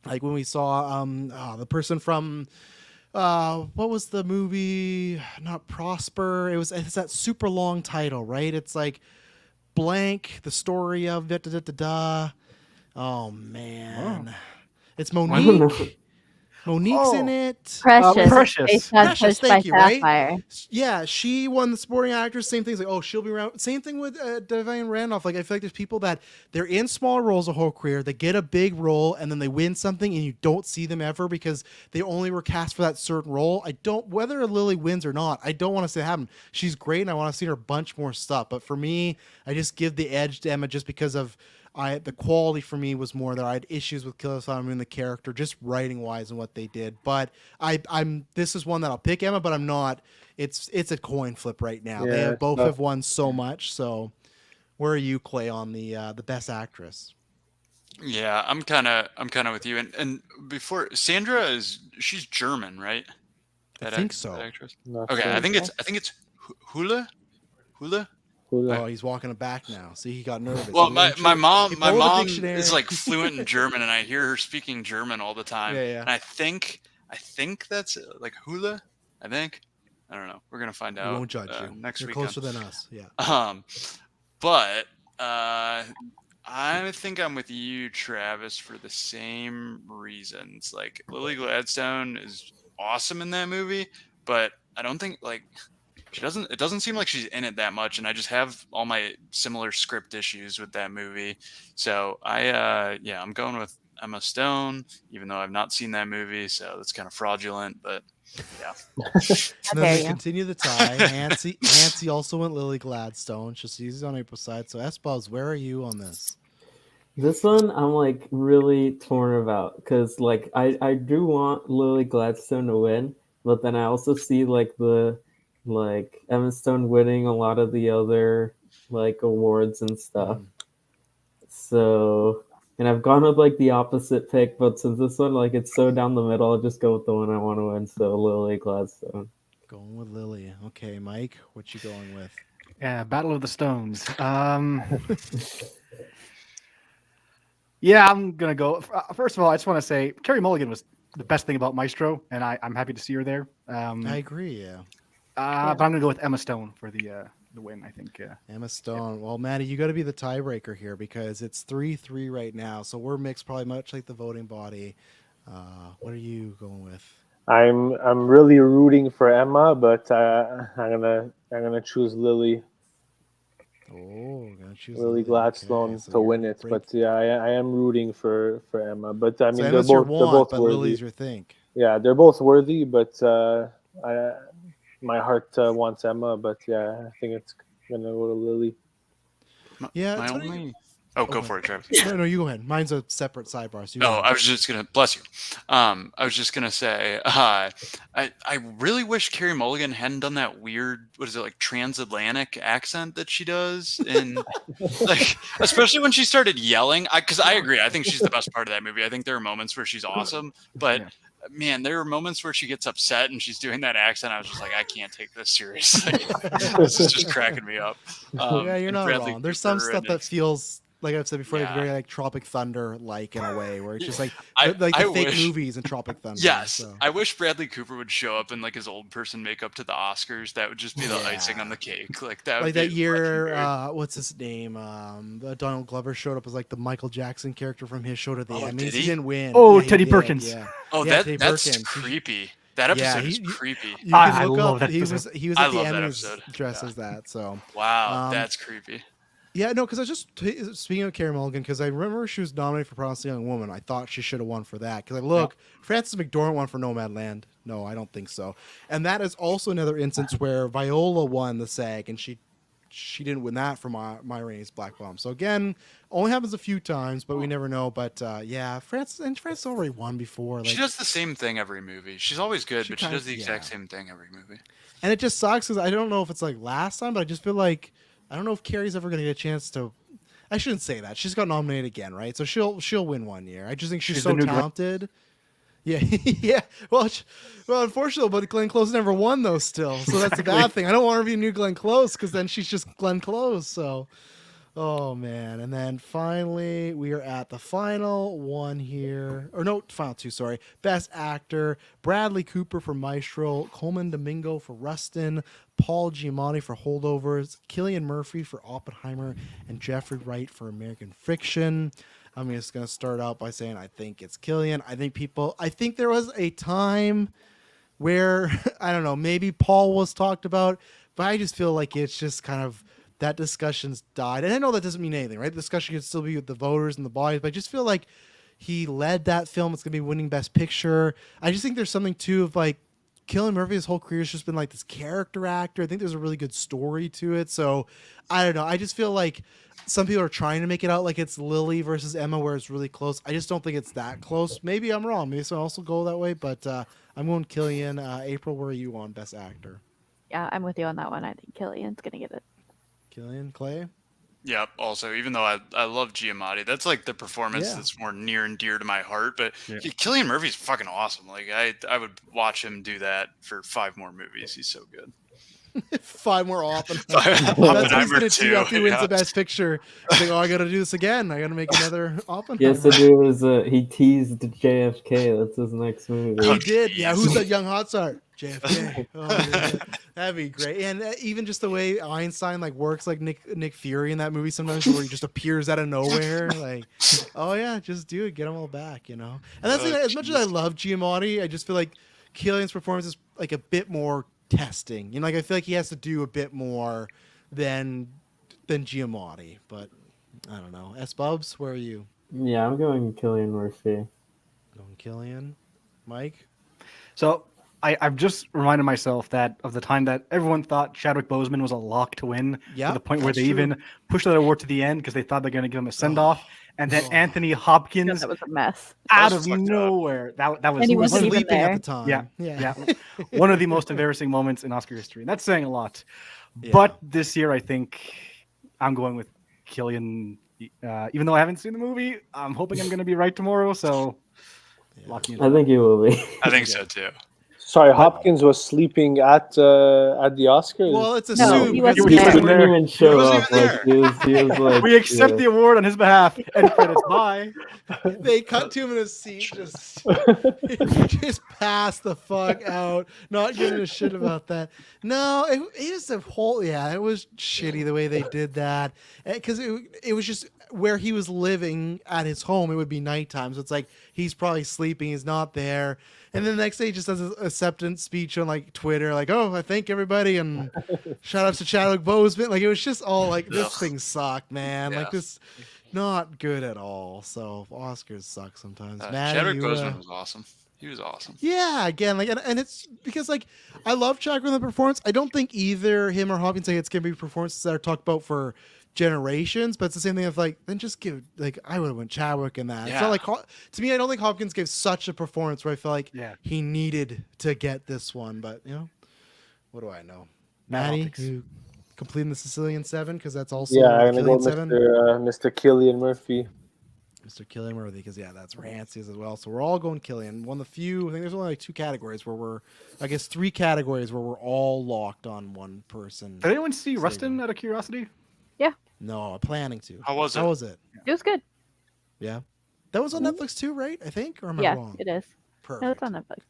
like when we saw the person from what was the movie? Not Prosper. It's that super long title, right? It's like blank, the story of da da da da da. Oh man, it's I don't Monique. know. Monique's in it. Precious. Precious. Based on Precious, Pushed by thank you, right? Sapphire. Yeah, she won the supporting actress. Same things like, oh, she'll be around. Same thing with Diane Randolph. Like, I feel like there's people that they're in small roles a whole career. They get a big role and then they win something and you don't see them ever because they only were cast for that certain role. Whether Lily wins or not, I don't want to see it happen. She's great and I want to see her a bunch more stuff. But for me, I just give the edge to Emma just because of the quality for me was more that I had issues with Killer Simon and the character, just writing wise and what they did. But this is one that I'll pick Emma, but I'm not. It's a coin flip right now. Yeah, They it's both tough. have won so much. So where are you, Clay, on the best actress? Yeah, I'm kind of with you. And before Sandra she's German, right? I think so. that actress. Not Okay, sure. I think it's Hula. Cool. Oh, he's walking it back now. See, he got nervous. Well, He my didn't- mom he my pulled the mom dictionary. is like fluent in German, and I hear her speaking German all the time. Yeah. And I think that's like Hula. I don't know. We're gonna find We out. won't judge you. Next You're weekend. closer than us. Yeah. But I think I'm with you, Travis, for the same reasons. Like Lily Gladstone is awesome in that movie, but I don't think like it doesn't seem like she's in it that much, and I just have all my similar script issues with that movie. So I'm going with Emma Stone, even though I've not seen that movie, so that's kind of fraudulent, but yeah. And then dare they you. continue the tie. Nancy also went Lily Gladstone. She's on April's side. So Espos, where are you on this? This one I'm like really torn about because like I do want Lily Gladstone to win, but then I also see like Emma Stone winning a lot of the other like awards and stuff. So, and I've gone with like the opposite pick, but since this one like it's so down the middle, I'll just go with the one I want to win. So Lily Gladstone. Going with Lily. Okay, Mike, what you going with? Yeah, Battle of the Stones. Yeah, I'm gonna go. First of all, I just want to say Carey Mulligan was the best thing about Maestro, and I'm happy to see her there. I agree. Yeah. But I'm gonna go with Emma Stone for the win. I think. Emma Stone. Well, Maddie, you got to be the tiebreaker here because it's 3-3 right now. So we're mixed, probably much like the voting body. What are you going with? I'm really rooting for Emma, but I'm gonna choose Lily Gonna choose Lily Gladstone Okay, so to you're win it. break- But yeah, I am rooting for Emma. But I mean, so they're Emma's your both but worthy. Lily's your think. Yeah, they're both worthy, but my heart wants Emma. But yeah, I think it's gonna go to Lily. Yeah, My it's funny- only. Oh, go Okay. for it, Travis. No, you go ahead. Mine's a separate sidebar. So you go Oh, ahead. I was just gonna bless you. I was just gonna say, I really wish Carey Mulligan hadn't done that weird, what is it, like transatlantic accent that she does, and like especially when she started yelling. Because I agree, I think she's the best part of that movie. I think there are moments where she's awesome, but Yeah. man, there are moments where she gets upset and she's doing that accent. I was just like, I can't take this seriously. This is just cracking me up. Yeah, you're and not Bradley wrong. There's some Cooper, stuff and that it's- feels like I've said before, like Yeah. very like Tropic Thunder like in a way, where it's just like I- like the I fake wish- movies in Tropic Thunder. Yes, so. I wish Bradley Cooper would show up in like his old person makeup to the Oscars. That would just be the icing on the cake. Like that. Like would that be year, legendary. what's his name? Donald Glover showed up as like the Michael Jackson character from his show to the Oh, Emmys. did He he? didn't win. Oh, Yeah, he Teddy did, Perkins. Yeah. Oh, yeah, Teddy that's Perkins. creepy. That Yeah, episode is he- creepy. You I can look love up. that He was episode. he was I at the love that Emmys episode. dressed Yeah. as that. So Wow, Um, that's creepy. yeah, no, because I was just speaking of Carey Mulligan, because I remember she was nominated for Promising Young Woman. I thought she should have won for that. Because I look, Frances McDormand won for Nomadland. No, I don't think so. And that is also another instance where Viola won the SAG, and she she didn't win that for my Rainey's Black Bomb. So again, only happens a few times, but we never know. But yeah, France already won before. She Like, does the same thing every movie. She's always good, She but she kinda- does the exact yeah. same thing every movie. and it just sucks because I don't know if it's like last time, but I just feel like I don't know if Carrie's ever gonna get a chance to. I shouldn't say that. She's got nominated again, right? So she'll win one year. I just think she's She's so the new Glenn- talented. Yeah, yeah. Well, unfortunately, but Glenn Close never won those still, so that's the bad thing. I don't want her to be new Glenn Close because then she's just Glenn Close. So, oh man. And then finally, we are at the final one here, or no, final two. Sorry, Best Actor: Bradley Cooper for Maestro, Coleman Domingo for Rustin, Paul Giamatti for Holdovers, Cillian Murphy for Oppenheimer, and Jeffrey Wright for American Fiction. I'm just gonna start out by saying I think it's Cillian. I think there was a time where I don't know, maybe Paul was talked about, but I just feel like it's just kind of that discussion's died. And I know that doesn't mean anything, right? The discussion could still be with the voters and the bodies, but I just feel like he led that film. It's gonna be winning Best Picture. I just think there's something too of like Cillian Murphy, his whole career has just been like this character actor. I think there's a really good story to it. So I don't know. I just feel like some people are trying to make it out like it's Lily versus Emma, where it's really close. I just don't think it's that close. Maybe I'm wrong. Maybe someone else will go that way. But I'm going Cillian. April, where are you on Best Actor? Yeah, I'm with you on that one. I think Killian's gonna get it. Cillian, Clay? Yep. Also, even though I love Giamatti, that's like the performance Yeah. that's more near and dear to my heart. But Yeah. Cillian Murphy's fucking awesome. Like I would watch him do that for 5 more movies. He's so good. 5 more often. That's what he's Oppenheimer going to do after he wins yeah. the Best Picture. He's like, oh, I got to do this again. I got to make another He Oppenheimer. has to do his he teased JFK. That's his next movie. He did. Yeah, who's that young hot start? JFK. Oh, yeah. That'd be great. And even just the way Einstein like works like Nick Fury in that movie sometimes, where he just appears out of nowhere. Like, oh yeah, just do it. Get them all back, you know. And that's the thing, as much as I love Giamatti, I just feel like Cillian's performance is like a bit more testing. You know, like I feel like he has to do a bit more than Giamatti. But I don't know. S Bubs, where are you? Yeah, I'm going Cillian Murphy. Going Cillian. Mike. So I've just reminded myself that of the time that everyone thought Chadwick Boseman was a lock to win, Yeah, to the point where that's they true. even pushed that award to the end because they thought they're going to give him a send off, and then Oh. Anthony Yeah, Hopkins that was a mess. out was of fucked up. nowhere. That was And he He was wasn't even sleeping there. at the time. Yeah, Yeah. one of the most embarrassing moments in Oscar history. And that's saying a lot. Yeah. But this year, I think I'm going with Cillian. Even though I haven't seen the movie, I'm hoping I'm going to be right tomorrow. So lock me in. I think he will be. I think so too. Sorry, Hopkins was sleeping at the Oscars. Well, it's No, assumed he because wasn't He there. didn't even show wasn't up. even Like he was like. We accept yeah. the award on his behalf. End credits. Bye. they cut to him in his seat, just pass the fuck out, not giving a shit about that. No, it was a whole it was shitty the way they did that, because it was just where he was living at his home. It would be nighttime, so it's like he's probably sleeping, he's not there. And then the next day, he just does an acceptance speech on like Twitter, like, "Oh, I thank everybody and shout outs to Chadwick Boseman." Like it was just all like, "This Ugh. thing sucked, man." Yeah. Like this, not good at all. So Oscars suck sometimes. Maddie, Chadwick you, Boseman was awesome. He was awesome. yeah, again, like, and it's because like I love Chadwick in the performance. I don't think either him or Hopkins say it's gonna be performances that are talked about for generations, but it's the same thing of like, then just give like I would have went Chadwick in that. It's Yeah. not like to me, I don't think Hopkins gave such a performance where I felt like Yeah. he needed to get this one. But you know, what do I know? Maddie, Optics. you completing the Sicilian 7 because that's also yeah, I'm gonna go Killian 7. Mr. Cillian Murphy. Mr. Cillian Murphy, because yeah, that's Ranci's as well. So we're all going Cillian. One of the few, I think there's only like 2 categories where we're, I guess 3 categories where we're all locked on one person. Did anyone see Same. Rustin out of curiosity? No, I'm planning to. How was it? How was it? It was good. Yeah, that was on Netflix too, right? I think, or am I Yeah, wrong? it is. Perfect. No, it's on Netflix.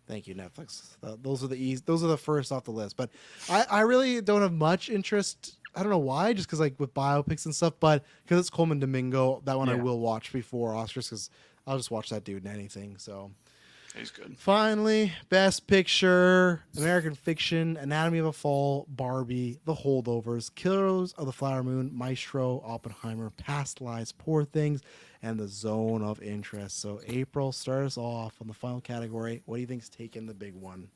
Thank you, Netflix. Those are those are the first off the list. But I really don't have much interest. I don't know why, just because like with biopics and stuff. But because it's Coleman Domingo, that one I Yeah. will watch before Oscars because I'll just watch that dude in anything. So He's good. finally, Best Picture: American Fiction, Anatomy of a Fall, Barbie, The Holdovers, Killers of the Flower Moon, Maestro, Oppenheimer, Past Lives, Poor Things, and The Zone of Interest. So April, start us off on the final category. What do you think's taking the big one?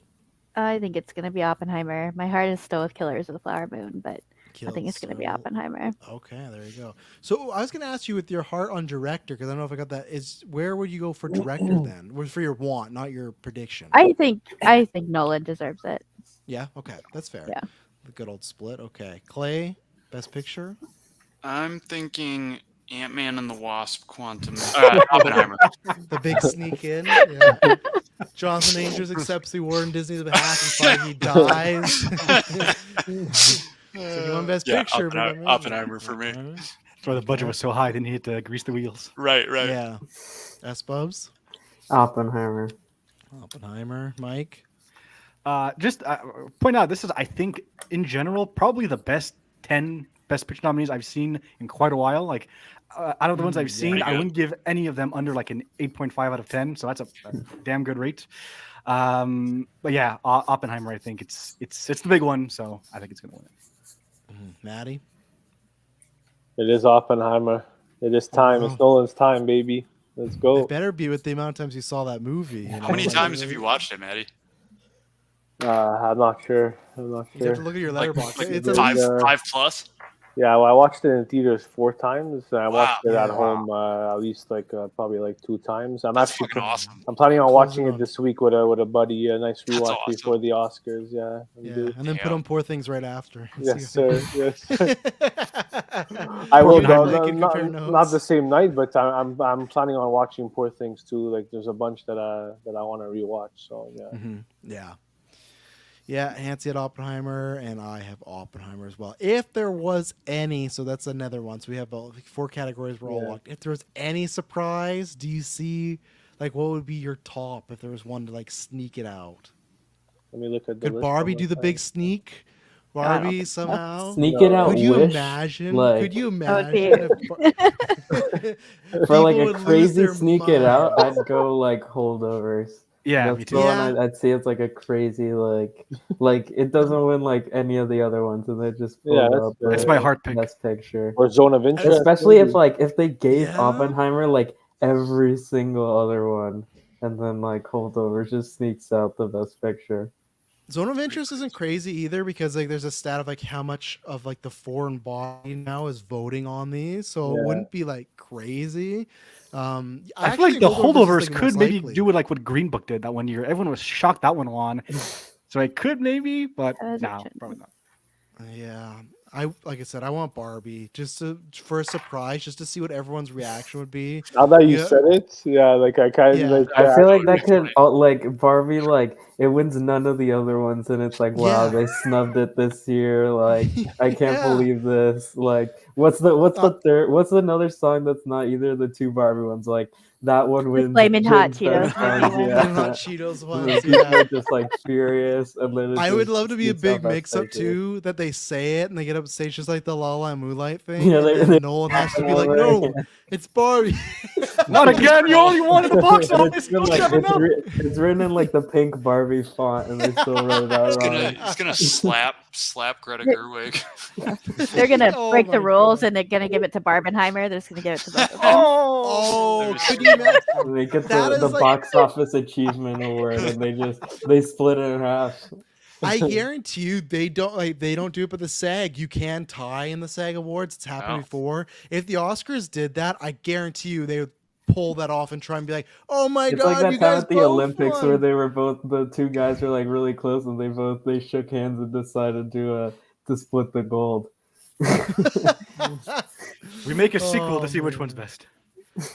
I think it's gonna be Oppenheimer. My heart is still with Killers of the Flower Moon, but I think it's going to be Oppenheimer. Okay, there you go. So I was going to ask you with your heart on director, because I don't know if I got that. Is where would you go for director then? For your want, not your prediction. I think Nolan deserves it. Yeah. Okay, that's fair. Yeah. The good old split. Okay, Clay, best picture. I'm thinking Ant-Man and the Wasp: Quantum Oppenheimer. The big sneak in. Yeah. Jonathan Majors accepts the award on Disney's behalf and Feige dies. So you won best Yeah, picture. but amazing. Oppenheimer for me. Oppenheimer. That's why the budget was so high. They needed to grease the wheels. Right. Yeah. S. Bubs. Oppenheimer. Oppenheimer. Mike. Just point out, this is, I think, in general, probably the best 10 Best Picture nominees I've seen in quite a while. Like, out of the ones I've seen, pretty I good. wouldn't give any of them under like an 8.5 out of 10. So that's a damn good rate. But yeah, Oppenheimer, I think it's the big one. So I think it's going to win it. Maddie. It is Oppenheimer. It is time. It's Nolan's time, baby. Let's go. It better be with the amount of times you saw that movie. You know? How many Like, times have you watched it, Maddie? I'm not sure. I'm not You have to sure. look at your Like, letterbox. like It's a five plus. Yeah, well, I watched it in theaters 4 times. And I watched Wow. it at Yeah. home at least probably like 2 times. I'm That's actually fucking awesome. I'm planning on Close watching it it up. this week with a buddy. A nice That's rewatch awesome. before the Oscars. Yeah. I'm yeah, due. and then put Damn. on Poor Things right after. Yes, sir. Yes. I I will. Not the same night, but I'm planning on watching Poor Things too. Like, there's a bunch that I want to rewatch. So yeah. Yeah. Yeah, Hansi had Oppenheimer, and I have Oppenheimer as well. If there was any, so that's another one. So we have 4 categories we're all Yeah. locked. If there was any surprise, do you see, like, what would be your top if there was one to, like, sneak it out? Let me look at the Could list Barbie one do more the time. big sneak? Barbie somehow? Sneak No. it out. Could you Wish, imagine? Like, Could you That would be- imagine if for like people a would lose crazy their sneak it out, minds? I'd go like Holdovers. Yeah, That's me the too. one Yeah. I'd see it's like a crazy like it doesn't win like any of the other ones, and they just pull Yeah, that's up fair. It's my heart pick. Best Picture. Or Zone of Interest. Especially maybe. if they gave Yeah. Oppenheimer like every single other one, and then like Holdovers just sneaks out the Best Picture. Zone of Interest isn't crazy either, because like there's a stat of like how much of like the foreign body now is voting on these, so Yeah. it wouldn't be like crazy. I feel actually like the think Holdovers is, like, could most maybe likely. do it like what Green Book did that one year. Everyone was shocked that one won. So it could maybe, but They no, shouldn't. probably not. Yeah, like I said, I want Barbie just for a surprise, just to see what everyone's reaction would be. Now that you Yeah. said it, yeah, like I kind of Yeah. like. I feel like that That's could funny. like Barbie like it wins none of the other ones, and it's like wow, Yeah. they snubbed it this year. Like I can't Yeah. believe this. Like what's the third? What's another song that's not either of the 2 Barbie ones? Like that one wins. Flamin' Hot wins Cheetos best maybe songs, wins. yeah. And not Cheetos And ones. then people Yeah. are just like furious, and then it I would just love to be a sneaks out big Best mix-up Picture. too, that they say it and they get up stage just like the La La Moonlight thing. Yeah, and they- then they- Nolan has to be like, Yeah. no, it's Barbie. Not again! You only wanted the box And office. it's, been, You'll like, never know. it's written in like the pink Barbie font, and they still wrote it out He's wrong. gonna slap Greta Gerwig. They're gonna Oh break the my rules God. and they're gonna give it to Barbenheimer. They're just gonna give it to both of them. Oh, could you imagine? They get That the is, like- box office achievement award, and they split it in half. I guarantee you they don't do it, but the SAG, you can tie in the SAG Awards. It's happened Oh. before. If the Oscars did that, I guarantee you they would pull that off and try and be like, oh my It's god, like that you time guys at the both Olympics won. where they were both the 2 guys were like really close, and they shook hands and decided to split the gold. We make a sequel Oh, to see which man. one's best.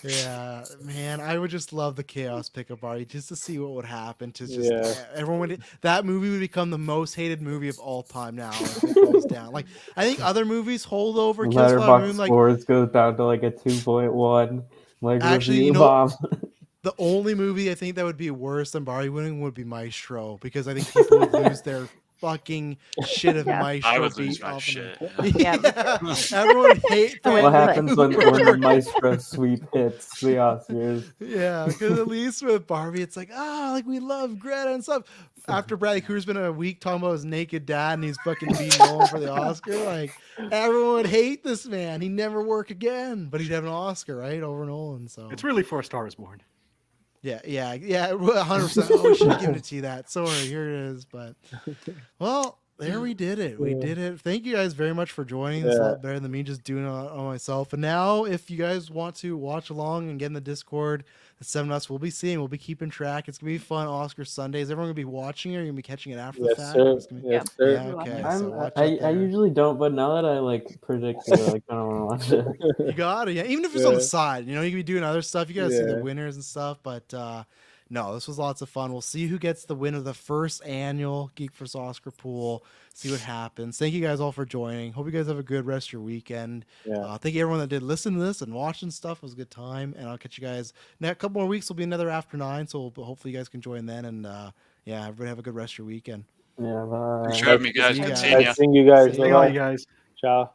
Yeah, man, I would just love the chaos pick of Barbie just to see what would happen. To just Yeah. everyone would that movie would become the most hated movie of all time now. If it goes down. Like I think other movies hold over Kiss by the Letterboxd Moon. Like scores goes down to like a 2.1. Like Actually, review you know- bomb. the only movie I think that would be worse than Barbie winning would be Maestro, because I think people would lose their fucking shit if Yeah. Maestro I would beat lose my off shit. Yeah. Everyone would hate So Bradley What But- happens when the Maestro sweep hits the Oscars? Yeah, because at least with Barbie, it's like, like we love Greta and stuff. After Bradley Cooper's been a week talking about his naked dad and he's fucking being Nolan for the Oscar, like everyone would hate this man. He'd never work again, but he'd have an Oscar, right, over Nolan. So It's really for A Star Is Born. yeah, 100%. Oh, we should have given it to you that. Sorry, here it is. But well, There we did it. We Yeah. did it. Thank you guys very much for joining. It's a Yeah. lot better than me just doing it on myself. And now, if you guys want to watch along and get in the Discord, the 7 Us, we'll be keeping track. It's gonna be fun. Oscar Sundays. Everyone gonna be watching it. Or you gonna be catching it after the Yes, fact. sir. It's gonna be- Yes, Yeah. sir. Yeah, okay. So watch I it there. usually don't, but now that I like predict it, I kind of want to watch it. You got it. Yeah, even if it's on the Yeah. side, you can be doing other stuff. You gotta see the Yeah. winners and stuff. But no, this was lots of fun. We'll see who gets the win of the first annual Geek vs. Oscar pool. See what happens. Thank you guys all for joining. Hope you guys have a good rest of your weekend. Yeah. Thank you everyone that did listen to this and watching stuff. It was a good time. And I'll catch you guys next couple more weeks. Will be another after 9. So hopefully you guys can join then. And yeah, everybody have a good rest of your weekend. Yeah, bye. Thanks for having me, guys. See you Good guys. seeing ya. Nice seeing you guys. See you Hey, Bye-bye. all you guys. Ciao.